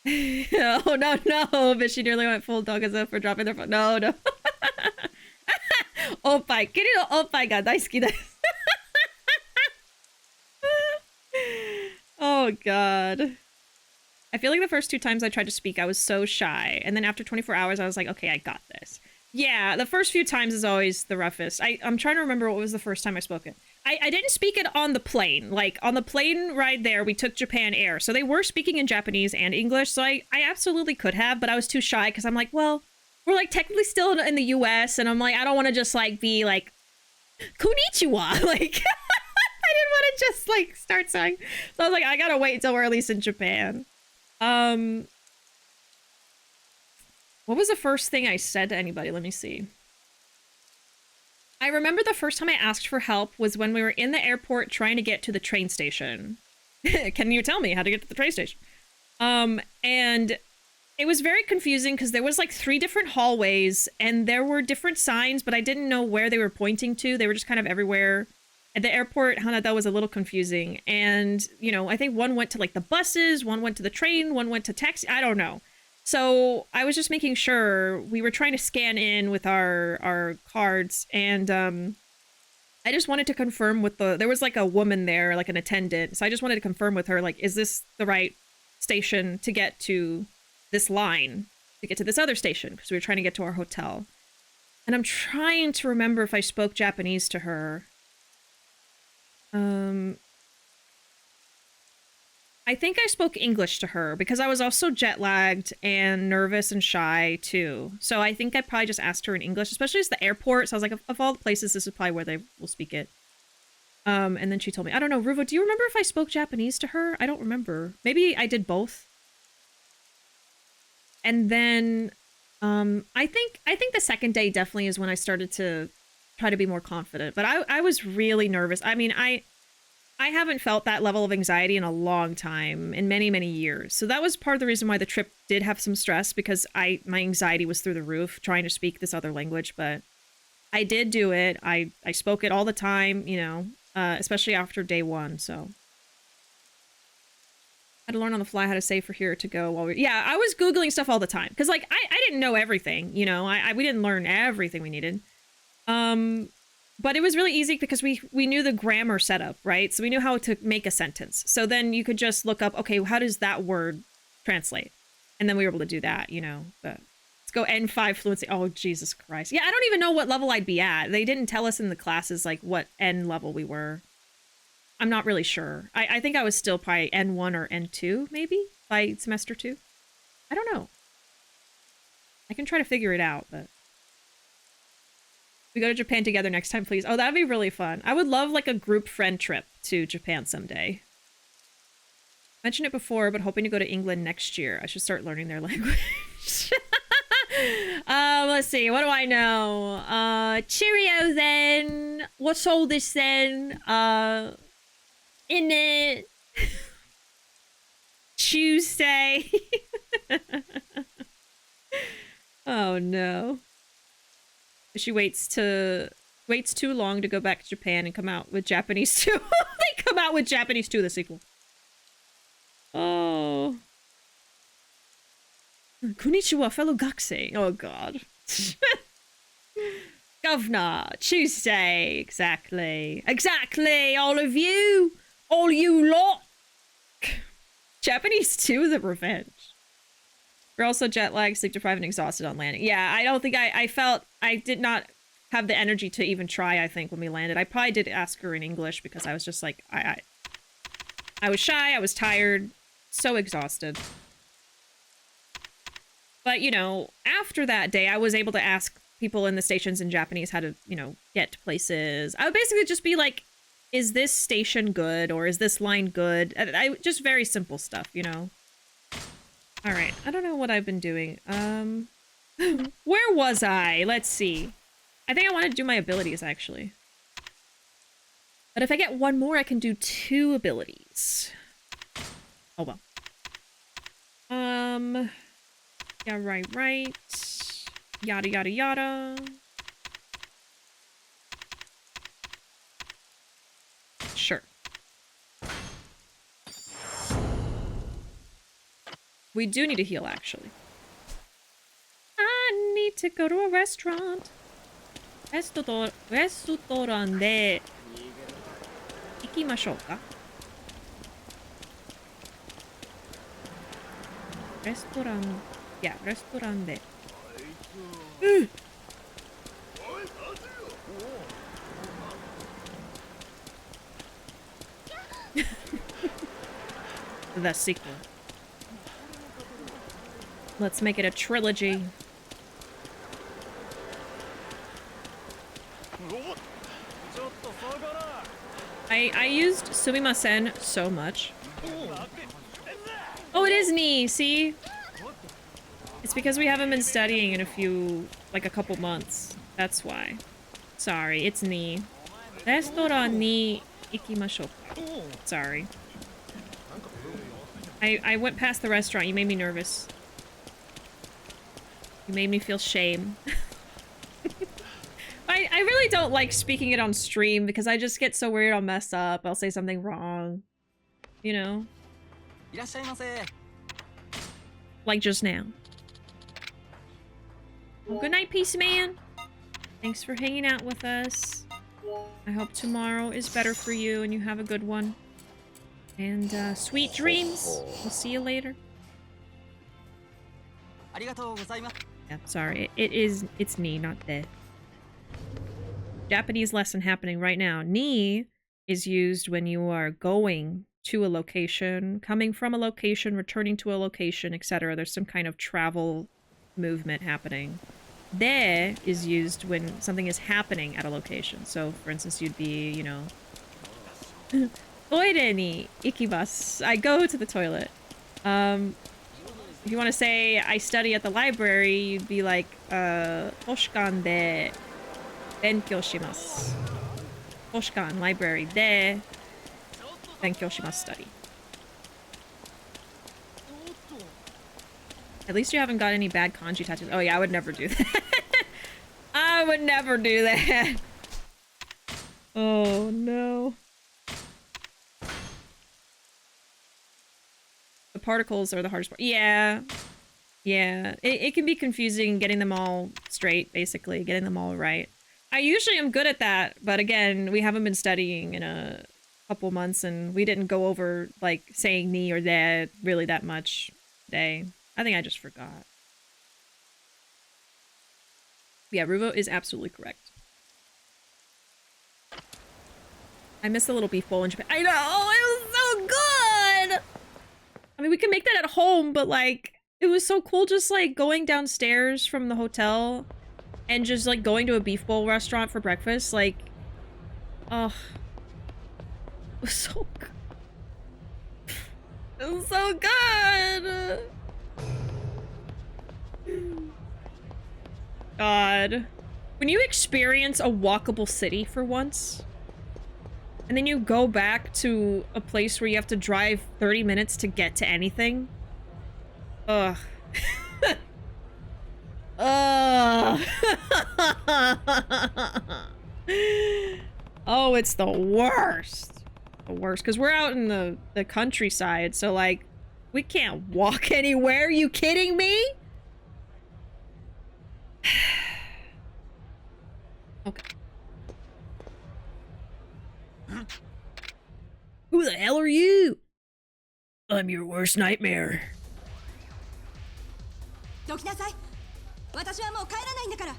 Speaker 1: Oh, no. But she nearly went full Dogaza for dropping their phone. No. Oppai. Kiri no oppai ga daisuki desu. Oh, God. I feel like the first 2 times I tried to speak, I was so shy. And then after 24 hours, I was like, okay, I got this. Yeah, the first few times is always the roughest. I'm trying to remember what was the first time I spoke it. I didn't speak it on the plane. Like, on the plane ride there, we took Japan Air. So they were speaking in Japanese and English. So I absolutely could have, but I was too shy because I'm like, well, we're like technically still in the US. And I'm like, I don't want to just like be like, konnichiwa. Like, I didn't want to just like start saying. So I was like, I gotta wait until we're at least in Japan. What was the first thing I said to anybody? Let me see. I remember the first time I asked for help was when we were in the airport trying to get to the train station. Can you tell me how to get to the train station? And it was very confusing because there was like 3 different hallways and there were different signs, but I didn't know where they were pointing to. They were just kind of everywhere. At the airport, Hanada was a little confusing. And, you know, I think one went to like the buses, one went to the train, one went to taxi. I don't know. So I was just making sure. We were trying to scan in with our cards, and I just wanted to confirm with there was like a woman there, like an attendant. So I just wanted to confirm with her, like, is this the right station to get to this line, to get to this other station? Because we were trying to get to our hotel. And I'm trying to remember if I spoke Japanese to her. I think I spoke English to her because I was also jet lagged and nervous and shy too. So I think I probably just asked her in English, especially as the airport. So I was like, of all the places, this is probably where they will speak it. And then she told me, I don't know, Ruuuvo, do you remember if I spoke Japanese to her? I don't remember. Maybe I did both. And then I think the second day definitely is when I started to try to be more confident. But I was really nervous. I mean, I haven't felt that level of anxiety in a long time, in many, many years. So that was part of the reason why the trip did have some stress, because my anxiety was through the roof trying to speak this other language. But I did do it. I spoke it all the time, you know, especially after day one. So I had to learn on the fly how to say for here to go while yeah, I was Googling stuff all the time. Because, like, I didn't know everything, you know. We didn't learn everything we needed. But it was really easy because we knew the grammar setup, right? So we knew how to make a sentence. So then you could just look up, okay, how does that word translate? And then we were able to do that, you know. But let's go N5 fluency. Oh, Jesus Christ. Yeah, I don't even know what level I'd be at. They didn't tell us in the classes, like, what N level we were. I'm not really sure. I think I was still probably N1 or N2, maybe, by semester 2. I don't know. I can try to figure it out, but... We go to Japan together next time, please. Oh, that'd be really fun. I would love, like, a group friend trip to Japan someday. Mentioned it before, but hoping to go to England next year. I should start learning their language. Let's see. What do I know? Cheerio, then. What's all this, then? In it. Tuesday. Oh, no. She waits too long to go back to Japan and come out with Japanese 2. They come out with Japanese 2, the sequel. Oh. Konnichiwa, fellow gakusei. Oh, God. Governor, Tuesday. Exactly. Exactly, all of you. All you lot. Japanese 2, the revenge. We're also jet lagged, sleep deprived, and exhausted on landing. Yeah, I don't think I felt... I did not have the energy to even try, I think, when we landed. I probably did ask her in English because I was just like... I was shy, I was tired, so exhausted. But, you know, after that day, I was able to ask people in the stations in Japanese how to, you know, get to places. I would basically just be like, is this station good? Or is this line good? Just very simple stuff, you know? All right, I don't know what I've been doing. Where was I? Let's see. I think I want to do my abilities, actually. But if I get one more, I can do 2 abilities. Oh, well. Yeah, right. Yada, yada, yada. Sure. We do need to heal, actually. I need to go to a restaurant. レストランで行きましょうか。レストランで。The sequel. Let's make it a trilogy. I used Sumimasen so much. Oh, it is Ni, see? It's because we haven't been studying in a couple months. That's why. Sorry, it's Ni. Restaurant ni ikimashou. Sorry. I went past the restaurant. You made me nervous. You made me feel shame. I really don't like speaking it on stream because I just get so worried I'll mess up. I'll say something wrong. You know? Like just now. Well, good night, Peace Man. Thanks for hanging out with us. I hope tomorrow is better for you and you have a good one. And sweet dreams. We'll see you later. Yeah, sorry. It's Ni, not De. Japanese lesson happening right now. Ni is used when you are going to a location, coming from a location, returning to a location, etc. There's some kind of travel movement happening. De is used when something is happening at a location. So, for instance, you'd be, you know, toire ni ikimasu. I go to the toilet. If you want to say I study at the library, you'd be like, toshikan de benkyou shimasu. Toshikan, library, de benkyou shimasu, study. At least you haven't got any bad kanji tattoos. Oh yeah, I would never do that. I would never do that. Oh no. The particles are the hardest part. Yeah. Yeah. It can be confusing getting them all straight, basically. Getting them all right. I usually am good at that, but again, we haven't been studying in a couple months, and we didn't go over, like, saying ni or de really that much today. I think I just forgot. Yeah, Ruuuvo is absolutely correct. I miss the little beef bowl in Japan. I know! It was so good! I mean, we can make that at home, but, like, it was so cool just, like, going downstairs from the hotel and just, like, going to a beef bowl restaurant for breakfast. Like, oh. It was so good. It was so good! God. When you experience a walkable city for once, and then you go back to a place where you have to drive 30 minutes to get to anything. Ugh. Ugh. Oh, it's the worst. The worst. Because we're out in the countryside, so, like, we can't walk anywhere. Are you kidding me? Okay. Who the hell are you? I'm your worst nightmare.
Speaker 7: どきなさい。私はもう帰らないんだから。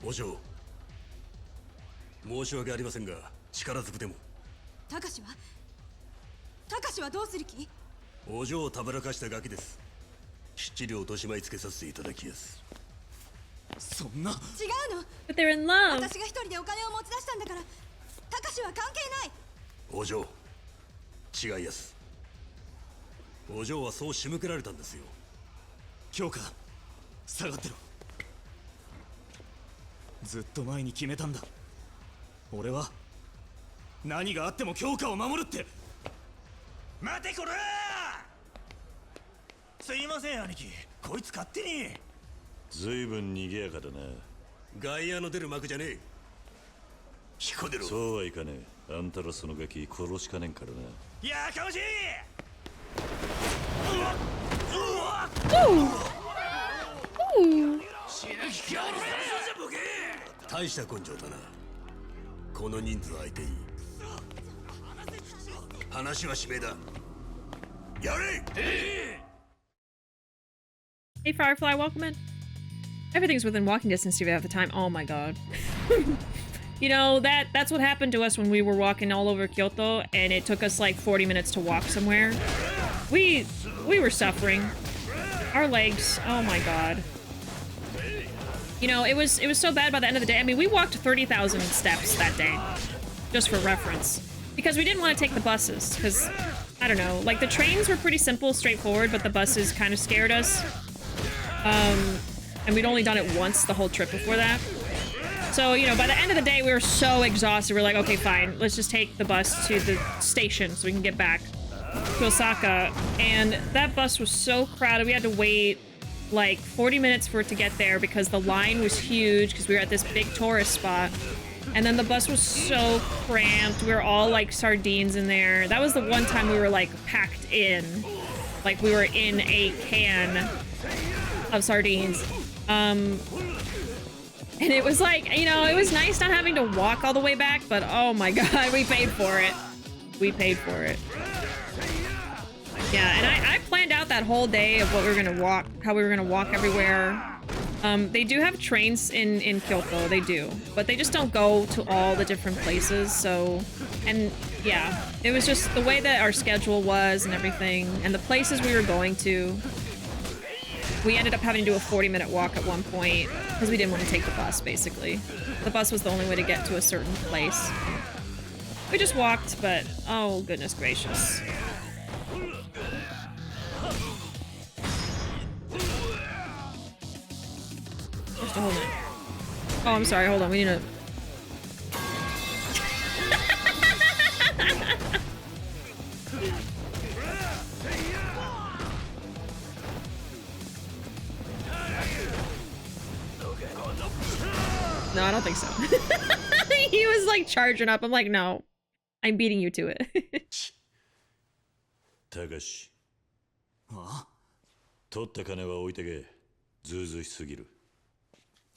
Speaker 2: お嬢、申し訳ありませんが、力ずくでも。
Speaker 7: たかしはどうする気？
Speaker 2: お嬢をたぶらかしたガキです。きっちり落とし前つけさせていただきやす。
Speaker 6: そんな。
Speaker 7: 違うの。
Speaker 1: But they're in love.
Speaker 7: 私が一人でお金を持ち出したんだから。たかしは関係ない。
Speaker 2: お嬢、違いやす。お嬢はそう仕向けられたんですよ。
Speaker 6: 京香、下がってろ。ずっと前に決めたんだ。俺は何があっても京香を守るって。待てこら！すいません兄貴、こいつ勝手に。
Speaker 2: ずいぶん賑やかだな。外野の出る幕じゃねえ。引っ込んでろ。そうはいかねえ。あんたらそのガキ殺しかねんからな。
Speaker 6: やかましい！
Speaker 2: 大した根性だな。この人数相手に話は締めだ。やれ！
Speaker 1: Hey Firefly, welcome in. Everything's within walking distance if you have the time. Oh my god. You know, that's what happened to us when we were walking all over Kyoto, and it took us like 40 minutes to walk somewhere. We were suffering. Our legs, oh my god. You know, it was so bad by the end of the day. I mean, we walked 30,000 steps that day, just for reference, because we didn't want to take the buses, because, I don't know, like the trains were pretty simple, straightforward, but the buses kind of scared us. And we'd only done it once the whole trip before that. So, you know, by the end of the day, we were so exhausted. We're like, okay, fine, let's just take the bus to the station so we can get back to Osaka. And that bus was so crowded, we had to wait like 40 minutes for it to get there because the line was huge because we were at this big tourist spot. And then the bus was so cramped. We were all like sardines in there. That was the one time we were like packed in. Like we were in a can of sardines. And it was like, you know, it was nice not having to walk all the way back, but oh my god, we paid for it. We paid for it. Yeah, and I planned out that whole day of what we were gonna walk, how we were gonna walk everywhere. They do have trains in Kyoto, they do, but they just don't go to all the different places, so, and Yeah, it was just the way that our schedule was and everything, and the places we were going to. We ended up having to do a 40-minute walk at one point because we didn't want to take the bus, basically. The bus was the only way to get to a certain place. We just walked, but oh goodness gracious. Just hold it. Oh, I'm sorry, hold on, we need to... No, I don't think so. He was like charging up. I'm like, no, I'm beating you to it.
Speaker 2: たかし、
Speaker 6: あ
Speaker 2: 取った金は置いてけ。ずうずうしすぎる。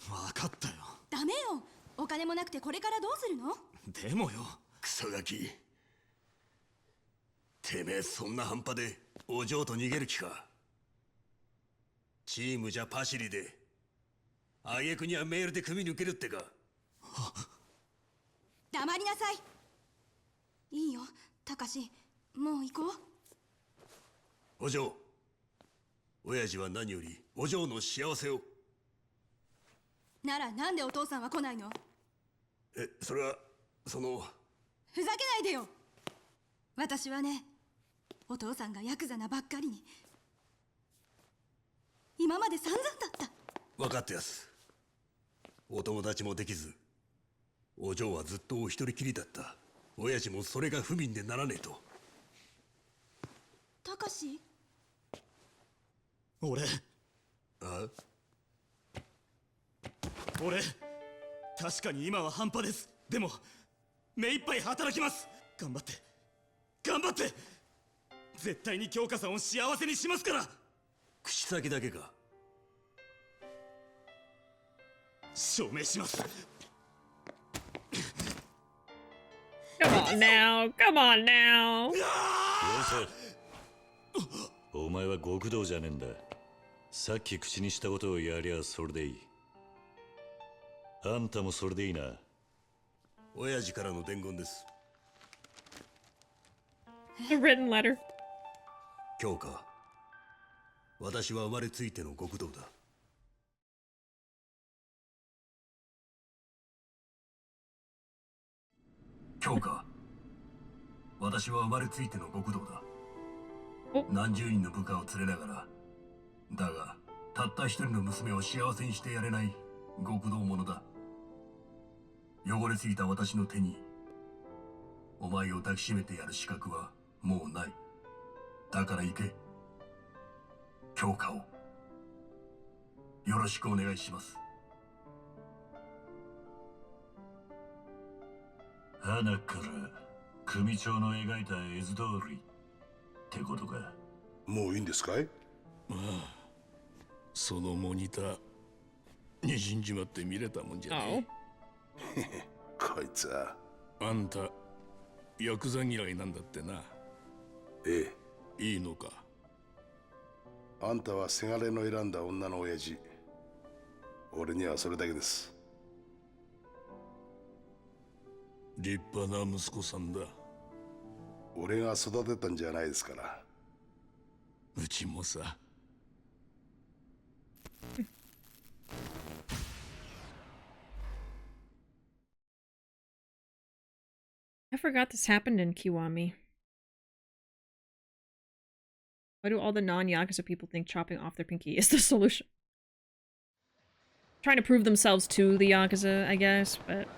Speaker 6: 分かったよ。
Speaker 7: ダメよ。お金もなくてこれからどうするの？
Speaker 6: でもよ。
Speaker 5: クソガキ。てめえそんな半端でお嬢と逃げる気か。チームじゃパシリで。挙句にはメールで組み抜けるってか。
Speaker 7: 黙りなさい。いいよ、たかし。もう行こう。
Speaker 5: お嬢。親父は何よりお嬢の幸せを。
Speaker 7: ならなんでお父さんは来ないの？
Speaker 5: それはその。
Speaker 7: ふざけないでよ。私はね、お父さんがヤクザなばっかりに今まで散々だった。
Speaker 5: 分かってやす。お友達もできず、お嬢はずっとお一人きりだった。親父もそれが不憫でならねえと。
Speaker 7: たかし、
Speaker 6: 俺確かに今は半端です。でも目いっぱい働きます。頑張って絶対に京香さんを幸せにしますから。
Speaker 5: 口先だけか。
Speaker 6: 証明します。
Speaker 1: Come on now, come on now.
Speaker 2: よせ。お前は極道じゃねえんだ。さっき口にしたことをやりゃそれでいい。あんたもそれでいいな。
Speaker 5: 親父からの伝言です。
Speaker 1: A written letter.
Speaker 5: 京香、私は生まれついての極道だ。京香、私は生まれついての極道だ。何十人の部下を連れながら、だがたった一人の娘を幸せにしてやれない極道者だ。汚れすぎた私の手にお前を抱きしめてやる資格はもうない。だから行け。京香をよろしくお願いします。
Speaker 2: 花から組長の描いた絵図通りってことか。
Speaker 3: もういいんですかい？
Speaker 5: そのモニターにじんじまって見れたもんじゃね
Speaker 3: え。こいつは。
Speaker 5: あんたヤクザ嫌いなんだってな。
Speaker 3: え
Speaker 5: え。いいのか。
Speaker 3: あんたはせがれの選んだ女の親父。俺にはそれだけです。
Speaker 5: 立派な息子さんだ。
Speaker 3: 俺が育てたんじゃないですから。
Speaker 5: うちもさ。
Speaker 1: I forgot this happened in Kiwami. Why do all the non-Yakuza people think chopping off their pinky is the solution? Trying to prove themselves to the Yakuza, I guess, but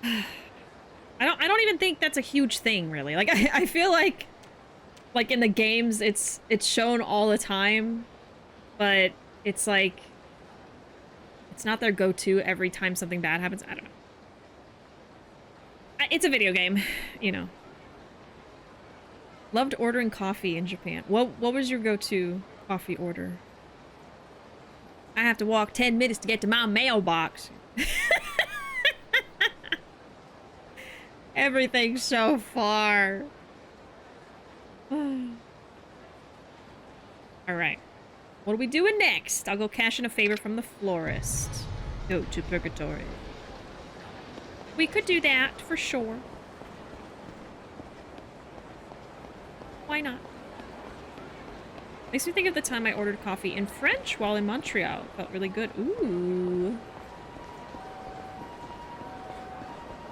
Speaker 1: I don't even think that's a huge thing, really. Like I feel like in the games it's shown all the time, but it's like it's not their go-to every time something bad happens. I don't know. It's a video game, you know. Loved ordering coffee in Japan. What was your go-to coffee order? I have to walk 10 minutes to get to my mailbox. Everything's so far. Alright. What are we doing next? I'll go cash in a favor from the florist. Go to Purgatory. We could do that, for sure. Why not? Makes me think of the time I ordered coffee in French while in Montreal. Felt really good. Ooh.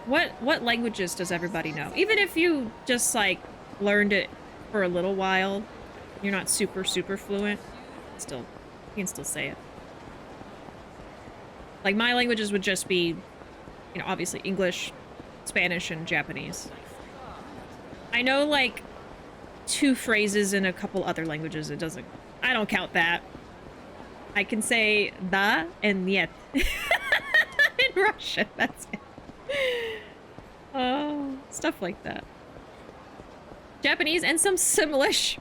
Speaker 1: What languages does everybody know? Even if you just like learned it for a little while, you're not super fluent, still you can still say it. Like my languages would just be, you know, obviously English, Spanish, and Japanese. I know like 2 phrases in a couple other languages. I don't count that. I can say da and niet in Russian. That's it. Oh, stuff like that. Japanese and some Simlish.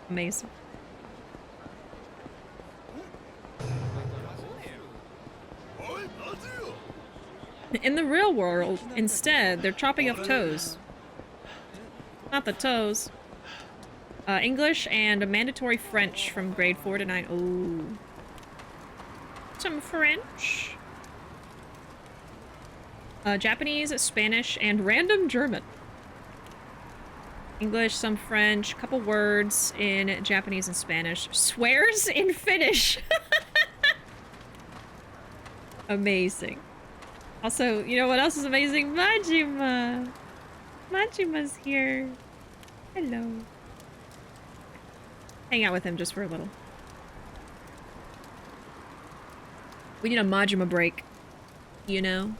Speaker 1: Amazing. In the real world, instead, they're chopping up toes. Not the toes. English and a mandatory French from grade 4 to 9. Ooh. Some French. Japanese, Spanish, and random German. English, some French, couple words in Japanese and Spanish. Swears in Finnish. Amazing. Also, you know what else is amazing? Majima! Majima's here. Hello. Hang out with him just for a little. We need a Majima break. You know?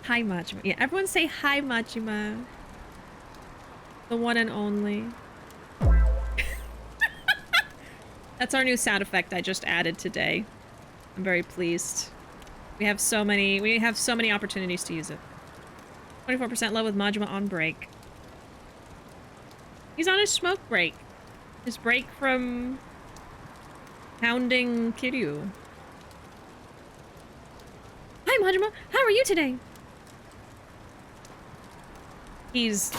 Speaker 1: Hi, Majima. Yeah, everyone say hi, Majima. The one and only. That's our new sound effect I just added today. I'm very pleased. We have so many opportunities to use it. 24% low with Majima on break. He's on his smoke break. His break from hounding Kiryu. Hi, Majima. How are you today? He's...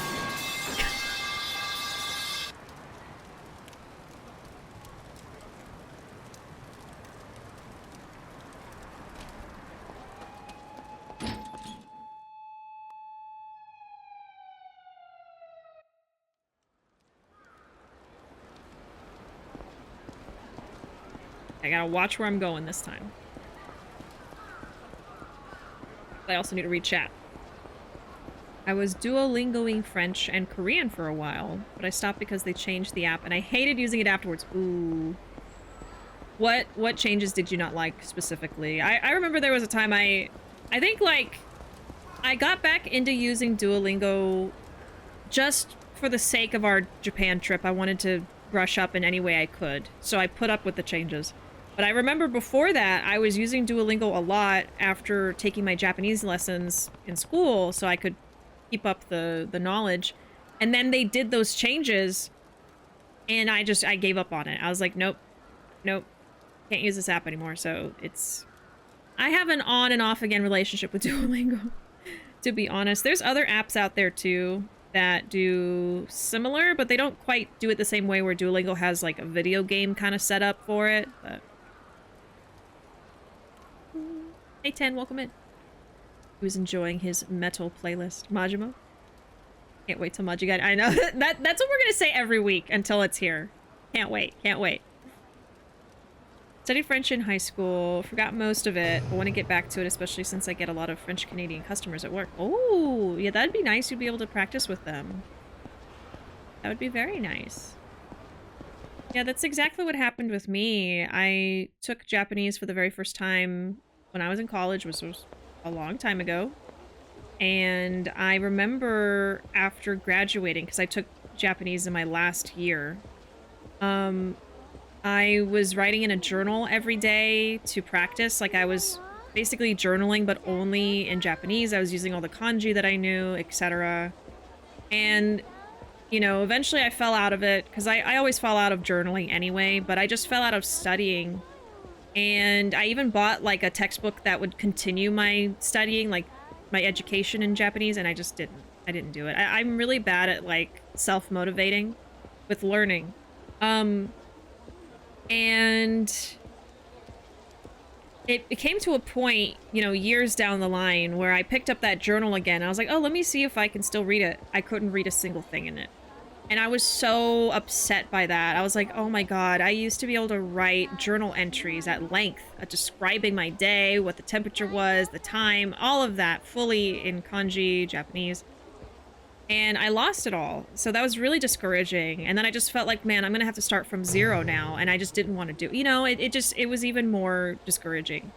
Speaker 1: I gotta watch where I'm going this time. I also need to read chat. I was Duolingoing French and Korean for a while, but I stopped because they changed the app and I hated using it afterwards. Ooh. What changes did you not like specifically? I remember there was a time I think like I got back into using Duolingo just for the sake of our Japan trip. I wanted to brush up in any way I could, so I put up with the changes. But I remember before that, I was using Duolingo a lot after taking my Japanese lessons in school so I could keep up the knowledge. And then they did those changes and I gave up on it. I was like, nope, can't use this app anymore. So I have an on and off again relationship with Duolingo, to be honest. There's other apps out there too that do similar, but they don't quite do it the same way where Duolingo has like a video game kind of set up for it. But... Hey 10, welcome in. He was enjoying his metal playlist. Majima? Can't wait till Majiga. I know, that's what we're gonna say every week until it's here. Can't wait, can't wait. Studied French in high school, forgot most of it, but want to get back to it, especially since I get a lot of French Canadian customers at work. Oh, yeah, that'd be nice. You'd be able to practice with them. That would be very nice. Yeah, that's exactly what happened with me. I took Japanese for the very first time when I was in college, which was a long time ago. And I remember after graduating, because I took Japanese in my last year, I was writing in a journal every day to practice. Like I was basically journaling, but only in Japanese. I was using all the kanji that I knew, etc. And, you know, eventually I fell out of it because I always fall out of journaling anyway, but I just fell out of studying. And I even bought like a textbook that would continue my studying, like my education in Japanese, and I just didn't. I didn't do it. I'm really bad at like self-motivating with learning. And it came to a point, you know, years down the line where I picked up that journal again. I was like, oh, let me see if I can still read it. I couldn't read a single thing in it. And I was so upset by that. I was like, oh my God, I used to be able to write journal entries at length, describing my day, what the temperature was, the time, all of that fully in kanji, Japanese. And I lost it all. So that was really discouraging. And then I just felt like, man, I'm going to have to start from zero now. And I just didn't want to do, you know, it was even more discouraging.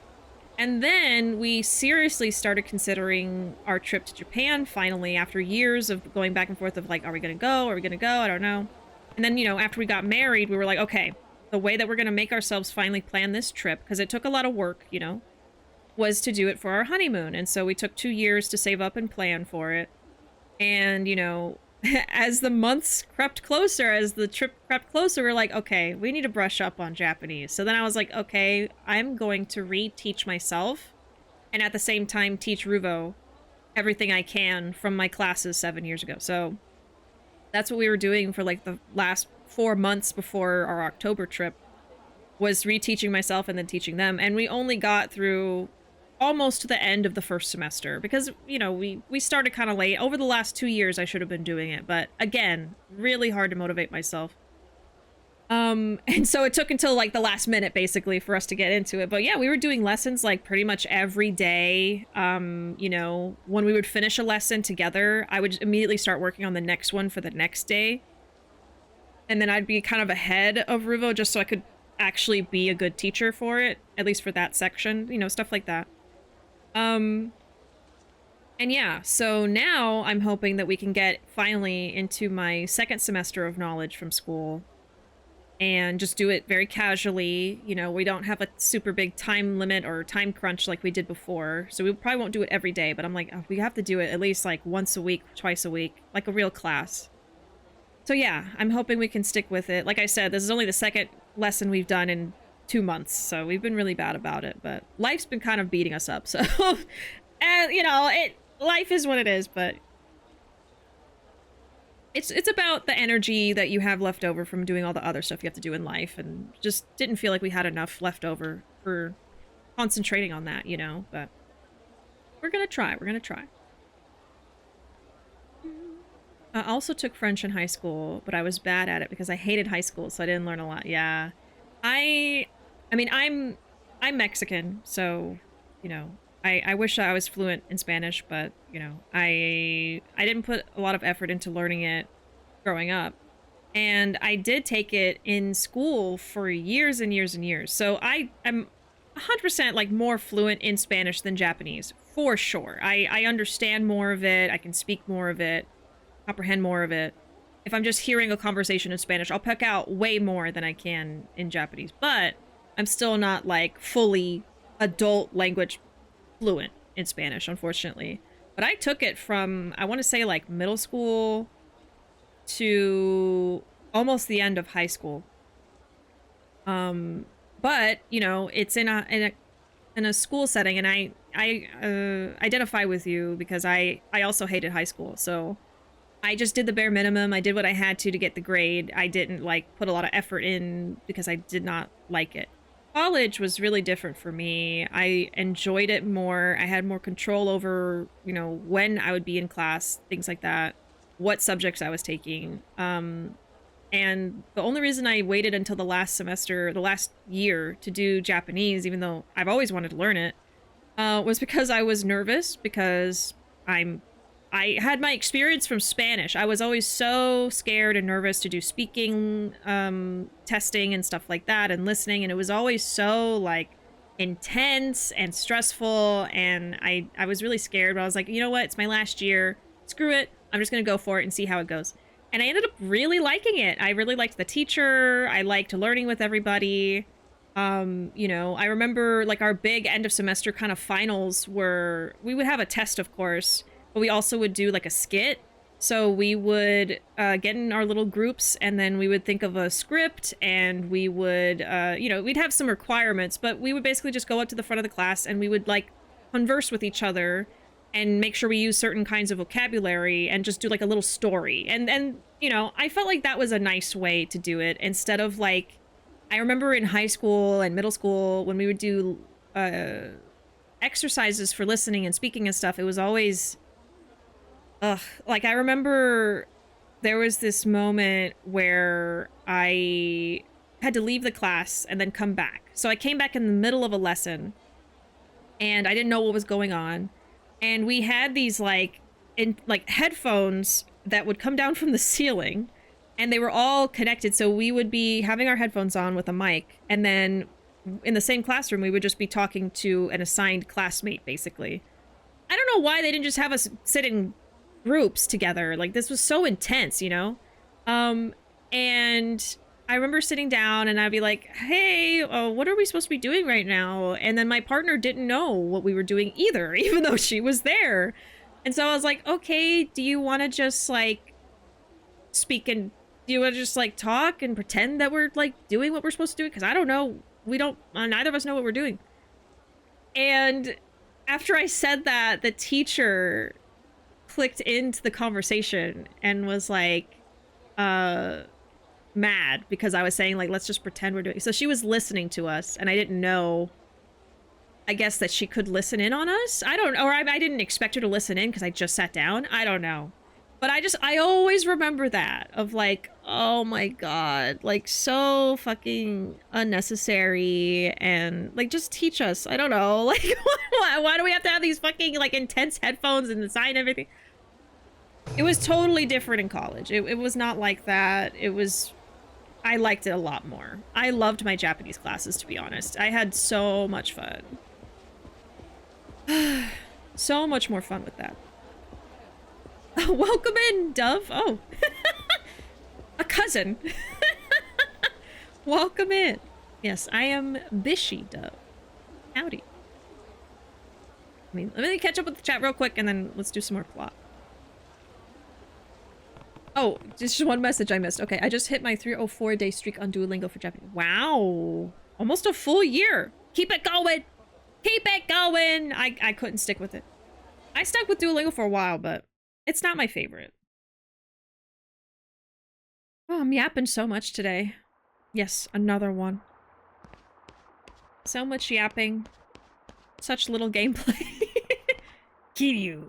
Speaker 1: And then we seriously started considering our trip to Japan finally after years of going back and forth of like, are we going to go? Are we going to go? I don't know. And then, you know, after we got married, we were like, okay, the way that we're going to make ourselves finally plan this trip, because it took a lot of work, you know, was to do it for our honeymoon. And so we took 2 years to save up and plan for it. And, you know, as the months crept closer, as the trip crept closer, we're like, okay, we need to brush up on Japanese. So then I was like, okay, I'm going to reteach myself and at the same time teach Ruuuvo everything I can from my classes 7 years ago. So that's what we were doing for like the last 4 months before our October trip, was reteaching myself and then teaching them. And we only got through almost to the end of the first semester because, you know, we started kind of late. Over the last 2 years, I should have been doing it. But again, really hard to motivate myself. And so it took until like the last minute basically for us to get into it. But yeah, we were doing lessons like pretty much every day. You know, when we would finish a lesson together, I would immediately start working on the next one for the next day. And then I'd be kind of ahead of Ruuuvo just so I could actually be a good teacher for it, at least for that section, you know, stuff like that. And yeah, so now I'm hoping that we can get finally into my second semester of knowledge from school and just do it very casually. You know, we don't have a super big time limit or time crunch like we did before. So we probably won't do it every day, but I'm like, oh, we have to do it at least like once a week, twice a week, like a real class. So yeah, I'm hoping we can stick with it. Like I said, this is only the second lesson we've done in 2 months, so we've been really bad about it, but life's been kind of beating us up, so and you know, life is what it is, but it's about the energy that you have left over from doing all the other stuff you have to do in life, and just didn't feel like we had enough left over for concentrating on that, you know. But we're gonna try. I also took French in high school, but I was bad at it because I hated high school, so I didn't learn a lot. Yeah, I mean, I'm Mexican, so, you know, I wish I was fluent in Spanish, but, you know, I didn't put a lot of effort into learning it growing up. And I did take it in school for years and years and years. So I am 100% like more fluent in Spanish than Japanese, for sure. I understand more of it. I can speak more of it, comprehend more of it. If I'm just hearing a conversation in Spanish, I'll pick out way more than I can in Japanese. But I'm still not like fully adult language fluent in Spanish, unfortunately. But I took it from, I want to say like middle school to almost the end of high school. But you know, it's in a school setting, and I identify with you because I also hated high school. So I just did the bare minimum. I did what I had to get the grade. I didn't like put a lot of effort in because I did not like it. College was really different for me. I enjoyed it more. I had more control over, you know, when I would be in class, things like that, what subjects I was taking. And the only reason I waited until the last year to do Japanese, even though I've always wanted to learn it, was because I was nervous because I had my experience from Spanish. I was always so scared and nervous to do speaking testing and stuff like that and listening, and it was always so like intense and stressful, and I was really scared, but I was like, you know what, it's my last year, screw it, I'm just gonna go for it and see how it goes. And I ended up really liking it. I really liked the teacher. I liked learning with everybody. You know, I remember like our big end of semester kind of finals were, we would have a test, of course, but we also would do like a skit. So we would get in our little groups, and then we would think of a script, and we would, you know, we'd have some requirements, but we would basically just go up to the front of the class and we would like converse with each other and make sure we use certain kinds of vocabulary and just do like a little story. And you know, I felt like that was a nice way to do it instead of like, I remember in high school and middle school when we would do exercises for listening and speaking and stuff, it was always, like I remember there was this moment where I had to leave the class and then come back. So I came back in the middle of a lesson and I didn't know what was going on. And we had these like headphones that would come down from the ceiling and they were all connected. So we would be having our headphones on with a mic, and then in the same classroom, we would just be talking to an assigned classmate, basically. I don't know why they didn't just have us sit in groups together. Like, this was so intense, you know? And I remember sitting down and I'd be like, hey, what are we supposed to be doing right now? And then my partner didn't know what we were doing either, even though she was there. And so I was like, okay, do you want to just like speak and do you want to just like talk and pretend that we're like doing what we're supposed to do? Because I don't know. Neither of us know what we're doing. And after I said that, the teacher clicked into the conversation and was like, mad because I was saying like, let's just pretend we're doing. So she was listening to us and I didn't know, I guess, that she could listen in on us. I don't know. Or I didn't expect her to listen in because I just sat down. I don't know. But I always remember that of like, oh my God, like so fucking unnecessary and like just teach us. I don't know. Like why do we have to have these fucking like intense headphones and the sign and everything? It was totally different in college. It was not like that. I liked it a lot more. I loved my Japanese classes, to be honest. I had so much fun. So much more fun with that. Welcome in, Dove. Oh. A cousin. Welcome in. Yes, I am BishiDove. Howdy. Let me catch up with the chat real quick and then let's do some more plot. Oh, just one message I missed. Okay, I just hit my 304-day streak on Duolingo for Japanese. Wow. Almost a full year. Keep it going. Keep it going. I couldn't stick with it. I stuck with Duolingo for a while, but it's not my favorite. Oh, I'm yapping so much today. Yes, another one. So much yapping. Such little gameplay. Kiryu.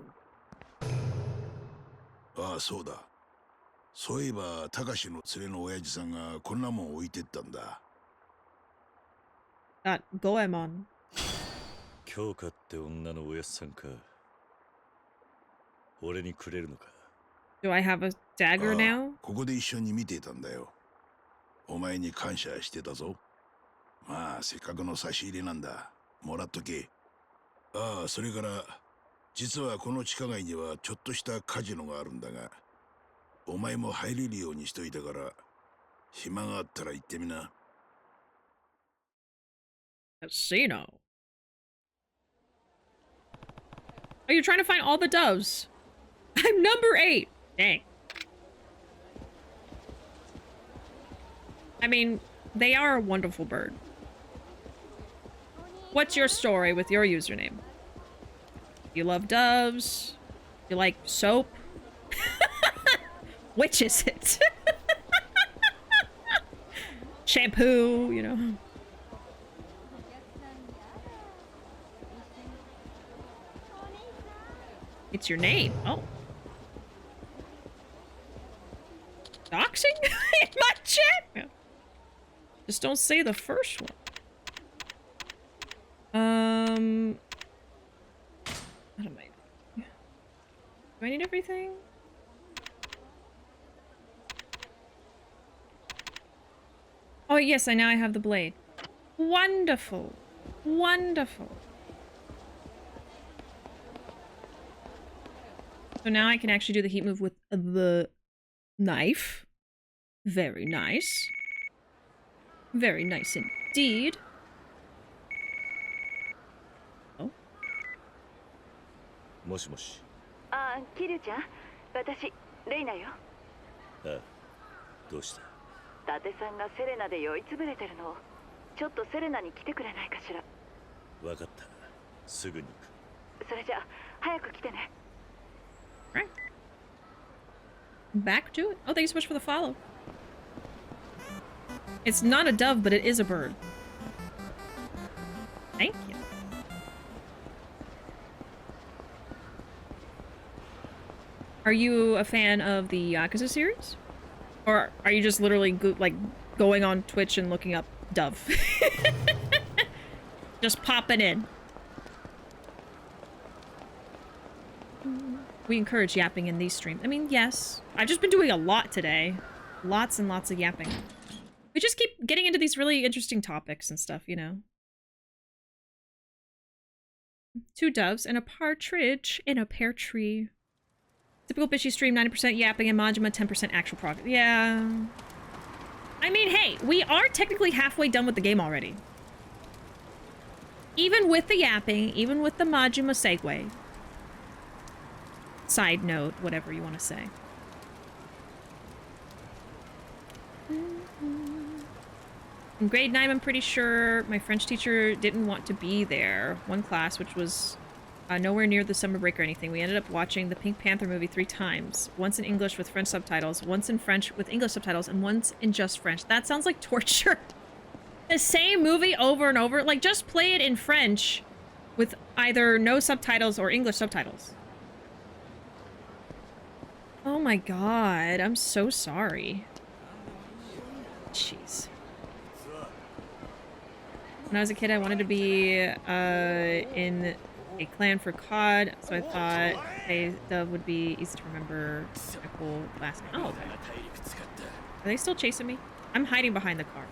Speaker 3: ああ、そうだ。そういえば、たかしの連れの親父さんがこんなもん置いてったんだ。
Speaker 1: That Goemon.
Speaker 2: 京香って女のおやっさんか。俺にくれるのか。
Speaker 1: Do I have a dagger now?
Speaker 3: ここで一緒に見ていたんだよ。お前に感謝してたぞ。まあ、せっかくの差し入れなんだ。もらっとけ。ああ、それから、実はこの地下街にはちょっとしたカジノがあるんだが、お前も入れるようにしといたから、暇があったら行ってみな。
Speaker 1: Casino. Oh, you're trying to find all the doves. I'm number 8. Dang. I mean, they are a wonderful bird. What's your story with your username? You love doves? You like soap? Which is it? Shampoo, you know. It's your name. Oh. Doxing? In my chat? Just don't say the first one. What am I doing? Do I need everything? Oh yes, now I have the blade. Wonderful. Wonderful. So now I can actually do the heat move with the knife. Very nice. Very nice indeed. Oh.
Speaker 2: もしもし。
Speaker 8: ああ、キリュウちゃん、私レイナよ。
Speaker 2: ああ、どうした。
Speaker 8: 伊達さんがセレナで酔いつぶれてるの。ちょっとセレナに来てくれないかしら。
Speaker 2: わかった。すぐに行く。
Speaker 8: それじゃあ早く来てね。
Speaker 1: Right. Back to it. Oh, thank you so much for the follow. It's not a dove, but it is a bird. Thank you. Are you a fan of the Yakuza series? Or are you just literally like going on Twitch and looking up Dove? Just popping in. We encourage yapping in these streams. I mean, yes. I've just been doing a lot today. Lots and lots of yapping. We just keep getting into these really interesting topics and stuff, you know. 2 doves and a partridge in a pear tree. Typical Bishi stream, 90% yapping and Majima, 10% actual progress. Yeah. I mean, hey, we are technically halfway done with the game already. Even with the yapping, even with the Majima segue. Side note, whatever you want to say. In grade 9, I'm pretty sure my French teacher didn't want to be there. One class, which was nowhere near the summer break or anything. We ended up watching the Pink Panther movie 3 times. Once in English with French subtitles, once in French with English subtitles, and once in just French. That sounds like torture. The same movie over and over. Like, just play it in French with either no subtitles or English subtitles. Oh my god, I'm so sorry. Jeez. When I was a kid, I wanted to be in a clan for COD, so I thought Dove would be easy to remember. A cool last name. Oh, okay. Are they still chasing me? I'm hiding behind the car.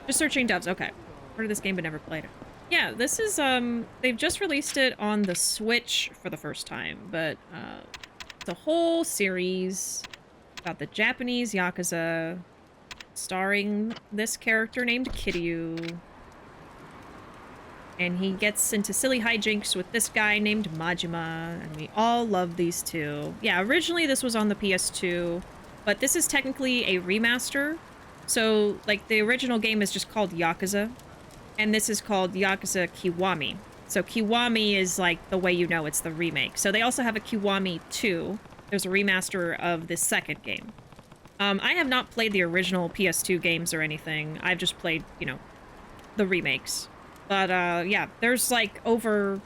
Speaker 1: Just searching doves. Okay. Heard of this game but never played it. Yeah, this is they've just released it on the Switch for the first time, but it's a whole series about the Japanese Yakuza, starring this character named Kiryu. And he gets into silly hijinks with this guy named Majima, and we all love these two. Yeah, originally this was on the PS2, but this is technically a remaster. So, like, the original game is just called Yakuza, and this is called Yakuza Kiwami. So Kiwami is, like, the way you know it's the remake. So they also have a Kiwami 2. There's a remaster of the second game. I have not played the original PS2 games or anything. I've just played, you know, the remakes. But, yeah, there's, like, over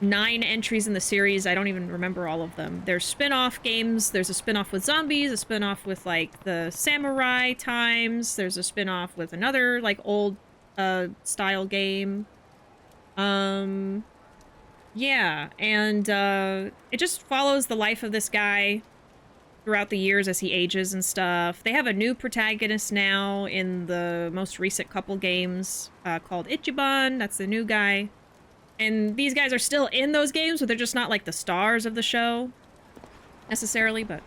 Speaker 1: 9 entries in the series. I don't even remember all of them. There's spin-off games. There's a spin-off with zombies, a spin-off with, like, the samurai times. There's a spin-off with another, like, old, style game. Yeah, and, it just follows the life of this guy throughout the years as he ages and stuff. They have a new protagonist now in the most recent couple games called Ichiban. That's the new guy. And these guys are still in those games, but they're just not like the stars of the show necessarily, but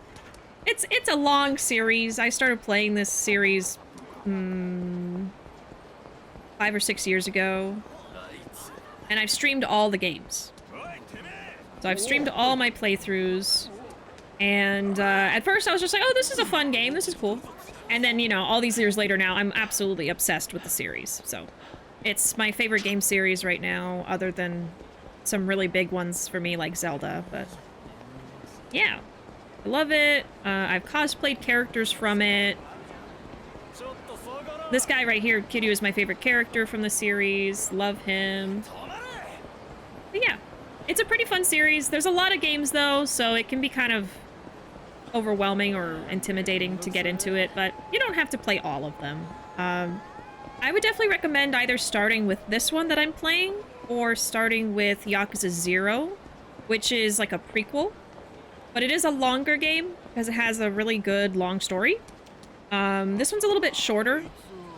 Speaker 1: it's a long series. I started playing this series 5 or 6 years ago. And I've streamed all the games. So I've streamed all my playthroughs. And at first I was just like, oh, this is a fun game. This is cool. And then, you know, all these years later now, I'm absolutely obsessed with the series. So it's my favorite game series right now, other than some really big ones for me like Zelda. But yeah, I love it. I've cosplayed characters from it. This guy right here, Kiryu, is my favorite character from the series. Love him. But yeah, it's a pretty fun series. There's a lot of games, though, so it can be kind of overwhelming or intimidating to get into it, but you don't have to play all of them. I would definitely recommend either starting with this one that I'm playing, or starting with Yakuza 0, which is like a prequel. But it is a longer game, because it has a really good long story. This one's a little bit shorter,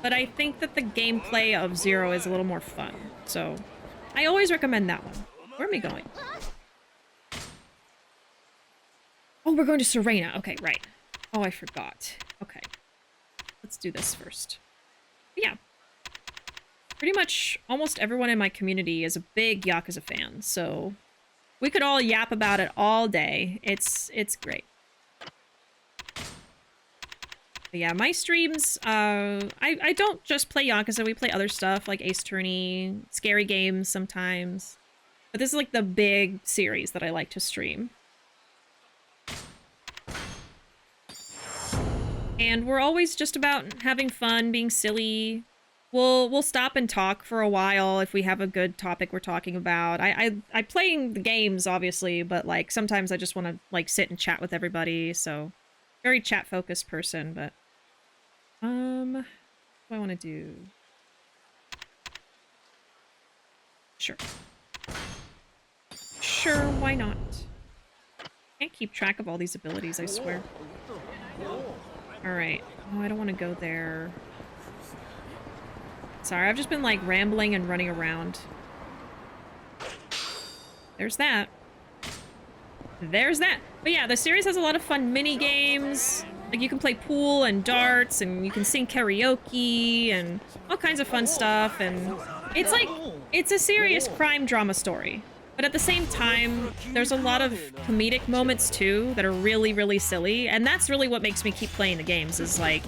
Speaker 1: but I think that the gameplay of 0 is a little more fun. So I always recommend that one. Where am I going? Oh, we're going to Serena. Okay, right. Oh, I forgot. Okay. Let's do this first. But yeah. Pretty much almost everyone in my community is a big Yakuza fan, so we could all yap about it all day. It's great. But yeah, my streams, I don't just play Yakuza, we play other stuff like Ace Attorney, scary games sometimes. But this is like the big series that I like to stream. And we're always just about having fun, being silly, we'll stop and talk for a while if we have a good topic we're talking about. I playing the games obviously, but like sometimes I just want to like sit and chat with everybody. So very chat focused person, but what do I want to do? Sure. Sure, why not? Can't keep track of all these abilities, I swear. Alright. Oh, I don't want to go there. Sorry, I've just been like rambling and running around. There's that. There's that. But yeah, the series has a lot of fun mini games. Like you can play pool and darts and you can sing karaoke and all kinds of fun stuff. And it's like, it's a serious crime drama story. But at the same time, there's a lot of comedic moments too that are really, really silly. And that's really what makes me keep playing the games is like,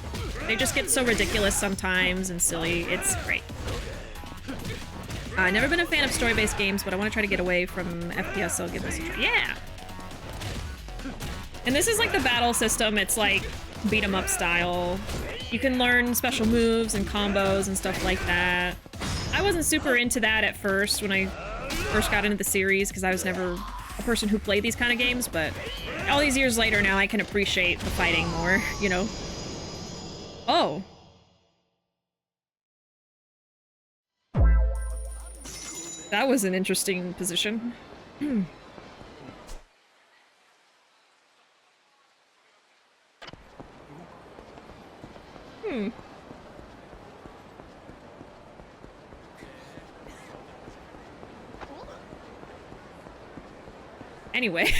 Speaker 1: they just get so ridiculous sometimes and silly. It's great. I've never been a fan of story-based games, but I want to try to get away from FPS, so I'll give this a try. Yeah! And this is like the battle system. It's like beat 'em up style. You can learn special moves and combos and stuff like that. I wasn't super into that at first when I first got into the series because I was never a person who played these kind of games, but all these years later now I can appreciate the fighting more, you know? Oh. That was an interesting position. Anyway.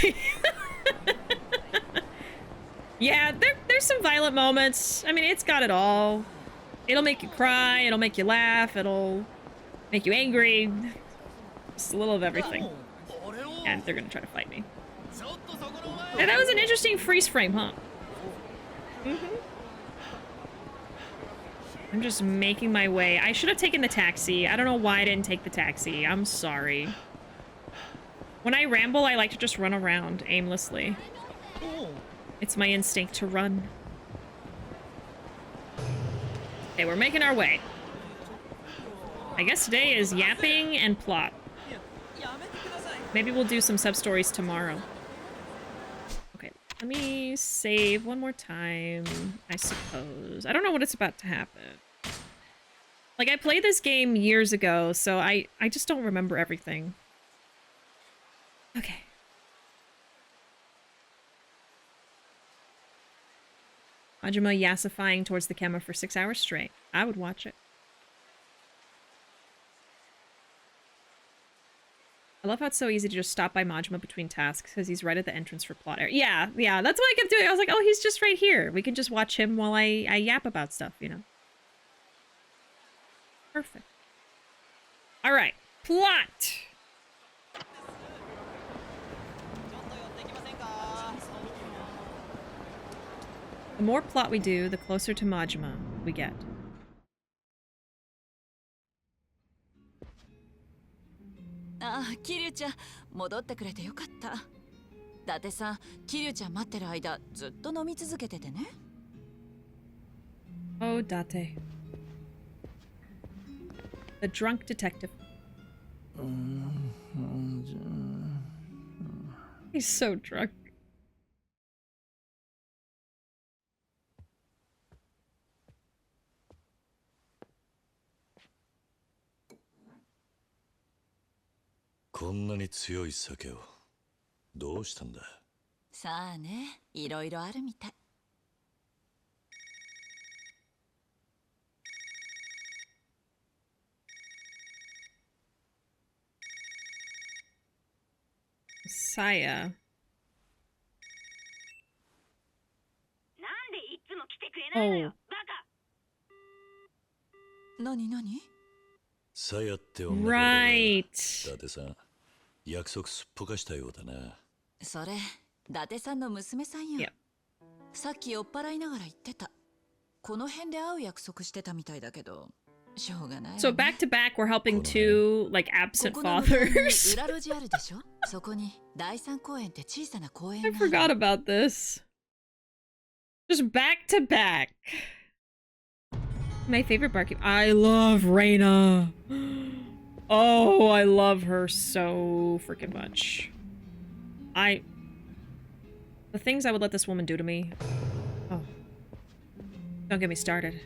Speaker 1: Yeah, there's some violent moments. I mean, it's got it all. It'll make you cry, it'll make you laugh, it'll make you angry. Just a little of everything. And they're gonna try to fight me. And that was an interesting freeze frame, huh? I'm just making my way. I should have taken the taxi. I don't know why I didn't take the taxi. I'm sorry. When I ramble, I like to just run around aimlessly. It's my instinct to run. Okay, we're making our way. I guess today is yapping and plot. Maybe we'll do some sub-stories tomorrow. Okay, let me save one more time, I suppose. I don't know what it's about to happen. Like, I played this game years ago, so I just don't remember everything. Okay. Majima yassifying towards the camera for 6 hours straight. I would watch it. I love how it's so easy to just stop by Majima between tasks because he's right at the entrance for plot area. Yeah, that's what I kept doing. I was like, oh, he's just right here. We can just watch him while I yap about stuff, you know? Perfect. All right, plot. The more plot we do, the closer to Majima we get.
Speaker 9: Kiryu-chan, 戻ってくれてよかった。伊達さん、Kiryu-chan 待ってる間、ずっと飲み続けててね。
Speaker 1: Oh, Date. The drunk detective. He's so drunk.
Speaker 9: Saあね、いろいろあるみたい。
Speaker 1: Saya.
Speaker 8: なんでいつも来てくれないのよ、バカ。
Speaker 9: 何何？
Speaker 2: さやって女の子だが、伊達さん、約束すっぽかしたようだな。
Speaker 9: それ、伊達さんの娘さんや。さっき酔っ払いながら言ってた。この辺で会う約束してたみたいだけど、しょうがない。
Speaker 1: So back to back, we're helping two like absent fathers.
Speaker 9: 裏路地あるでしょ？そこに第三公園って小さな公園が。
Speaker 1: I forgot about this. Just back to back. My favorite barkeep. I love Reina. Oh, I love her so freaking much. The things I would let this woman do to me. Oh. Don't get me started.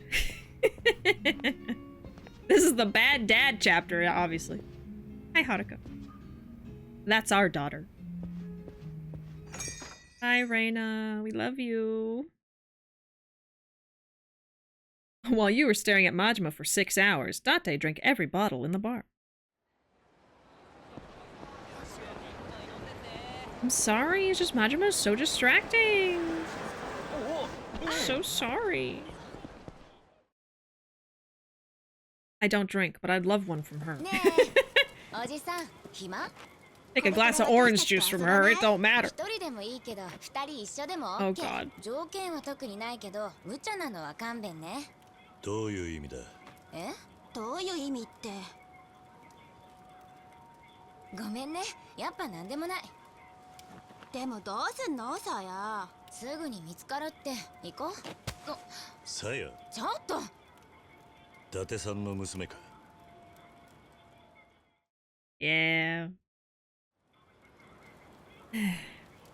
Speaker 1: This is the bad dad chapter, obviously. Hi, Haruka. That's our daughter. Hi, Reina. We love you. While you were staring at Majima for 6 hours, Date drank every bottle in the bar. I'm sorry, it's just Majima is so distracting. I'm so sorry. I don't drink, but I'd love one from her. Take a glass of orange juice from her, it don't matter. Oh god.
Speaker 2: どういう意味だ。
Speaker 7: え？どういう意味って。ごめんね、やっぱなんでもない。でもどうすんの、さや。すぐに見つかるって行こう。
Speaker 2: さや。
Speaker 7: ちょっと。
Speaker 2: 伊達さんの娘か。
Speaker 1: Yeah.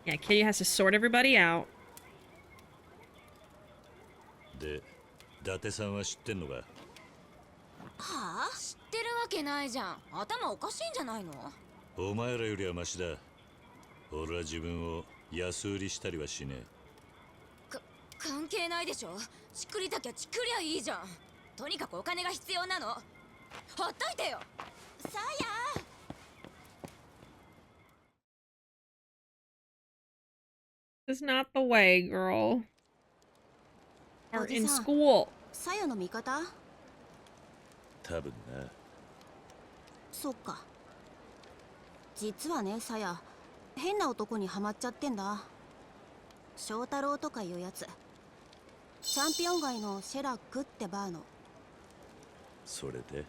Speaker 1: Yeah, Kiryu has to sort everybody out.
Speaker 2: で、伊達さんは知ってんのか。
Speaker 7: はあ？知ってるわけないじゃん。頭おかしいんじゃないの？
Speaker 2: お前らよりはマシだ。俺は自分を安売りしたりはしねえ。
Speaker 7: 関係ないでしょ。ちくりたきゃちくりゃいいじゃん。とにかくお金が必要なの。ほっといてよ。さや。
Speaker 1: This is not the way, girl. We're in school.
Speaker 7: さやの味方？
Speaker 2: 多分な。
Speaker 7: そっか。実はね、さや、変な男にハマっちゃってんだ。翔太郎とかいうやつ。チャンピオン街のシェラックってバーの。
Speaker 2: それで？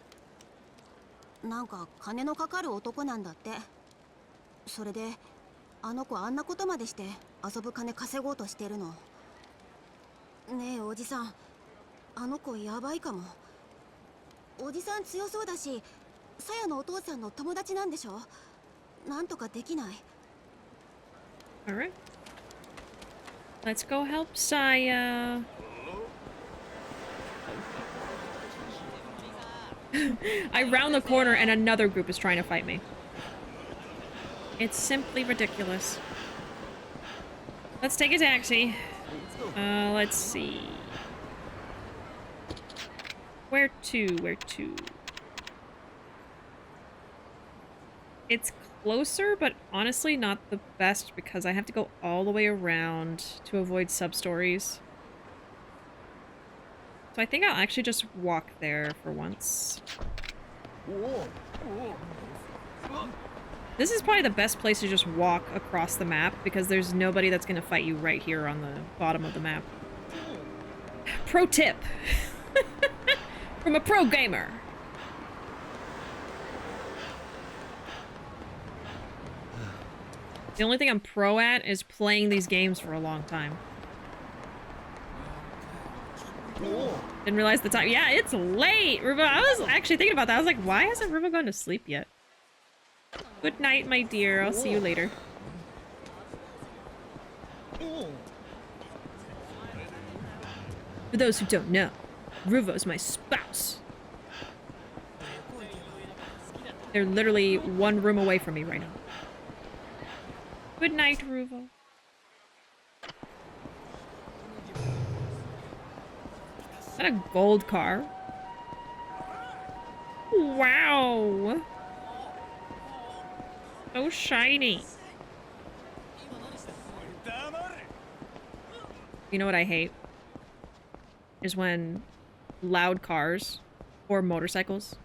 Speaker 7: なんか金のかかる男なんだって。それであの子あんなことまでして遊ぶ金稼ごうとしてるの。ねえおじさん、あの子やばいかも。おじさん強そうだし、さやのお父さんの友達なんでしょ。なんとかできない？
Speaker 1: Alright. Let's go help Saya. I round the corner and another group is trying to fight me. It's simply ridiculous. Let's take a taxi. Let's see. Where to? Where to? It's closer, but honestly not the best because I have to go all the way around to avoid sub-stories. So I think I'll actually just walk there for once. This is probably the best place to just walk across the map because there's nobody that's gonna fight you right here on the bottom of the map. Pro tip! From a pro gamer! The only thing I'm pro at is playing these games for a long time. Didn't realize the time. Yeah, it's late! Ruuuvo, I was actually thinking about that. I was like, why hasn't Ruuuvo gone to sleep yet? Good night, my dear. I'll see you later. For those who don't know, Ruuvo's my spouse. They're literally one room away from me right now. Good night, Ruuuvo. Is that a gold car? Wow. So shiny. You know what I hate? Is when loud cars or motorcycles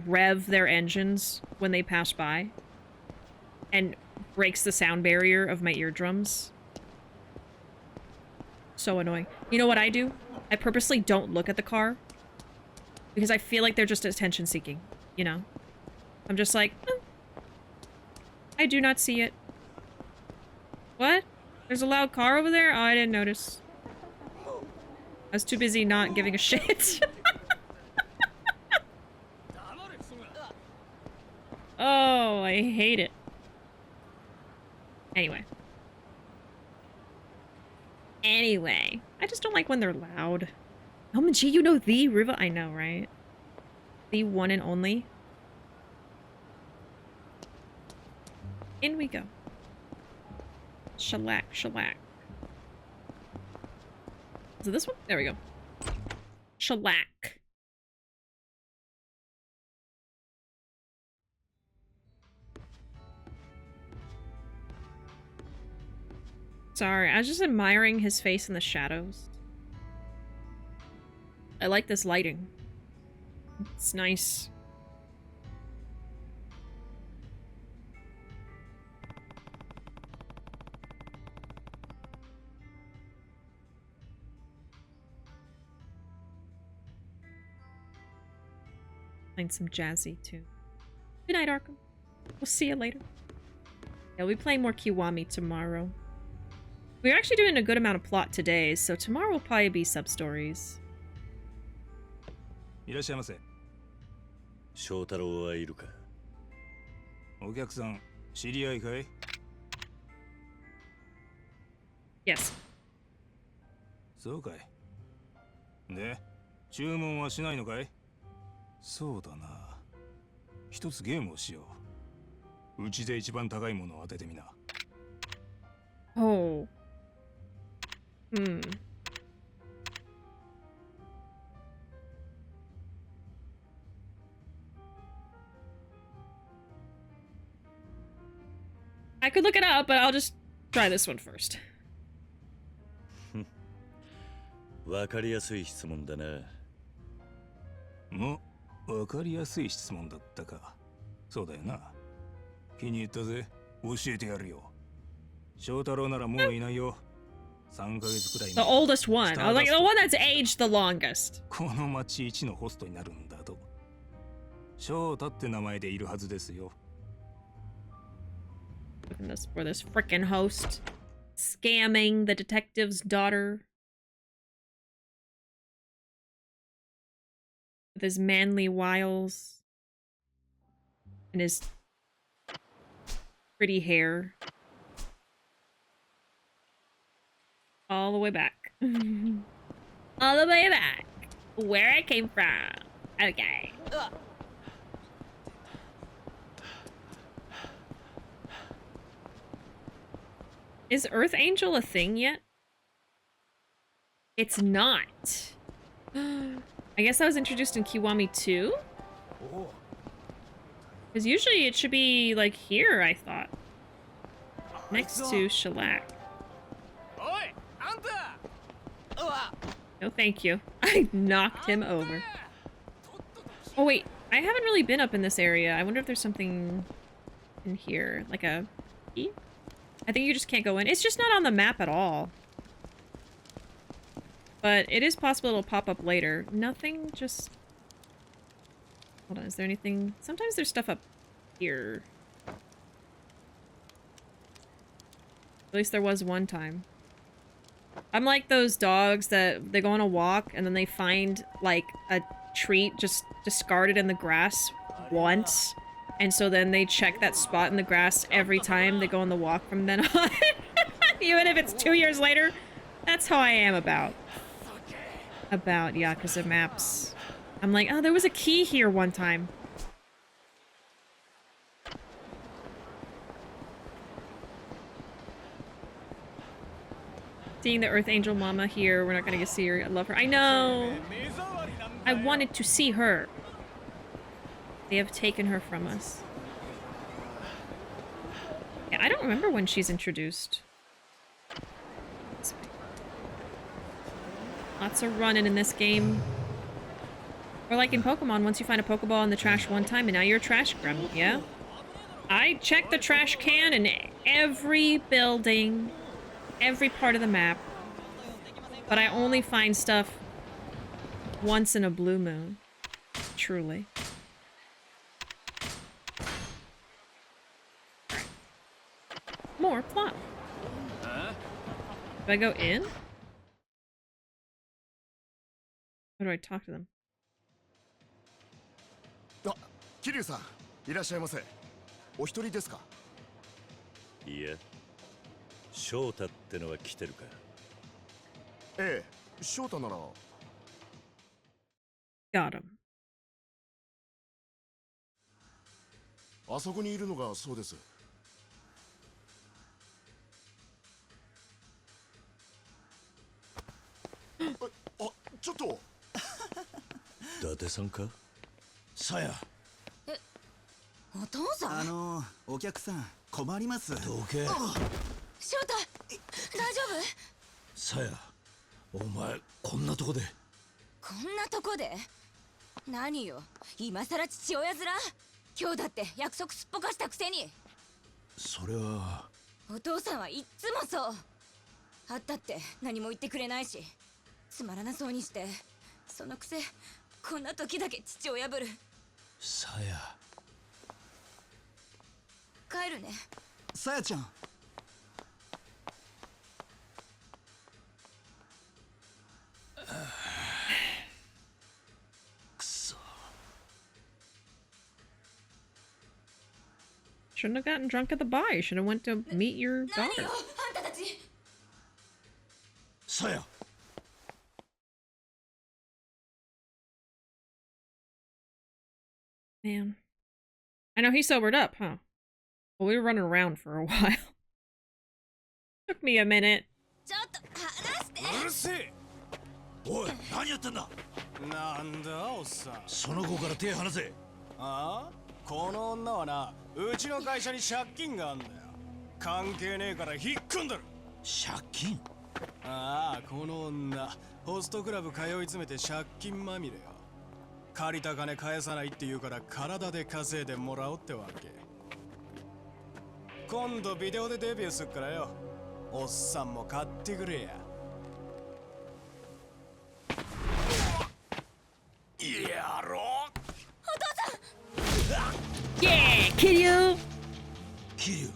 Speaker 1: rev their engines when they pass by and breaks the sound barrier of my eardrums. So annoying. You know what I do? I purposely don't look at the car because I feel like they're just attention seeking, you know? I'm just like, I do not see it. What? There's a loud car over there? Oh, I didn't notice. I was too busy not giving a shit. Oh, I hate it. Anyway. I just don't like when they're loud. Oh, gee, you know the river? I know, right? The one and only. In we go. Shellac, shellac. Is it this one? There we go. Shellac. Sorry, I was just admiring his face in the shadows. I like this lighting. It's nice. Playing some jazzy too. Good night, Arkham. We'll see you later. Yeah, we'll be playing more Kiwami tomorrow. We're actually doing a good amount of plot today, so tomorrow will probably be sub-stories.
Speaker 4: いらっしゃいませ。
Speaker 2: 翔太郎はいるか。
Speaker 4: お客さん、知り合いかい？
Speaker 1: Yes.
Speaker 4: そうかい。で、注文はしないのかい？そうだな。一つゲームをしよう。うちで一番高いものを当ててみな。
Speaker 1: Oh. Hmm. I could look it up, but I'll just try this one first.
Speaker 2: わかりやすい質問だな。
Speaker 4: わかりやすい質問だったか。そうだよな。気に入ったぜ。教えてやるよ。翔太郎ならもういないよ。3ヶ月くらい
Speaker 1: The oldest one. I was like, the one that's aged the longest.
Speaker 4: この町一のホストになるんだと。翔太って名前でいるはずですよ。
Speaker 1: For this frickin' host scamming the detective's daughter with his manly wiles and his pretty hair all the way back. All the way back where I came from. Okay. Is Earth Angel a thing yet? It's not. I guess that was introduced in Kiwami 2? Because usually it should be, like, here, I thought. Next to Shellac. No, thank you. I knocked him over. Oh, wait. I haven't really been up in this area. I wonder if there's something in here. Like a key? I think you just can't go in. It's just not on the map at all. But it is possible it'll pop up later. Nothing, just... Hold on, is there anything? Sometimes there's stuff up here. At least there was one time. I'm like those dogs that they go on a walk and then they find like a treat just discarded in the grass once. And so then they check that spot in the grass every time they go on the walk from then on. Even if it's 2 years later. That's how I am about Yakuza maps. I'm like, oh, there was a key here one time. Seeing the Earth Angel Mama here, we're not gonna get to see her. I love her. I know! I wanted to see her. They have taken her from us. Yeah, I don't remember when she's introduced. Lots of running in this game. Or like in Pokemon, once you find a Pokeball in the trash one time and now you're a trash grub, yeah? I check the trash can in every building, every part of the map. But I only find stuff once in a blue moon. Truly. More plot. Do I go in? How do I talk to them?
Speaker 10: あ、桐生さん、いらっしゃいませ。お一人ですか？
Speaker 2: いや、翔太ってのは来てるか？
Speaker 10: ええ、翔太なら。
Speaker 1: Got him.
Speaker 10: あそこにいるのがそうです。あ、ちょっと。
Speaker 2: 伊達さんか？
Speaker 3: さや。
Speaker 7: お父さん。
Speaker 11: お客さん困ります。
Speaker 3: どけ。
Speaker 7: 翔太、大丈夫？
Speaker 3: さや、お前こんなとこで。
Speaker 7: こんなとこで？何よ、今さら父親面？今日だって約束すっぽかしたくせに。
Speaker 3: それは。
Speaker 7: お父さんはいっつもそう。会ったって何も言ってくれないし、つまらなそうにして、そのくせこんな時だけ父親ぶる。
Speaker 3: さや。
Speaker 7: 帰るね。
Speaker 11: さやちゃん。
Speaker 3: くそ。
Speaker 1: Shouldn't have gotten drunk at the bar. You should have went to meet your daughter.
Speaker 7: 何よ、あんたたち。
Speaker 3: さや。
Speaker 1: Man. I know he sobered up, huh? Well, we were running around for a while. Took me a minute.
Speaker 7: ちょっと離して。
Speaker 6: うるせえ。
Speaker 3: おい、何やってんだ。
Speaker 6: なんだおっさん。
Speaker 3: その子から手離せ。
Speaker 6: ああ、この女はな、うちの会社に借金があんだよ。関係ねえから引っ込んだろ。
Speaker 3: 借金？
Speaker 6: ああ、この女、ホストクラブ通い詰めて借金まみれよ。借りた金返さないって言うから体で稼いでもらおうってわけ。今度ビデオでデビューすっからよ。おっさんも買ってくれや。やろう。
Speaker 7: お父さん。
Speaker 1: Yeah, Kiryu!
Speaker 3: キリュウ。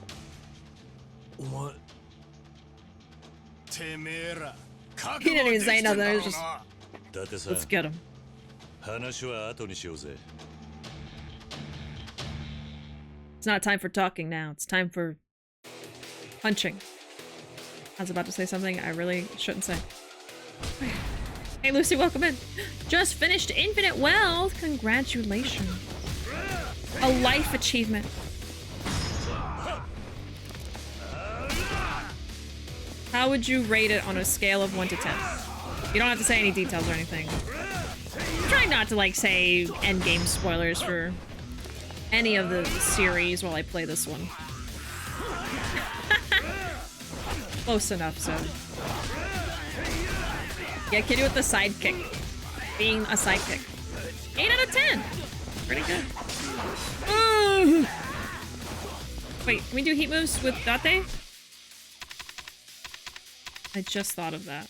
Speaker 3: お前。
Speaker 6: てめえら。
Speaker 1: He didn't even say nothing. It was just,
Speaker 2: 伊達さん、
Speaker 1: let's get him.
Speaker 2: 話は後にしようぜ。
Speaker 1: It's not time for talking now. It's time for punching. I was about to say something I really shouldn't say. Hey, Lucy, welcome in. Just finished Infinite Wealth. Congratulations. A life achievement. How would you rate it on a scale of 1 to 10? You don't have to say any details or anything. I'm trying not to, like, say endgame spoilers for any of the series while I play this one. Close enough, so. Yeah, Kiryu with the sidekick. Being a sidekick. 8 out of 10! Pretty good. Wait, can we do heat moves with Date? I just thought of that.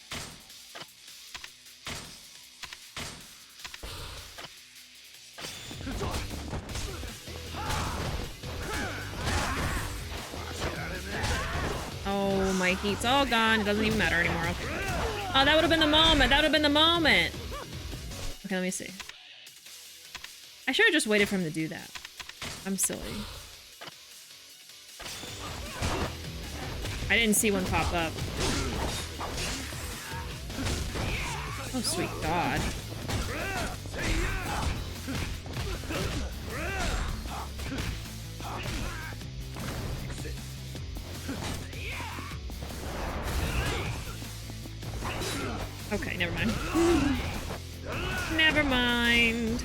Speaker 1: Oh, my heat's all gone. It doesn't even matter anymore. Okay. Oh, that would have been the moment. That would have been the moment. Okay, let me see. I should have just waited for him to do that. I'm silly. I didn't see one pop up. Oh, sweet God. Okay, never mind. Never mind.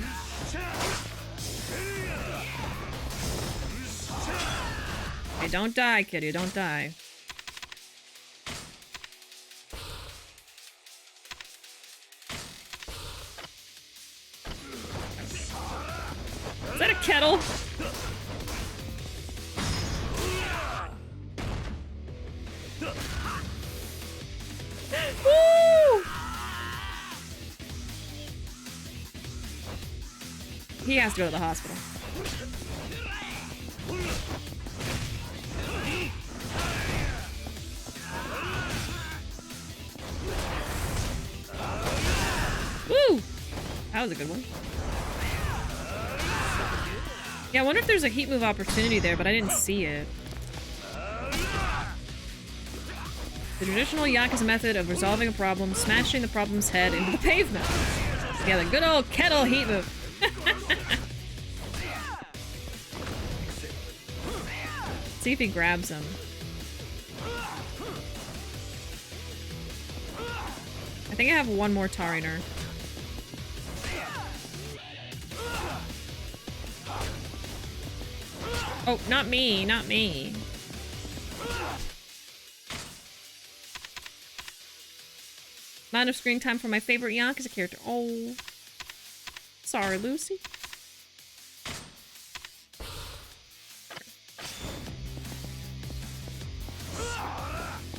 Speaker 1: Okay, don't die, Kitty, don't die. Is that a kettle? Woo! He has to go to the hospital. Woo! That was a good one. Yeah, I wonder if there's a heat move opportunity there, but I didn't see it. The traditional Yakuza method of resolving a problem, smashing the problem's head into the pavement. Yeah, the good old kettle heat move. See if he grabs him. I think I have one more Tariner. Oh, not me, not me. Not enough screen time for my favorite Yakuza character. Oh. Sorry, Lucy.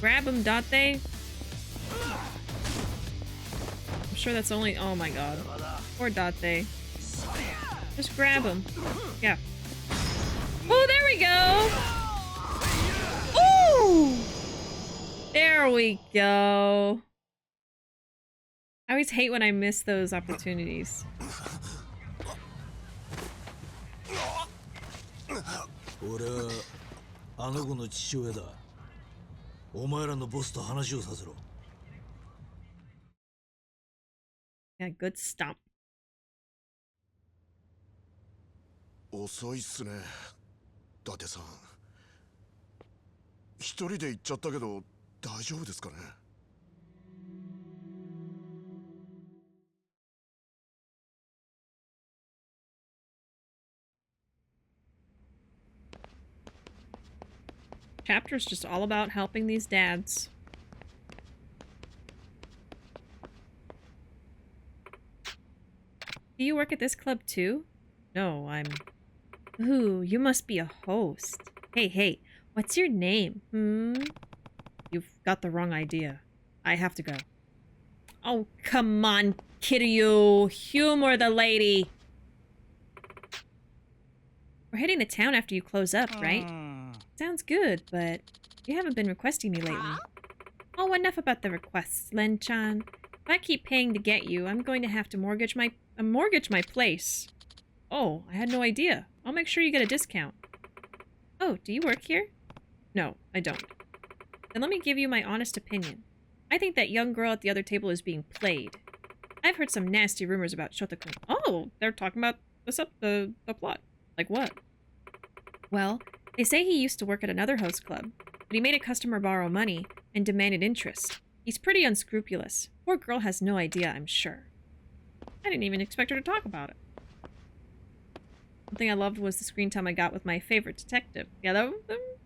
Speaker 1: Grab him, Date. I'm sure that's only... Oh my god. Poor Date. Just grab him. Yeah. Oh, there we go! Ooh! There we go. I always hate when I miss those opportunities.
Speaker 2: 俺はあの子の父親だ。お前らのボスと話をさせろ。
Speaker 1: Yeah, good stomp.
Speaker 10: 遅いっすね、伊達さん。一人で行っちゃったけど大丈夫ですかね。
Speaker 1: Chapter's just all about helping these dads. Do you work at this club too? No, I'm... Ooh, you must be a host. Hey, what's your name? You've got the wrong idea. I have to go. Oh, come on, Kiryu. Humor the lady. We're heading to town after you close up, right? Sounds good, but you haven't been requesting me lately. Oh, enough about the requests, Len-chan. If I keep paying to get you, I'm going to have to mortgage my place. Oh, I had no idea. I'll make sure you get a discount. Oh, do you work here? No, I don't. Then let me give you my honest opinion. I think that young girl at the other table is being played. I've heard some nasty rumors about Shota-kun. Oh, they're talking about the plot. Like what? Well, they say he used to work at another host club, but he made a customer borrow money and demanded interest. He's pretty unscrupulous. Poor girl has no idea, I'm sure. I didn't even expect her to talk about it. One thing I loved was the screen time I got with my favorite detective. Yeah, that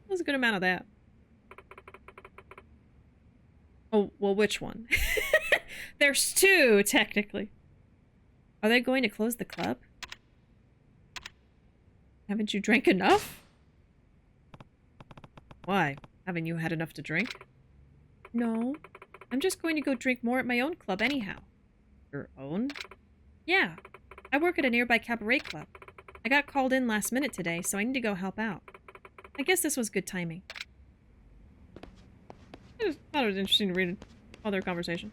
Speaker 1: was a good amount of that. Oh, well, which one? There's two, technically. Are they going to close the club? Haven't you drank enough? Why? Haven't you had enough to drink? No. I'm just going to go drink more at my own club anyhow. Your own? Yeah. I work at a nearby cabaret club. I got called in last minute today, so I need to go help out. I guess this was good timing. I just thought it was interesting to read other conversation.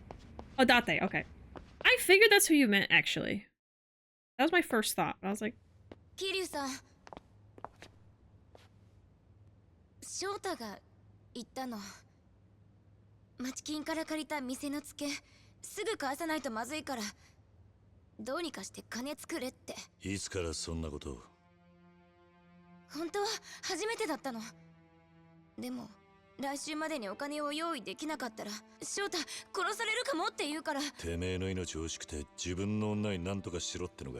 Speaker 1: Oh, Date, okay. I figured that's who you meant, actually. That was my first thought. I was like...
Speaker 12: Kiryu-san. Shota が言ったの。町金から借りた店のツケ、すぐ返さないとまずいから、どうにかして金作れって。
Speaker 2: いつからそんなことを。
Speaker 12: 本当は初めてだったの。でも、来週までにお金を用意できなかったら、翔太殺されるかもって言うから。
Speaker 2: てめえの命を惜しくて自分の女に何とかしろってのが、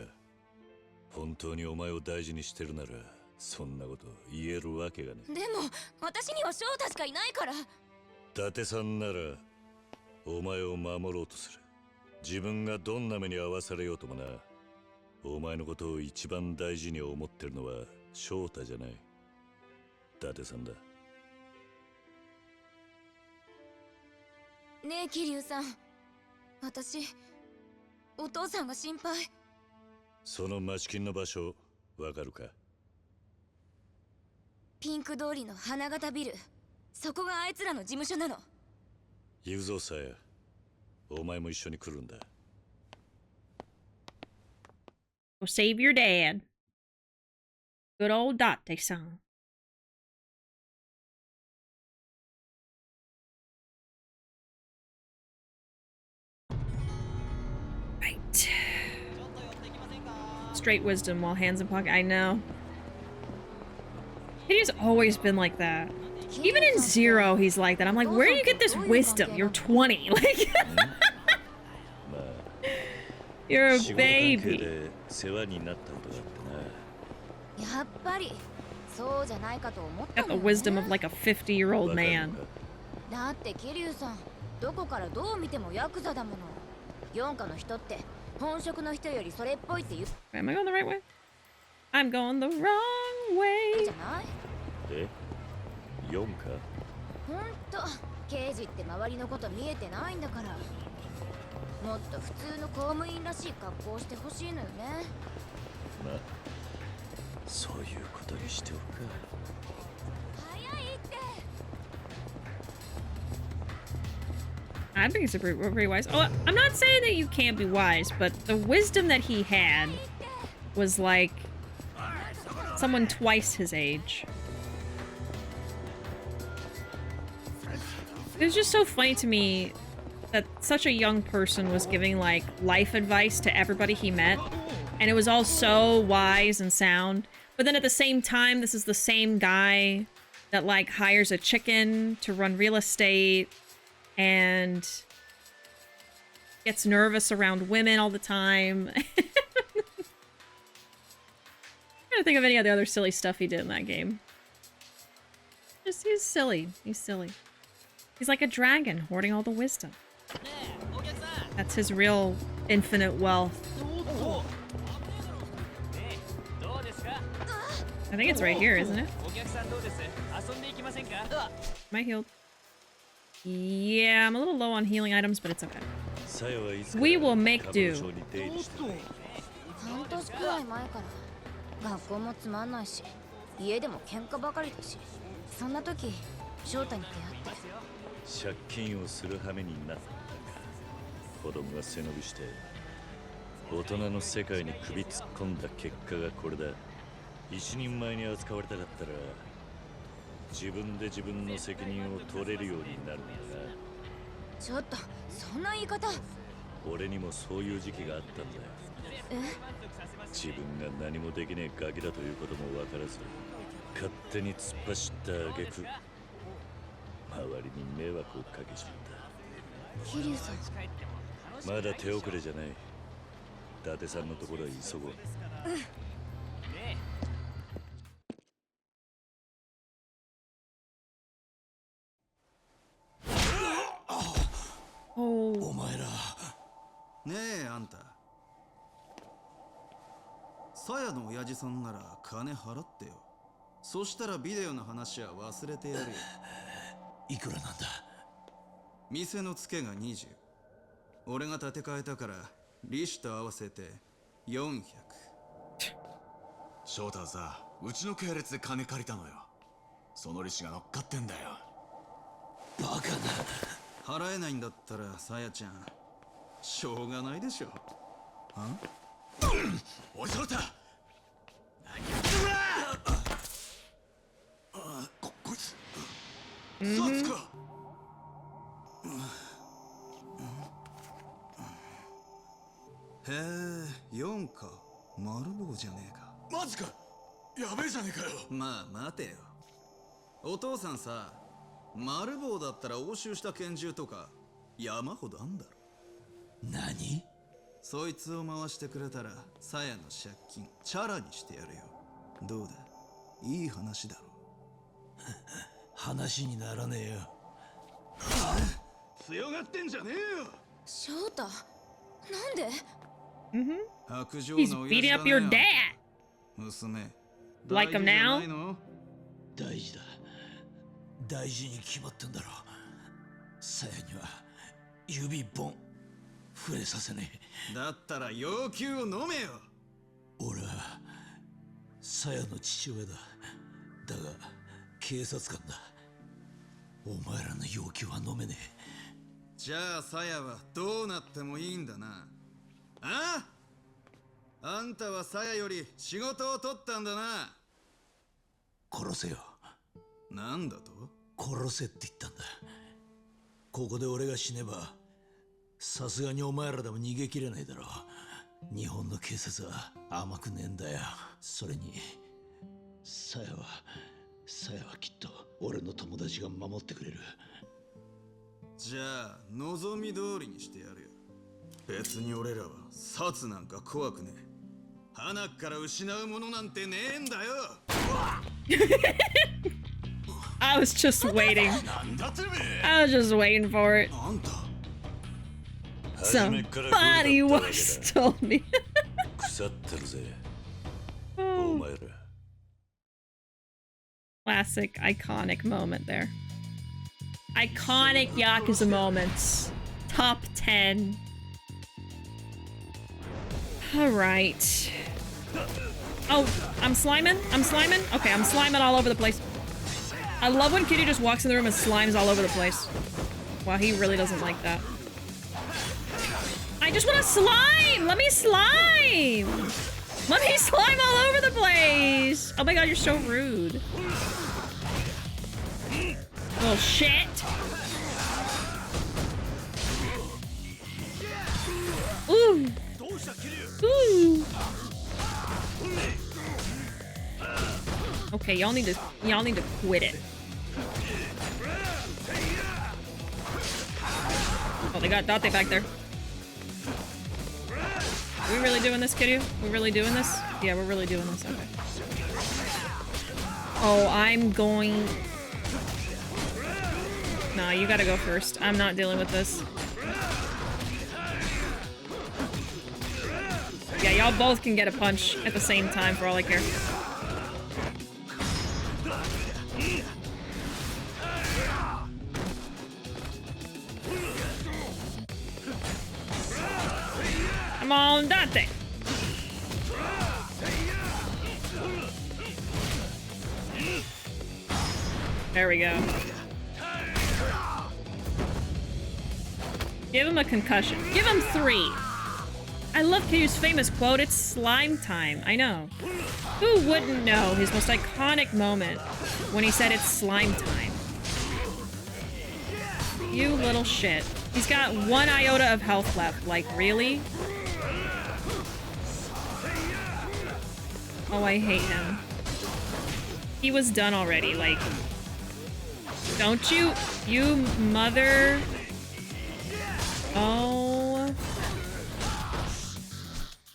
Speaker 2: 本当にお前を大事にしてるなら、そんなこと言えるわけがね。
Speaker 12: でも、私には翔太しかいないから。
Speaker 2: 伊達さんなら、お前を守ろうとする。自分がどんな目に遭わされようともな、お前のことを一番大事に思ってるのは翔太じゃない。伊達さんだ。
Speaker 12: ねえ、桐生さん。私、お父さんが心配。
Speaker 2: その町金の場所、わかるか？
Speaker 12: ピンク通りの花形ビル。そこがあいつらの事務所なの。
Speaker 2: 行くぞ、さや。お前も一緒に来るんだ。
Speaker 1: Go save your dad. Good old Date-san. Right. Straight wisdom while hands in pocket. I know. Kiryu's always been like that. Even in Zero, he's like that. I'm like, where do you get this wisdom? You're 20. Like, you're a baby. Got the wisdom of like a 50-year-old man.
Speaker 12: Am
Speaker 1: I going the right way? I'm going the wrong way. I think it's very wise. Oh, I'm not saying that you can't be wise, but the wisdom that he had was like someone twice his age. It was just so funny to me that such a young person was giving like life advice to everybody he met, and it was all so wise and sound. But then at the same time, this is the same guy that like hires a chicken to run real estate and gets nervous around women all the time. I'm trying to think of any of the other silly stuff he did in that game. Just, he's silly. He's silly. He's like a dragon hoarding all the wisdom. That's his real infinite wealth. I think it's right here, isn't it? Am I healed? Yeah, I'm a little low on healing items, but it's okay. We will make do. Oh.
Speaker 11: ねえあんたさやの親父さんなら金払ってよそしたらビデオの話は忘れてやるよいくらなんだ店のツケが20俺が立て替えたから利子と合わせて400
Speaker 10: 翔太はさうちの系列で金借りたのよその利子が乗っかってんだよバカな
Speaker 11: 払えないんだったらさやちゃんしょうがないでしょは
Speaker 10: おい翔太何やってんだこいつ嘘つか
Speaker 11: へえ4か丸棒じゃねえか
Speaker 10: マジかやべえじゃねえかよ
Speaker 11: まあ待てよお父さんさ丸棒だったら押収した拳銃とか山ほどあんだろ
Speaker 10: 何
Speaker 11: そいつを回してくれたらさやの借金チャラにしてやるよどうだいい話だろ
Speaker 10: 話にならねえよ強がってんじゃねえよ
Speaker 12: 翔太なんで
Speaker 11: 白状
Speaker 1: He's
Speaker 11: の
Speaker 1: beating
Speaker 11: 親
Speaker 1: up
Speaker 11: 父
Speaker 1: your
Speaker 11: だ
Speaker 1: dad.
Speaker 11: ね娘
Speaker 1: Like him now?
Speaker 10: 大事だ大事に決まってんだろさやには指一本触れさせね
Speaker 11: えだったら要求を飲めよ
Speaker 10: 俺はさやの父親だだが警察官だお前らの要求は飲めねえ
Speaker 11: じゃあさやはどうなってもいいんだなあんたはさやより仕事を取ったんだな
Speaker 10: 殺せよ。
Speaker 11: なんだと？
Speaker 10: 殺せって言ったんだ。ここで俺が死ねばさすがにお前らでも逃げきれないだろう。日本の警察は甘くねえんだよ。それにさやはきっと俺の友達が守ってくれる。
Speaker 11: じゃあ望み通りにしてやるよ。別に俺らは殺なんか怖くねえ。花から失うものなんてねえんだよ。
Speaker 1: I was just waiting. I was just waiting for it. Somebody once told me. Oh. Classic, iconic moment there. Iconic Yakuza moments. Top 10. Alright. Oh, I'm sliming? I'm sliming? Okay, I'm sliming all over the place. I love when Kiryu just walks in the room and slimes all over the place. Wow, he really doesn't like that. I just want to slime! Let me slime! Let me slime all over the place! Oh my god, you're so rude. Oh shit! Ooh! Ooh! Okay, y'all need to quit it. Oh, they got Date back there. Are we really doing this, Kiryu? We really doing this? Yeah, we're really doing this. Okay. Oh, I'm going... Nah, you gotta go first. I'm not dealing with this. Yeah, y'all both can get a punch at the same time for all I care. Come on, Dante! There we go. Give him a concussion. Give him 3! I love Kiryu's famous quote, it's slime time. I know. Who wouldn't know his most iconic moment when he said it's slime time? You little shit. He's got 1 iota of health left. Like, really? Oh, I hate him. He was done already, like... Don't you... You mother... Oh...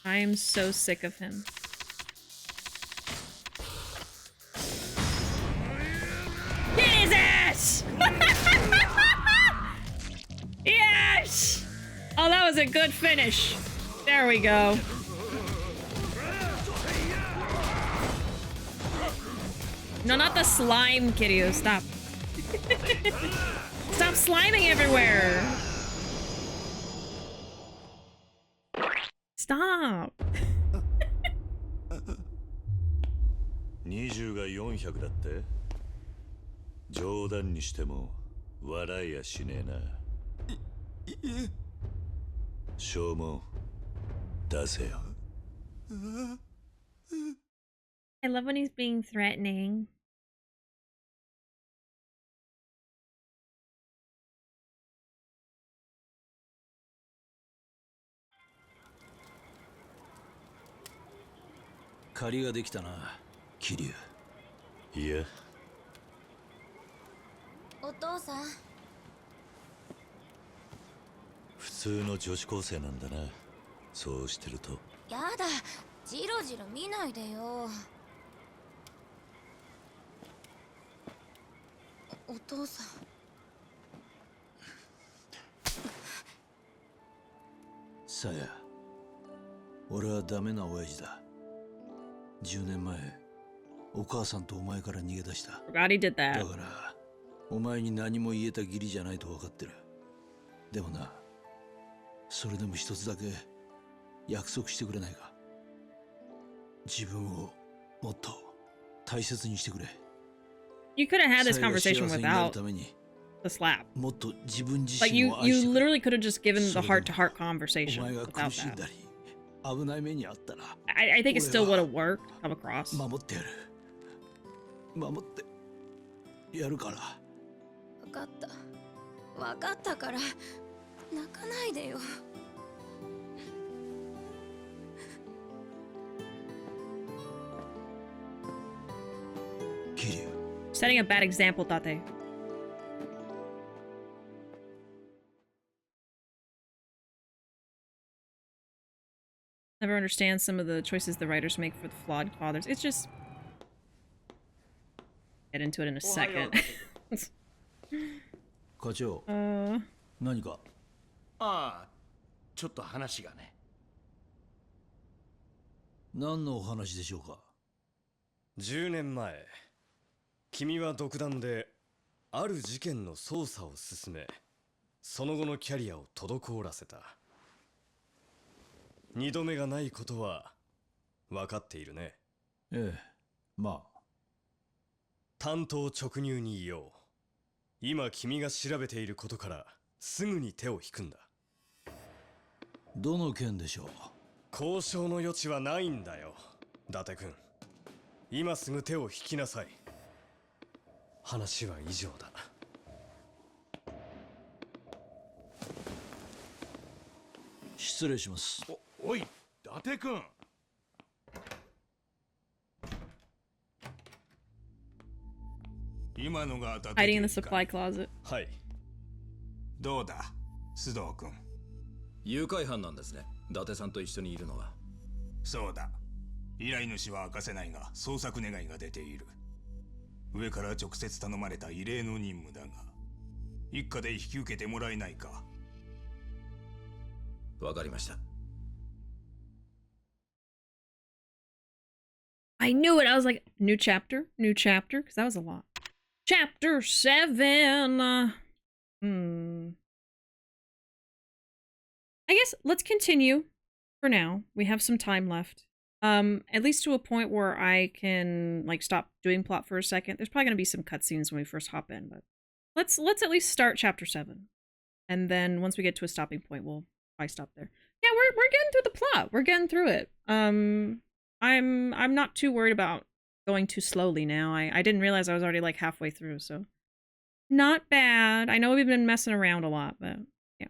Speaker 1: I am so sick of him. Get his ass! Yes! Oh, that was a good finish. There we go. No, not the slime, Kiryu. Stop. Stop sliming everywhere. Stop.
Speaker 2: 20が400だって。冗談にしても笑いやしねえな。証文出せよ。
Speaker 1: I love when he's being threatening.
Speaker 10: Kariができたな、Kiryu。
Speaker 2: いや。
Speaker 12: お父さん。
Speaker 2: 普通の女子高生なんだな。そうしてると。
Speaker 12: やだ、じろじろ見ないでよ。お父さん。
Speaker 10: さや、俺はダメな親父だ。10年前、お母さんとお前から逃げ出した。
Speaker 1: Forgot he did that.
Speaker 10: だから、お前に何も言えた義理じゃないと分かってる。でもな、それでも一つだけ約束してくれないか。自分をもっと大切にしてくれ。
Speaker 1: You could have had this conversation without the slap. Like you literally could have just given the heart-to-heart conversation without that. I think it still would have worked. Come across.
Speaker 10: 守ってやるから。
Speaker 12: 分かった。分かったから泣かないでよ。
Speaker 10: Kiryu.
Speaker 1: Setting a bad example, Tate. Never understand some of the choices the writers make for the flawed fathers. It's just... Get into it in a second.
Speaker 10: 課長、何か？
Speaker 13: ああ、ちょっと話がね。
Speaker 10: 何のお話でしょうか
Speaker 6: ？10年前、君は独断である事件の捜査を進め、その後のキャリアを滞らせた。二度目がないことは分かっているね。
Speaker 10: ええ、まあ。
Speaker 6: 単刀直入に言おう。今君が調べていることからすぐに手を引くんだ。
Speaker 10: どの件でしょう？
Speaker 6: 交渉の余地はないんだよ、伊達君。今すぐ手を引きなさい。話は以上だ。
Speaker 10: 失礼します。
Speaker 13: おい、伊達君。
Speaker 4: 今のが当たって
Speaker 1: Hiding in the supply closet.
Speaker 6: はい。
Speaker 4: どうだ、須藤君。
Speaker 14: 誘拐犯なんですね、伊達さんと一緒にいるのは。
Speaker 4: そうだ。依頼主は明かせないが捜索願いが出ている。上から直接頼まれた異例の任務だが、一家で引き受けてもらえないか。
Speaker 14: わかりました。
Speaker 1: I knew it. I was like, new chapter, because that was a lot. Chapter 7. I guess let's continue for now. We have some time left. At least to a point where I can like stop doing plot for a second. There's probably gonna be some cutscenes when we first hop in, but let's at least start chapter 7. And then once we get to a stopping point, we'll probably stop there. Yeah, we're getting through the plot. We're getting through it. I'm not too worried about going too slowly now. I didn't realize I was already like halfway through, so not bad. I know we've been messing around a lot, but yeah.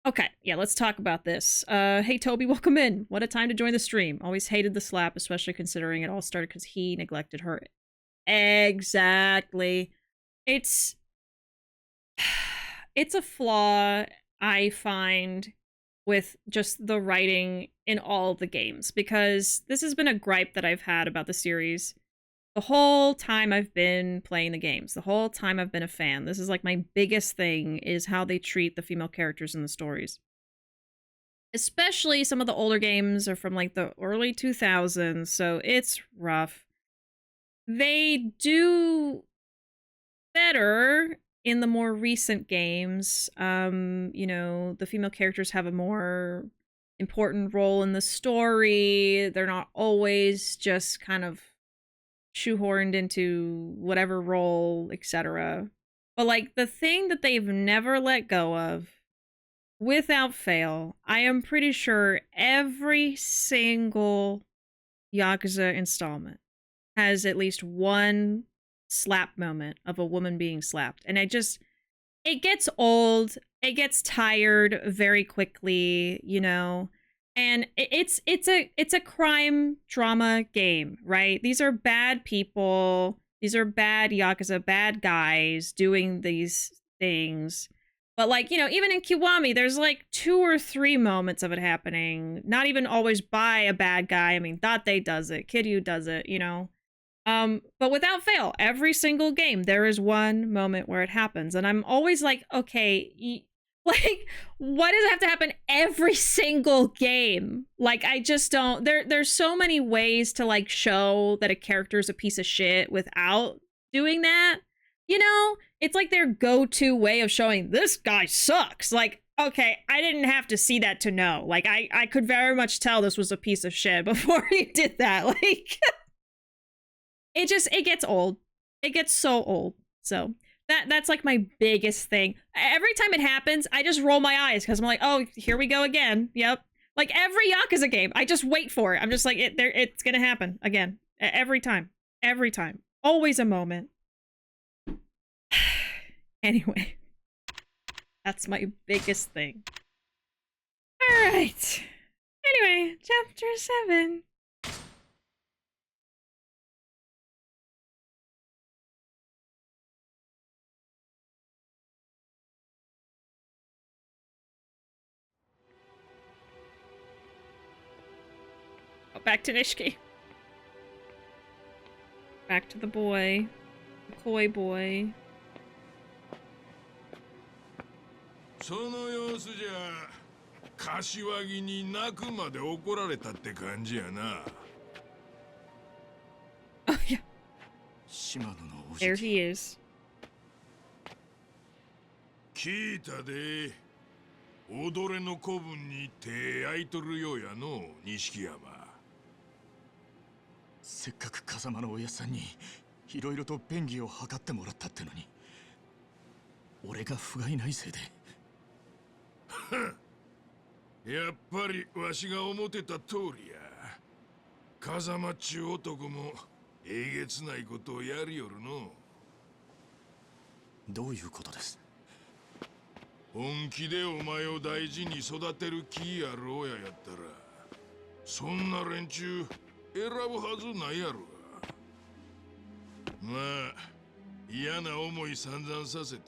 Speaker 1: Okay, yeah, let's talk about this. Hey Toby, welcome in. What a time to join the stream. Always hated the slap, especially considering it all started because he neglected her. Exactly. It's a flaw I find with just the writing in all the games, because this has been a gripe that I've had about the series the whole time I've been playing the games, the whole time I've been a fan. This is like my biggest thing, is how they treat the female characters in the stories. Especially some of the older games are from like the early 2000s, so it's rough. They do better in the more recent games. You know, the female characters have a more important role in the story. They're not always just kind of shoehorned into whatever role, etc. But like the thing that they've never let go of, without fail, I am pretty sure every single Yakuza installment has at least one slap moment of a woman being slapped. And it gets old, it gets tired very quickly, you know. And it's a crime drama game, right? These are bad people, these are bad Yakuza, bad guys doing these things. But like, you know, even in Kiwami, there's like 2 or 3 moments of it happening, not even always by a bad guy. I mean, Date does it, Kiryu does it, you know. But without fail, every single game, there is one moment where it happens. And I'm always like, okay, like, why does it have to happen every single game? Like, I just don't, there's so many ways to like show that a character is a piece of shit without doing that. You know, it's like their go-to way of showing this guy sucks. Like, okay, I didn't have to see that to know. Like, I could very much tell this was a piece of shit before he did that. Like, it gets old. It gets so old. So that's like my biggest thing. Every time it happens, I just roll my eyes because I'm like, oh, here we go again. Yep. Like every Yakuza game, I just wait for it. I'm just like, it's gonna happen again. Every time. Every time. Always a moment. Anyway, that's my biggest thing. All right. Anyway, chapter 7. Oh, back to Nishiki. Back to the boy. The koi boy.
Speaker 3: その様子じゃ柏木に泣くまで怒られたって感じやな。
Speaker 1: Oh yeah.
Speaker 6: 島野のおじ
Speaker 1: There he is.
Speaker 3: 聞いたで。踊れの子分に手焼いとるようやの錦山。
Speaker 6: せっかく風間のおやさんにいろいろと便宜を図ってもらったってのに、俺が不甲斐ないせいで。
Speaker 3: やっぱりわしが思ってた通りや。風間っちゅう男もえげつないことをやりよるの。
Speaker 6: どういうことです？
Speaker 3: 本気でお前を大事に育てる気やろうややったら、そんな連中選ぶはずないやろが。まあ嫌な思い散々させて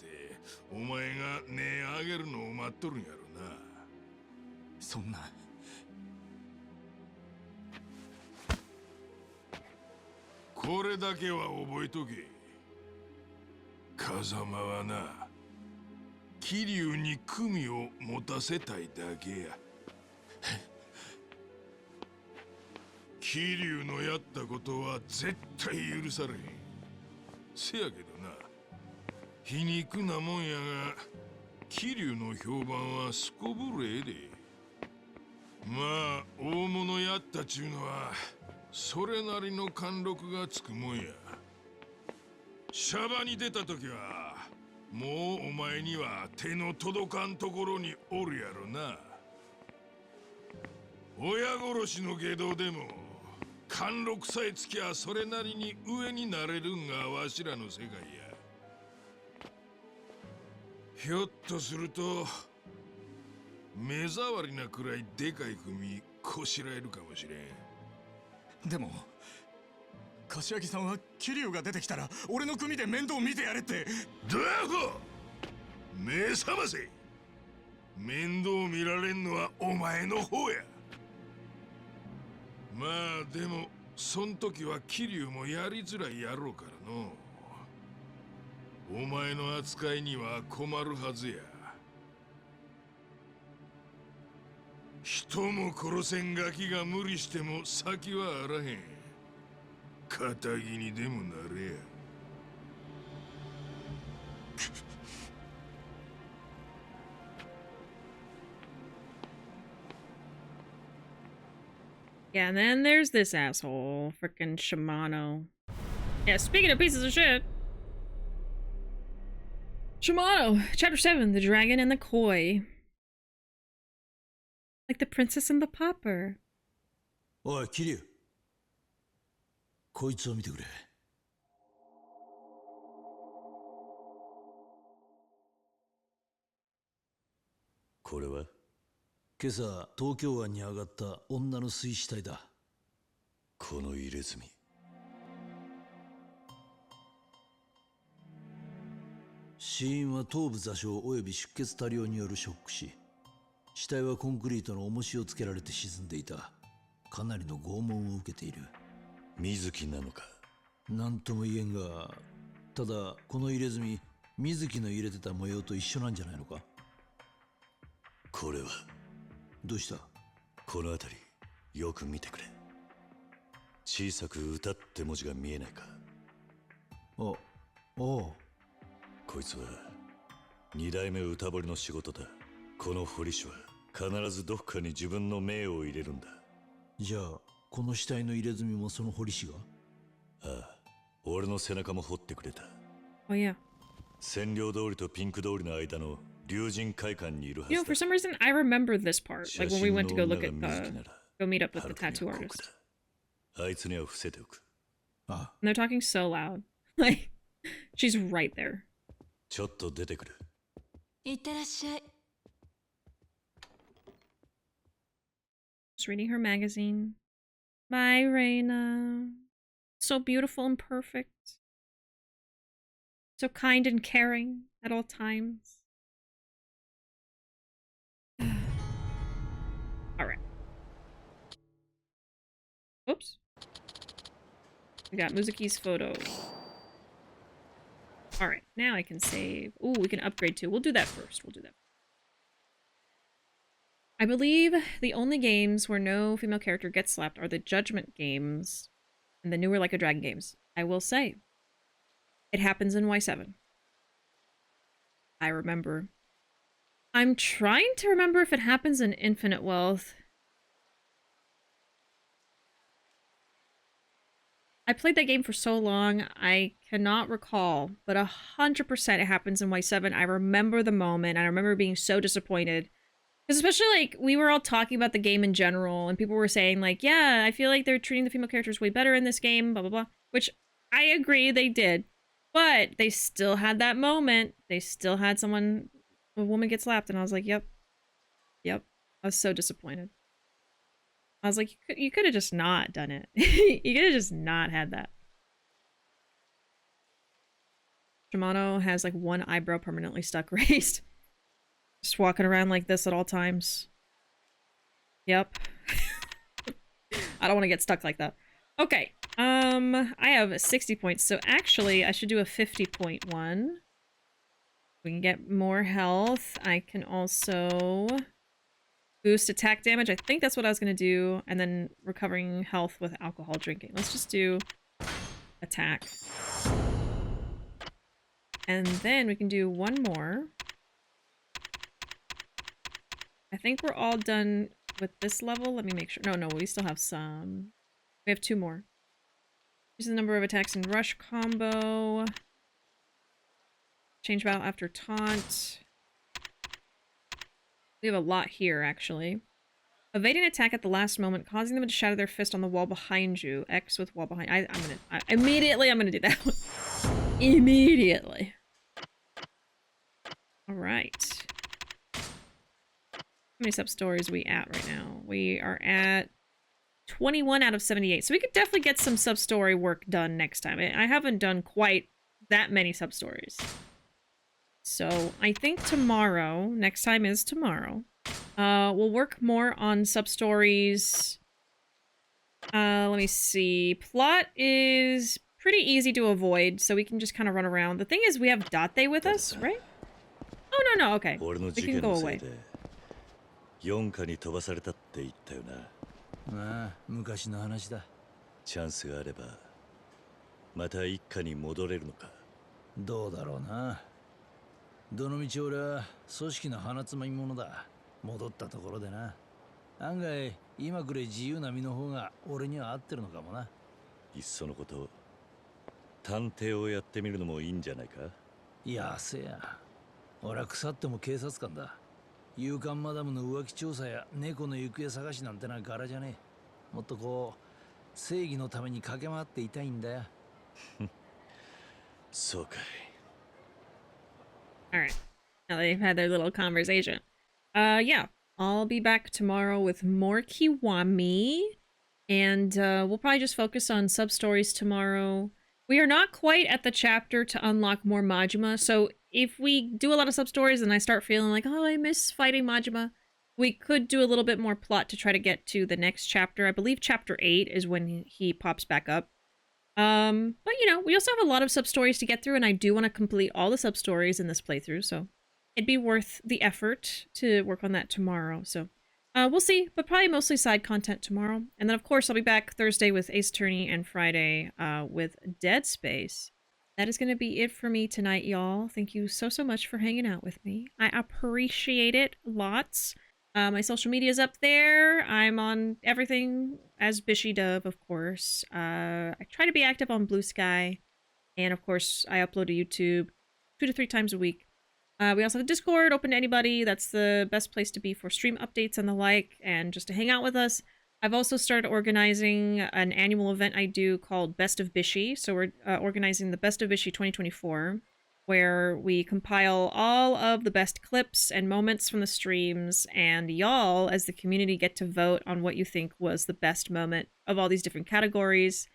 Speaker 3: お前が値上げるのを待っとるんやろな。
Speaker 6: そんな。
Speaker 3: これだけは覚えとけ。風間はな、桐生に組を持たせたいだけや。桐生のやったことは絶対許されへん。せやけどな、皮肉なもんやが桐生の評判はすこぶるええで。まあ大物やったちゅうのはそれなりの貫禄がつくもんや。シャバに出た時はもうお前には手の届かんところにおるやろな。親殺しの外道でも貫禄さえつきゃそれなりに上になれるんがわしらの世界や。ひょっとすると目障りなくらいでかい組こしらえるかもしれん。
Speaker 6: でも柏木さんは桐生が出てきたら俺の組で面倒見てやれって。
Speaker 3: ドアホ、目覚ませ。面倒見られんのはお前の方や。まあでもそん時は桐生もやりづらいやろうからの。お前の扱いには困るはずや。人も殺せんガキが無理しても先はあらへん。仇にでもなれや。
Speaker 1: Yeah, and then there's this asshole, frickin' Shimano. Yeah, speaking of pieces of shit. Shimano, chapter 7, The Dragon and the Koi. Like the Princess and the Pauper.
Speaker 10: おい、桐生。こいつを見てくれ。
Speaker 2: これは
Speaker 10: 今朝東京湾に上がった女の水死体だ。
Speaker 2: この入れ墨。
Speaker 10: 死因は頭部挫傷及び出血多量によるショック死。死体はコンクリートの重しをつけられて沈んでいた。かなりの拷問を受けている。
Speaker 2: 水木なのか。
Speaker 10: なんとも言えんが、ただこの入れ墨、水木の入れてた模様と一緒なんじゃないのか。
Speaker 2: これは
Speaker 10: どうした？
Speaker 2: この辺りよく見てくれ。小さく歌って文字が見えないか。
Speaker 10: おお。
Speaker 2: こいつは二代目歌彫りの仕事だ。この彫り師は必ずどっかに自分の命を入れるんだ。
Speaker 10: じゃあこの死体の入れ墨もその彫り師が？
Speaker 2: ああ、俺の背中も彫ってくれた。
Speaker 1: Oh yeah.
Speaker 2: 占領通りとピンク通りの間の龍神会館にいるはずだ。
Speaker 1: You know, for some reason, I remember this part. Like when we went to go look at the, go meet up with the tattoo artist.
Speaker 2: あいつには伏せておく。
Speaker 1: And they're talking so loud. Like, she's right there.
Speaker 2: ちょっと出てくる。
Speaker 9: いってらっしゃい。
Speaker 1: Just reading her magazine. Bye, Reina. So beautiful and perfect. So kind and caring at all times. Alright. Oops. We got Muzuki's photo. Alright, now I can save. Ooh, we can upgrade too. We'll do that first. We'll do that. I believe the only games where no female character gets slapped are the Judgment games and the newer Like a Dragon games. I will say, it happens in Y7. I remember. I'm trying to remember if it happens in Infinite Wealth. I played that game for so long, I cannot recall, but 100% it happens in Y7. I remember the moment, I remember being so disappointed. Because especially, like, we were all talking about the game in general, and people were saying, like, yeah, I feel like they're treating the female characters way better in this game, blah, blah, blah. Which, I agree, they did. But they still had that moment. They still had someone, a woman get slapped, and I was like, yep. Yep. I was so disappointed. I was like, you could have just not done it. You could have just not had that. Shimano has, like, one eyebrow permanently stuck raised. Just walking around like this at all times. Yep. I don't want to get stuck like that. Okay. I have 60 points, so actually I should do a 50-point one. We can get more health. I can also boost attack damage. I think that's what I was going to do. And then recovering health with alcohol drinking. Let's just do attack. And then we can do one more. I think we're all done with this level. Let me make sure. No, we still have some. We have 2 more. Use the number of attacks in rush combo. Change battle after taunt. We have a lot here, actually. Evade an attack at the last moment, causing them to shatter their fist on the wall behind you. X with wall behind. Immediately I'm gonna do that one. Immediately. Alright. How many sub-stories are we at right now? We are at 21 out of 78. So we could definitely get some sub-story work done next time. I haven't done quite that many sub-stories. So I think tomorrow, next time is tomorrow, we'll work more on sub-stories. Let me see. Plot is pretty easy to avoid, so we can just kind of run around. The thing is, we have Date with us, right? Oh, no, okay. We can go away.
Speaker 2: 4課に飛ばされたって言ったよな。
Speaker 10: まあ、昔の話だ。
Speaker 2: チャンスがあれば、また一課に戻れるのか。
Speaker 10: どうだろうな。どのみち俺は組織の鼻つまみ者だ。戻ったところでな。案外、今くらい自由な身の方が俺には合ってるのかもな。
Speaker 2: いっそのこと、探偵をやってみるのもいいんじゃないか。
Speaker 10: いやせや。俺は腐っても警察官だ。勇敢マダムの浮気調査や猫の行方探しなんてな柄じゃねえ。もっとこう正義のために駆け回っていたいんだよ。
Speaker 2: そうかい。
Speaker 1: Alright. Now they've had their little conversation. Yeah. I'll be back tomorrow with more Kiwami. And we'll probably just focus on sub-stories tomorrow. We are not quite at the chapter to unlock more Majima, so if we do a lot of sub-stories and I start feeling like, oh, I miss fighting Majima, we could do a little bit more plot to try to get to the next chapter. I believe chapter 8 is when he pops back up. But, you know, we also have a lot of sub-stories to get through, and I do want to complete all the sub-stories in this playthrough, so it'd be worth the effort to work on that tomorrow, so... we'll see, but probably mostly side content tomorrow. And then, of course, I'll be back Thursday with Ace Attorney and Friday with Dead Space. That is going to be it for me tonight, y'all. Thank you so much for hanging out with me. I appreciate it lots. My social media is up there. I'm on everything as BishiDove, of course. I try to be active on Blue Sky. And, of course, I upload to YouTube 2 to 3 times a week. We also have Discord, open to anybody. That's the best place to be for stream updates and the like, and just to hang out with us. I've also started organizing an annual event I do called Best of Bishi. So we're organizing the Best of Bishi 2024, where we compile all of the best clips and moments from the streams, and y'all, as the community, get to vote on what you think was the best moment of all these different categories.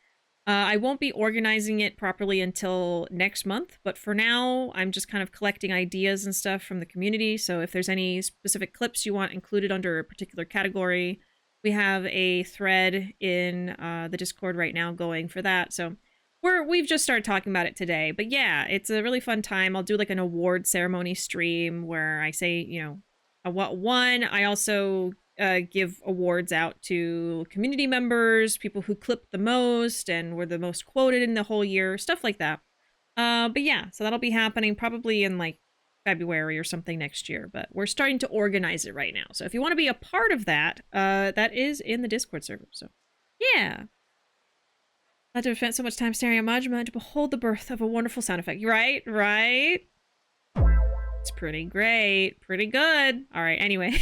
Speaker 1: I won't be organizing it properly until next month, but for now, I'm just kind of collecting ideas and stuff from the community. So if there's any specific clips you want included under a particular category, we have a thread in the Discord right now going for that. So we've just started talking about it today. But yeah, it's a really fun time. I'll do like an award ceremony stream where I say, you know, what won. I also give awards out to community members, people who clipped the most and were the most quoted in the whole year, stuff like that. But yeah, so that'll be happening probably in like February or something next year, but we're starting to organize it right now. So if you want to be a part of that, that is in the Discord server. So yeah. Not to have spent so much time staring at Majima and to behold the birth of a wonderful sound effect. Right? Right? It's pretty great. Pretty good. All right, anyway.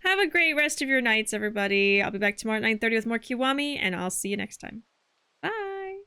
Speaker 1: Have a great rest of your nights, everybody. I'll be back tomorrow at 9:30 with more Kiwami, and I'll see you next time. Bye!